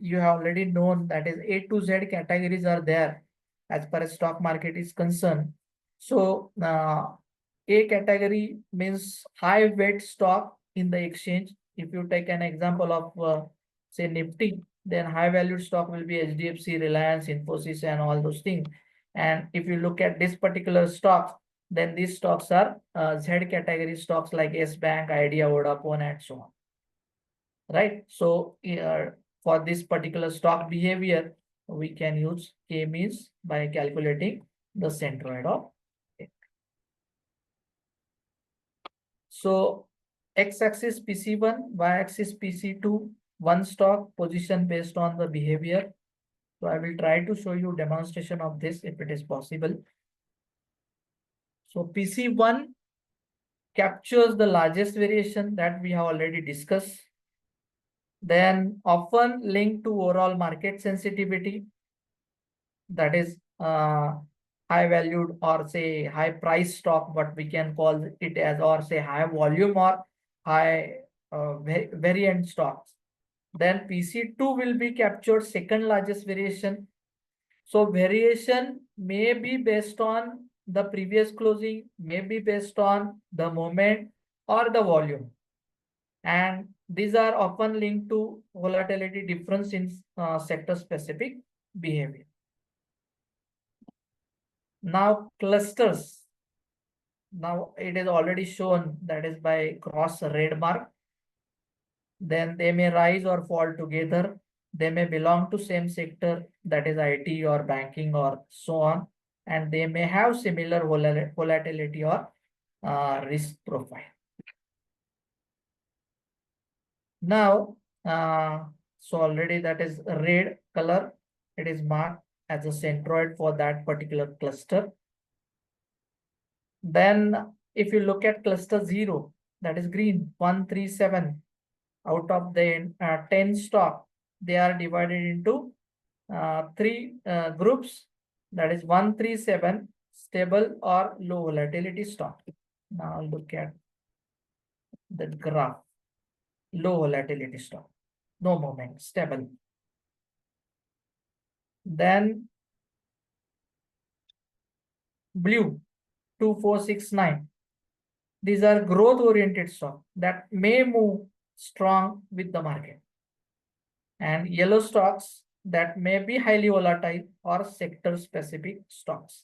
you have already known that is A to Z categories are there as far as stock market is concerned. So A category means high weight stock in the exchange. If you take an example of say Nifty, then high valued stock will be HDFC, Reliance, Infosys, and all those things. And if you look at this particular stock, then these stocks are Z category stocks like S Bank, Idea, Vodafone, and so on. Right? So for this particular stock behavior, we can use K-means by calculating the centroid of it. So x-axis PC1, y-axis PC2, one stock position based on the behavior. So I will try to show you demonstration of this if it is possible. So PC1 captures the largest variation that we have already discussed. Then often linked to overall market sensitivity, that is high valued or say high price stock, but we can call it as, or say high volume or high variant stocks. Then PC2 will be captured second largest variation. So variation may be based on the previous closing, may be based on the moment or the volume. And these are often linked to volatility difference in sector specific behavior. Now clusters. Now it is already shown, that is by cross red mark. Then they may rise or fall together. They may belong to same sector, that is IT or banking or so on. And they may have similar volatility or risk profile. Now, so already that is red color. It is marked as a centroid for that particular cluster. Then if you look at cluster 0, that is green, 137. Out of the 10 stock, they are divided into 3 groups. That is 137 stable or low volatility stock. Now look at the graph. Low volatility stock, no movement, stable. Then blue, 2469. These are growth oriented stock that may move strong with the market. And yellow stocks that may be highly volatile or sector specific stocks.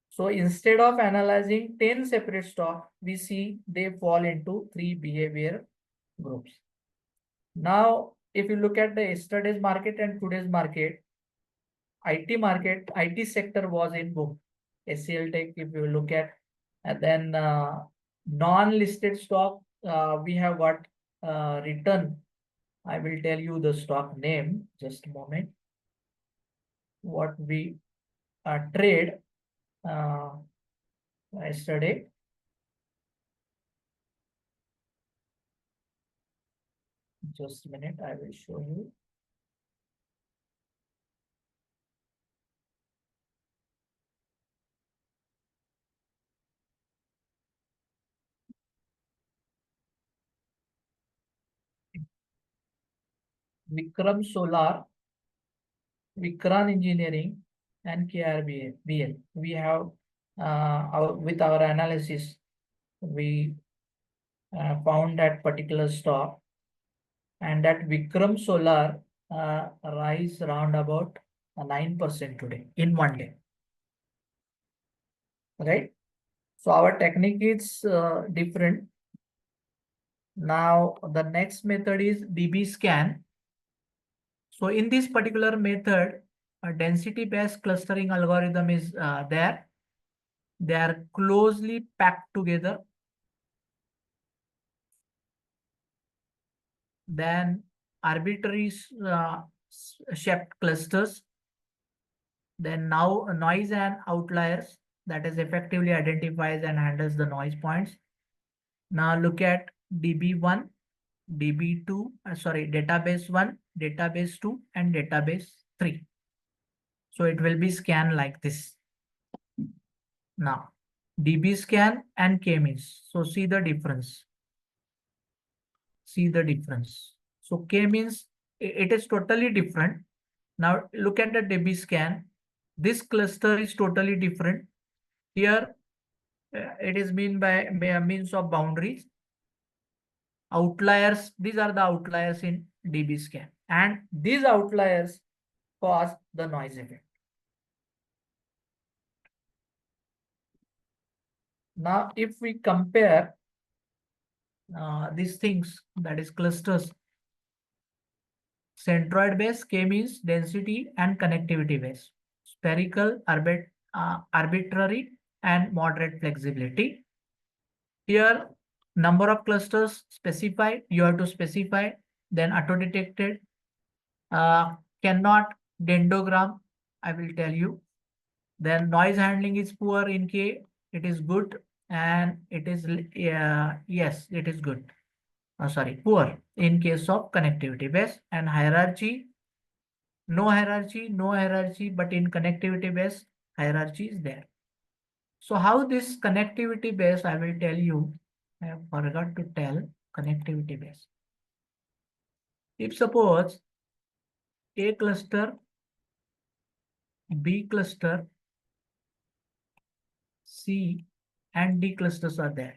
So instead of analyzing 10 separate stocks, we see they fall into 3 behavior groups. Now, if you look at the yesterday's market and today's market, IT sector was in boom. SCL Tech, if you look at, and then non-listed stock, we have got return. I will tell you the stock name, just a moment. What we trade yesterday. Just a minute, I will show you. Vikram Solar, Vikran Engineering, and KRBL. We have with our analysis, we found that particular stock, and that Vikram Solar rise around about 9% today in one day. Right? So our technique is different. Now the next method is DB scan. So in this particular method, a density-based clustering algorithm is there. They are closely packed together. Then arbitrary shaped clusters. Then now noise and outliers, that is effectively identifies and handles the noise points. Now look at DB1, DB2, database 1, database 2, and database 3. So it will be scanned like this. Now, DB scan and K-means. So see the difference. See the difference. So K-means it is totally different. Now look at the DB scan. This cluster is totally different. Here it is mean by means of boundaries. Outliers, these are the outliers in DB scan. And these outliers cause the noise effect. Now, if we compare these things, that is clusters, centroid base, K means density and connectivity base, spherical, arbitrary, and moderate flexibility. Here, number of clusters specified, you have to specify, then auto-detected, cannot dendrogram, I will tell you. Then noise handling is poor in K, it is good, and it is, yes, it is good. Poor in case of connectivity base. And hierarchy, no hierarchy, but in connectivity base, hierarchy is there. So how this connectivity base, I will tell you, I forgot to tell. connectivity based. If suppose A cluster, B cluster, C and D clusters are there,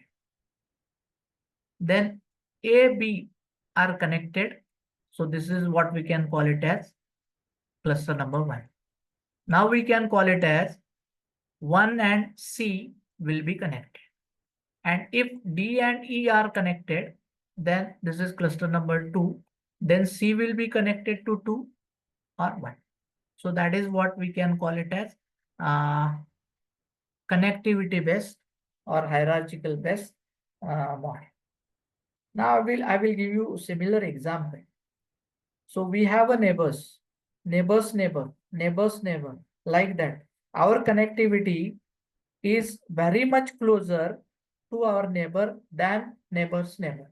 then A, B are connected. So this is what we can call it as cluster number 1. Now we can call it as 1 and C will be connected. And if D and E are connected, then this is cluster number 2. Then C will be connected to 2 or 1. So that is what we can call it as connectivity based or hierarchical based model. Now I will give you a similar example. So we have a neighbor's neighbor, like that. Our connectivity is very much closer to our neighbor than neighbor's neighbor.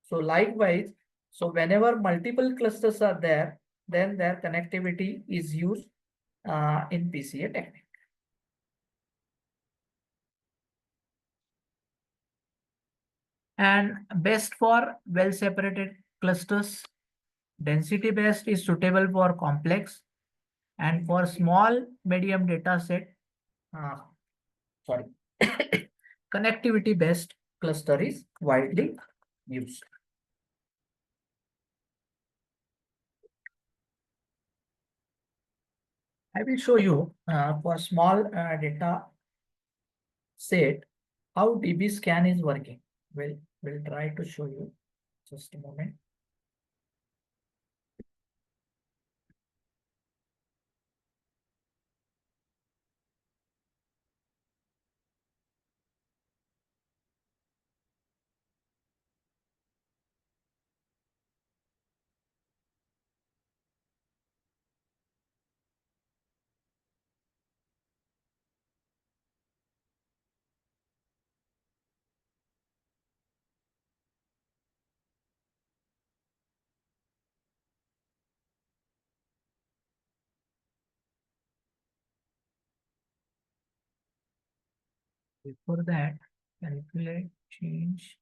So likewise, so whenever multiple clusters are there, then their connectivity is used in PCA technique. And best for well-separated clusters. Density based is suitable for complex, and for small medium data set, connectivity based cluster is widely used. I will show you for small data set how DB scan is working. We'll try to show you. Just a moment. Before that, calculate change.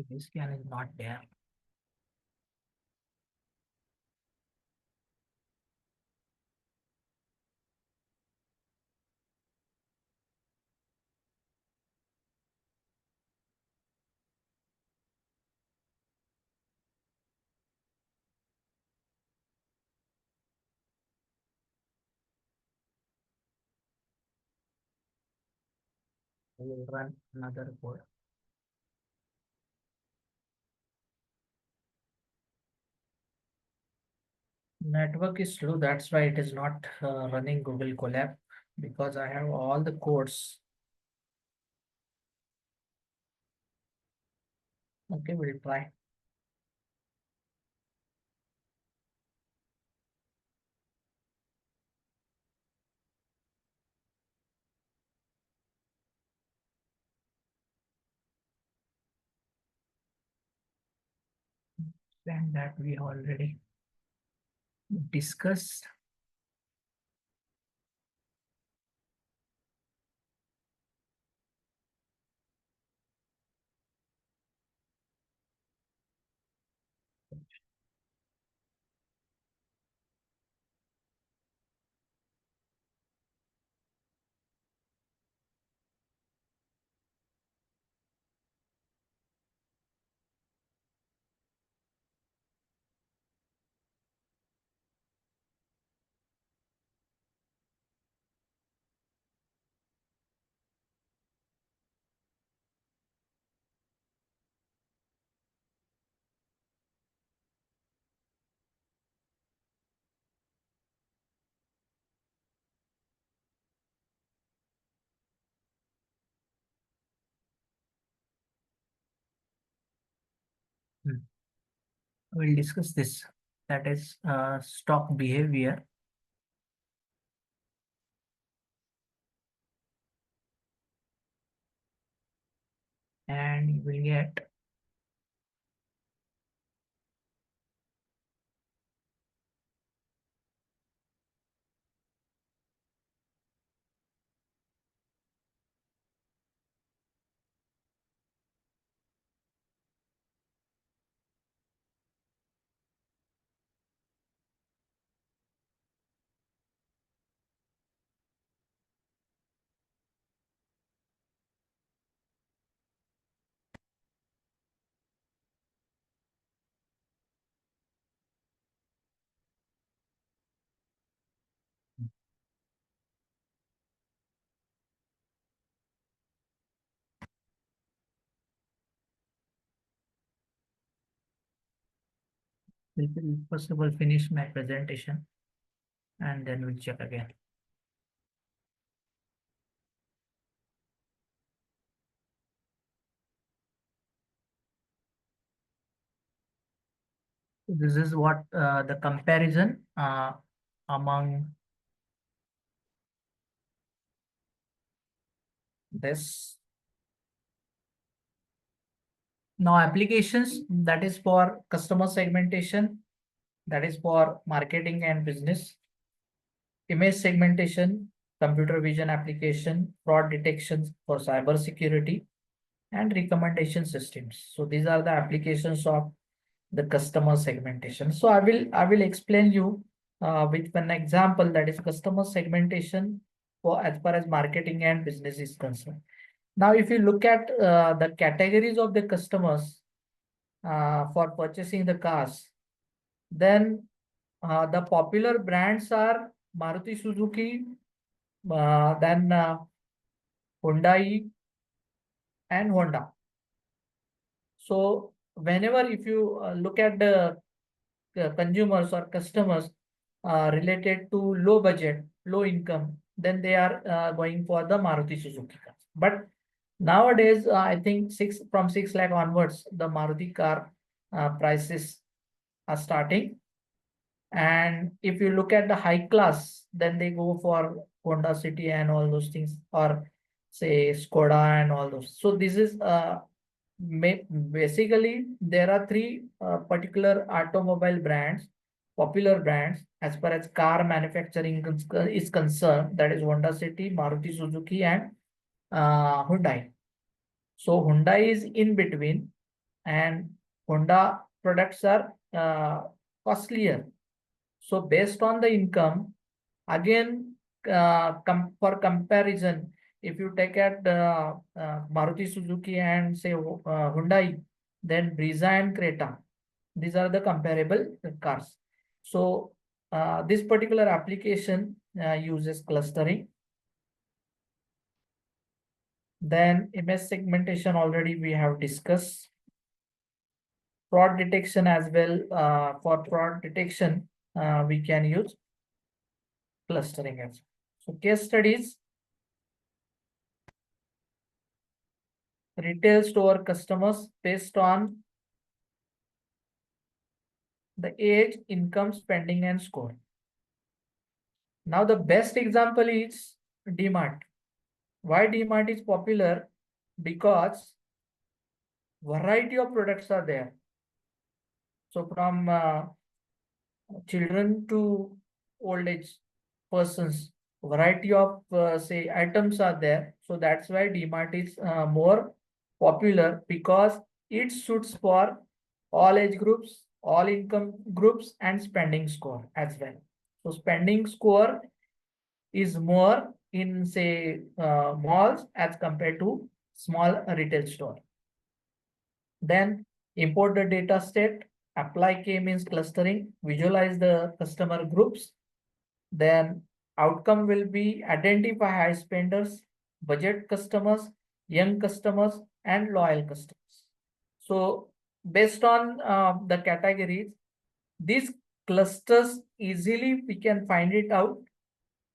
This scan is not there. I will run another code. Network is slow, that's why it is not running Google Colab, because I have all the codes. Okay, we'll try. And that we already discussed. We'll discuss this. That is stock behavior. And you will get first of all finish my presentation and then we'll check again. This is what the comparison among this. Now applications, that is for customer segmentation, that is for marketing and business. Image segmentation, computer vision application, fraud detection for cyber security, and recommendation systems. So these are the applications of the customer segmentation. So I will explain you with one example, that is customer segmentation for as far as marketing and business is concerned. Now, if you look at the categories of the customers for purchasing the cars, then the popular brands are Maruti Suzuki, then Hyundai and Honda. So whenever if you look at the consumers or customers related to low budget, low income, then they are going for the Maruti Suzuki cars. But nowadays, I think from 6 lakh onwards, the Maruti car prices are starting. And if you look at the high class, then they go for Honda City and all those things, or say Skoda and all those. So this is basically there are three particular automobile brands, popular brands as far as car manufacturing is concerned. That is Honda City, Maruti Suzuki, and Hyundai. So Hyundai is in between, and Honda products are costlier. So based on the income, again, for comparison, if you take at Maruti Suzuki and say Hyundai, then Brezza and Creta, these are the comparable cars. So this particular application uses clustering. Then image segmentation already we have discussed. Fraud detection as well. For fraud detection, we can use clustering as well. So case studies. Retail store customers based on the age, income, spending, and score. Now the best example is DMart. Why DMart is popular? Because variety of products are there. So from children to old age persons, variety of say items are there. So that's why DMart is more popular, because it suits for all age groups, all income groups, and spending score as well. So spending score is more in say malls as compared to small retail store. Then import the data set, apply K means clustering, visualize the customer groups. Then outcome will be identify high spenders, budget customers, young customers, and loyal customers. So based on the categories, these clusters easily we can find it out: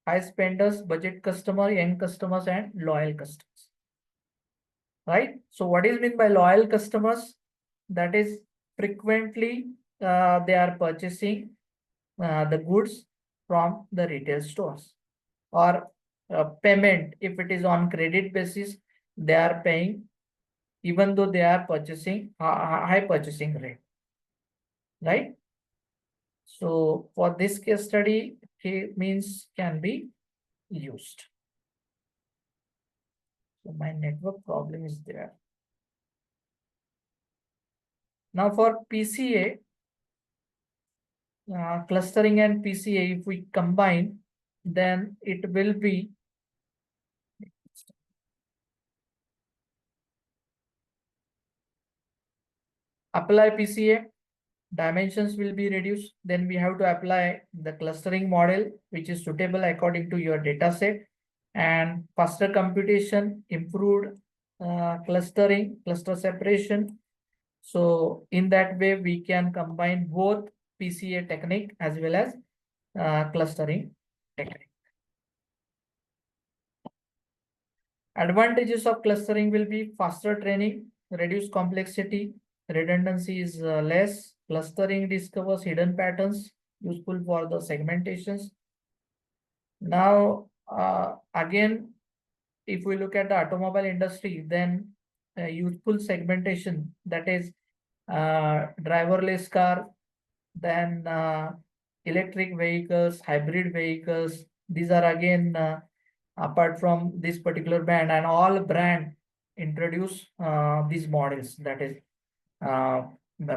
high spenders, budget customer, young customers, and loyal customers. Right? So what is meant by loyal customers? That is frequently they are purchasing the goods from the retail stores, or payment, if it is on credit basis, they are paying even though they are purchasing high purchasing rate, right? So for this case study, means can be used. So my network problem is there. Now for PCA, clustering and PCA, if we combine, then it will be apply PCA, dimensions will be reduced. Then we have to apply the clustering model, which is suitable according to your data set, and faster computation, improved clustering, cluster separation. So in that way, we can combine both PCA technique as well as clustering technique. Advantages of clustering will be faster training, reduced complexity, redundancy is less, clustering discovers hidden patterns, useful for the segmentations. Now, again, if we look at the automobile industry, then useful segmentation, that is driverless car, then electric vehicles, hybrid vehicles. These are again apart from this particular band, and all brand introduce these models, that is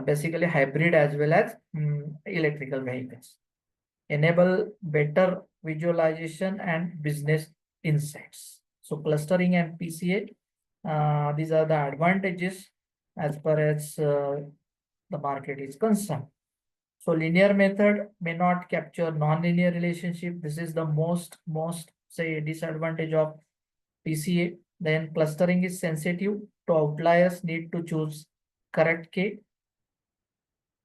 basically hybrid as well as electrical vehicles. Enable better visualization and business insights. So clustering and PCA, these are the advantages as far as the market is concerned. So linear method may not capture non-linear relationship. This is the most say disadvantage of PCA. Then clustering is sensitive to outliers, need to choose correct K.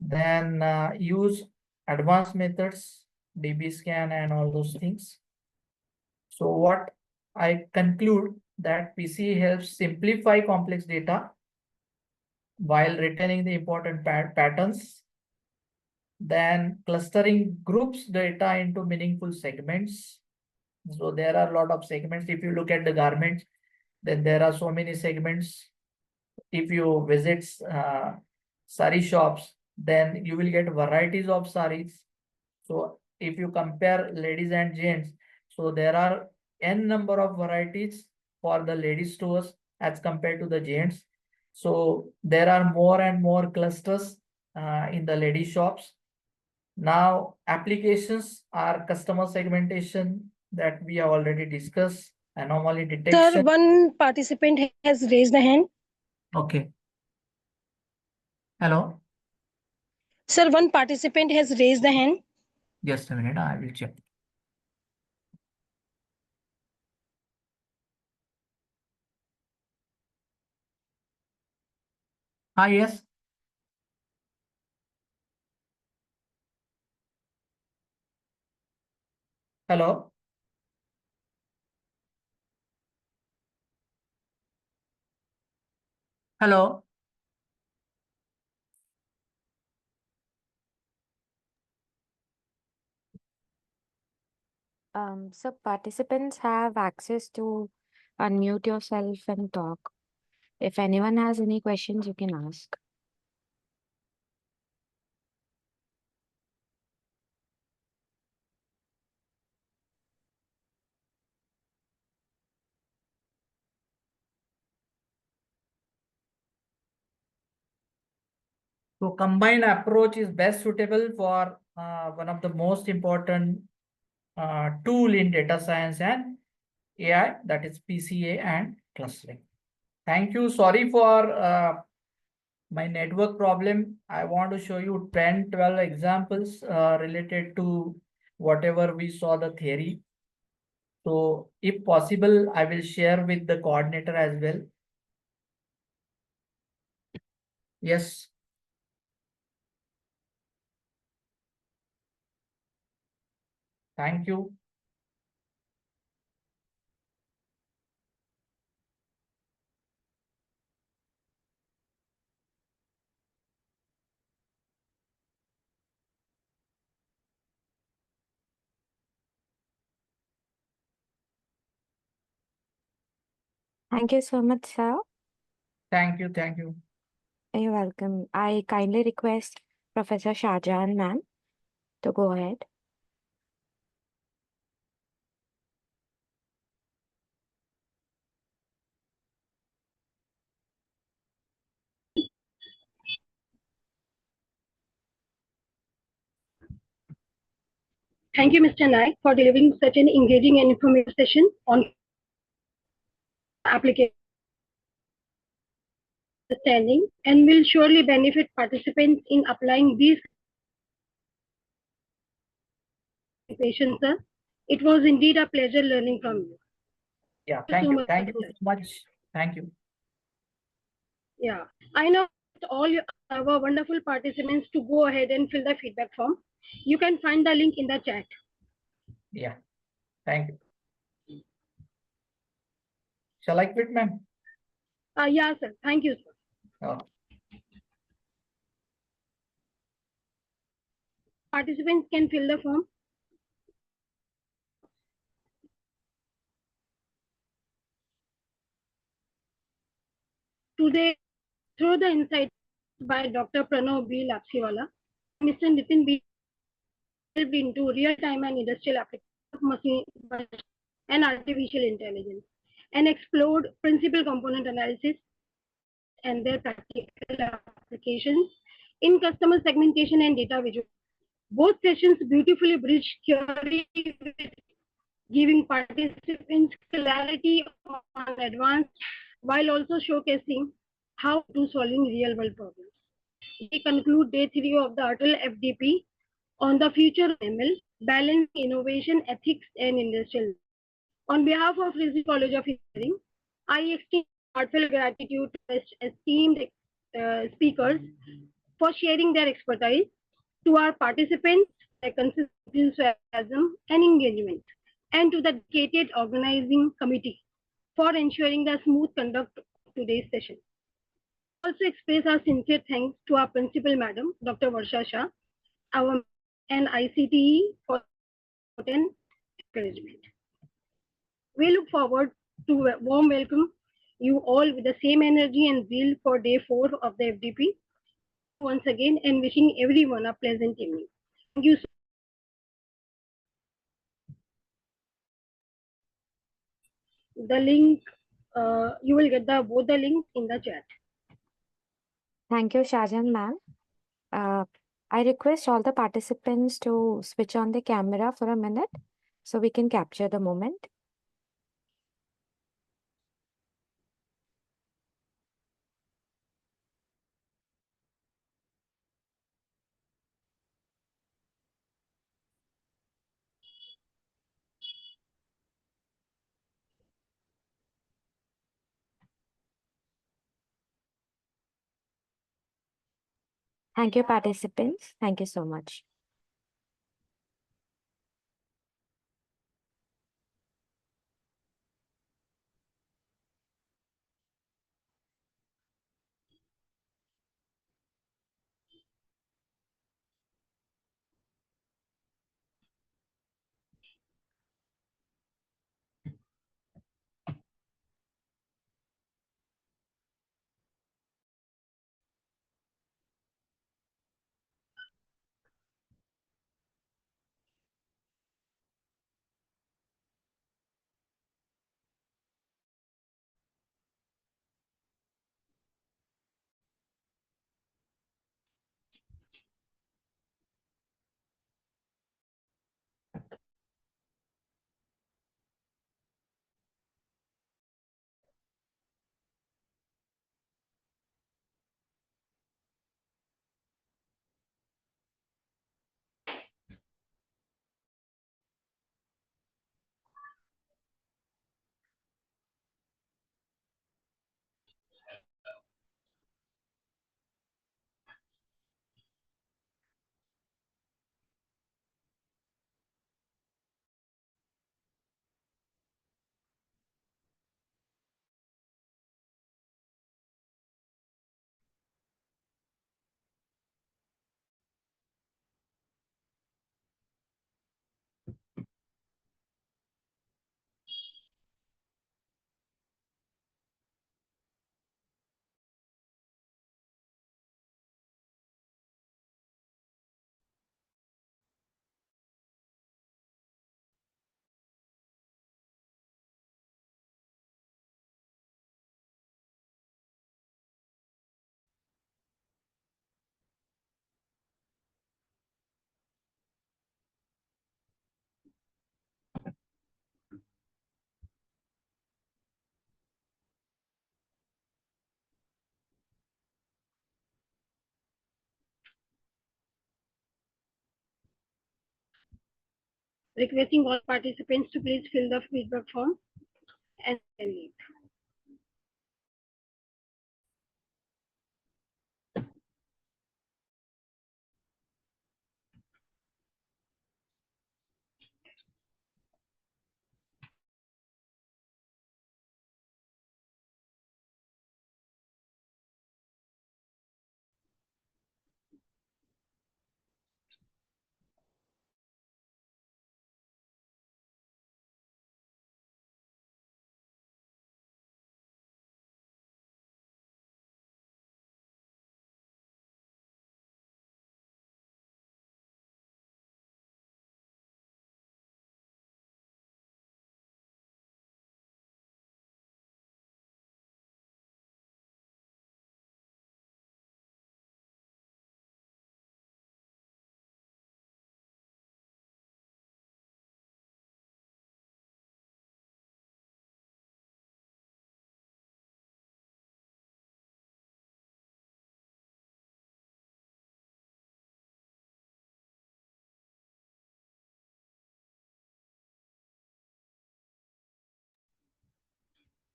Then use advanced methods, DB scan and all those things. So what I conclude that PCA helps simplify complex data while retaining the important patterns. Then clustering groups data into meaningful segments. So there are a lot of segments. If you look at the garments, then there are so many segments. If you visit sari shops, then you will get varieties of saris. So if you compare ladies and gents, so there are n number of varieties for the ladies stores as compared to the gents. So there are more and more clusters in the ladies shops. Now applications are customer segmentation that we have already discussed, anomaly detection. Sir, one participant has raised the hand. Okay. Hello. Sir, one participant has raised the hand. Just a minute, I will check. Yes. Hello. Hello. So participants have access to unmute yourself and talk. If anyone has any questions, you can ask. So combined approach is best suitable for one of the most important tool in data science and AI, that is PCA and clustering. Thank you. Sorry for my network problem. I want to show you 10, 12 examples related to whatever we saw the theory. So if possible, I will share with the coordinator as well. Yes. Thank you. Thank you so much, sir. Thank you. Thank you. You're welcome. I kindly request Professor Shahjahan ma'am to go ahead. Thank you, Mr. Naik, for delivering such an engaging and informative session on application understanding and will surely benefit participants in applying these patients, sir. It was indeed a pleasure learning from you. Yeah, thank you. Thank you so much. Thank you. Yeah, I know all our wonderful participants to go ahead and fill the feedback form. You can find the link in the chat. Yeah, thank you. Shall I quit, ma'am? Yeah, sir. Thank you, sir. Oh. Participants can fill the form. Today, through the insights by Dr. Pranab B. Lapsiwala, Mr. Nitin B. delved into real-time and industrial applications of machine and artificial intelligence and explored principal component analysis and their practical applications in customer segmentation and data visual. Both sessions beautifully bridge theory with giving participants clarity on advanced while also showcasing how to solving real world problems. We conclude day 3 of the ATAL FDP on the future of ML, balancing innovation, ethics, and industrial. On behalf of Rizvi College of Engineering, I extend heartfelt gratitude to esteemed speakers for sharing their expertise, to our participants, their consistent enthusiasm and engagement, and to the dedicated organizing committee for ensuring the smooth conduct of today's session. Also express our sincere thanks to our principal madam, Dr. Varsha Shah, our and ICTE for encouragement. We look forward to a warm welcome you all with the same energy and zeal for day 4 of the FDP. Once again, and wishing everyone a pleasant evening. Thank you. The link, you will get both the links in the chat. Thank you, Shahjahan ma'am. I request all the participants to switch on the camera for a minute so we can capture the moment. Thank you, participants. Thank you so much. Requesting all participants to please fill the feedback form and leave.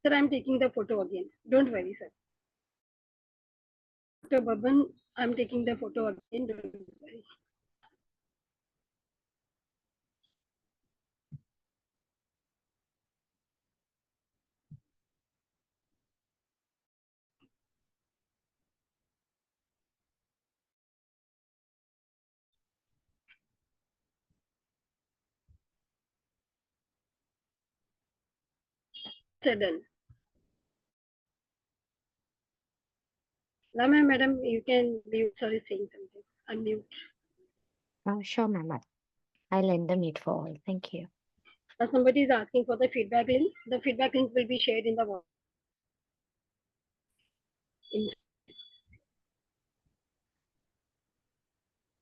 Sir, I'm taking the photo again. Don't worry, sir. Dr. Baban, I'm taking the photo again. Don't worry. Done. Lama, madam, you can mute. Sorry, saying something. Unmute. Sure, ma'am. I'll end the meet for all. Thank you. Somebody is asking for the feedback link. The feedback link will be shared in the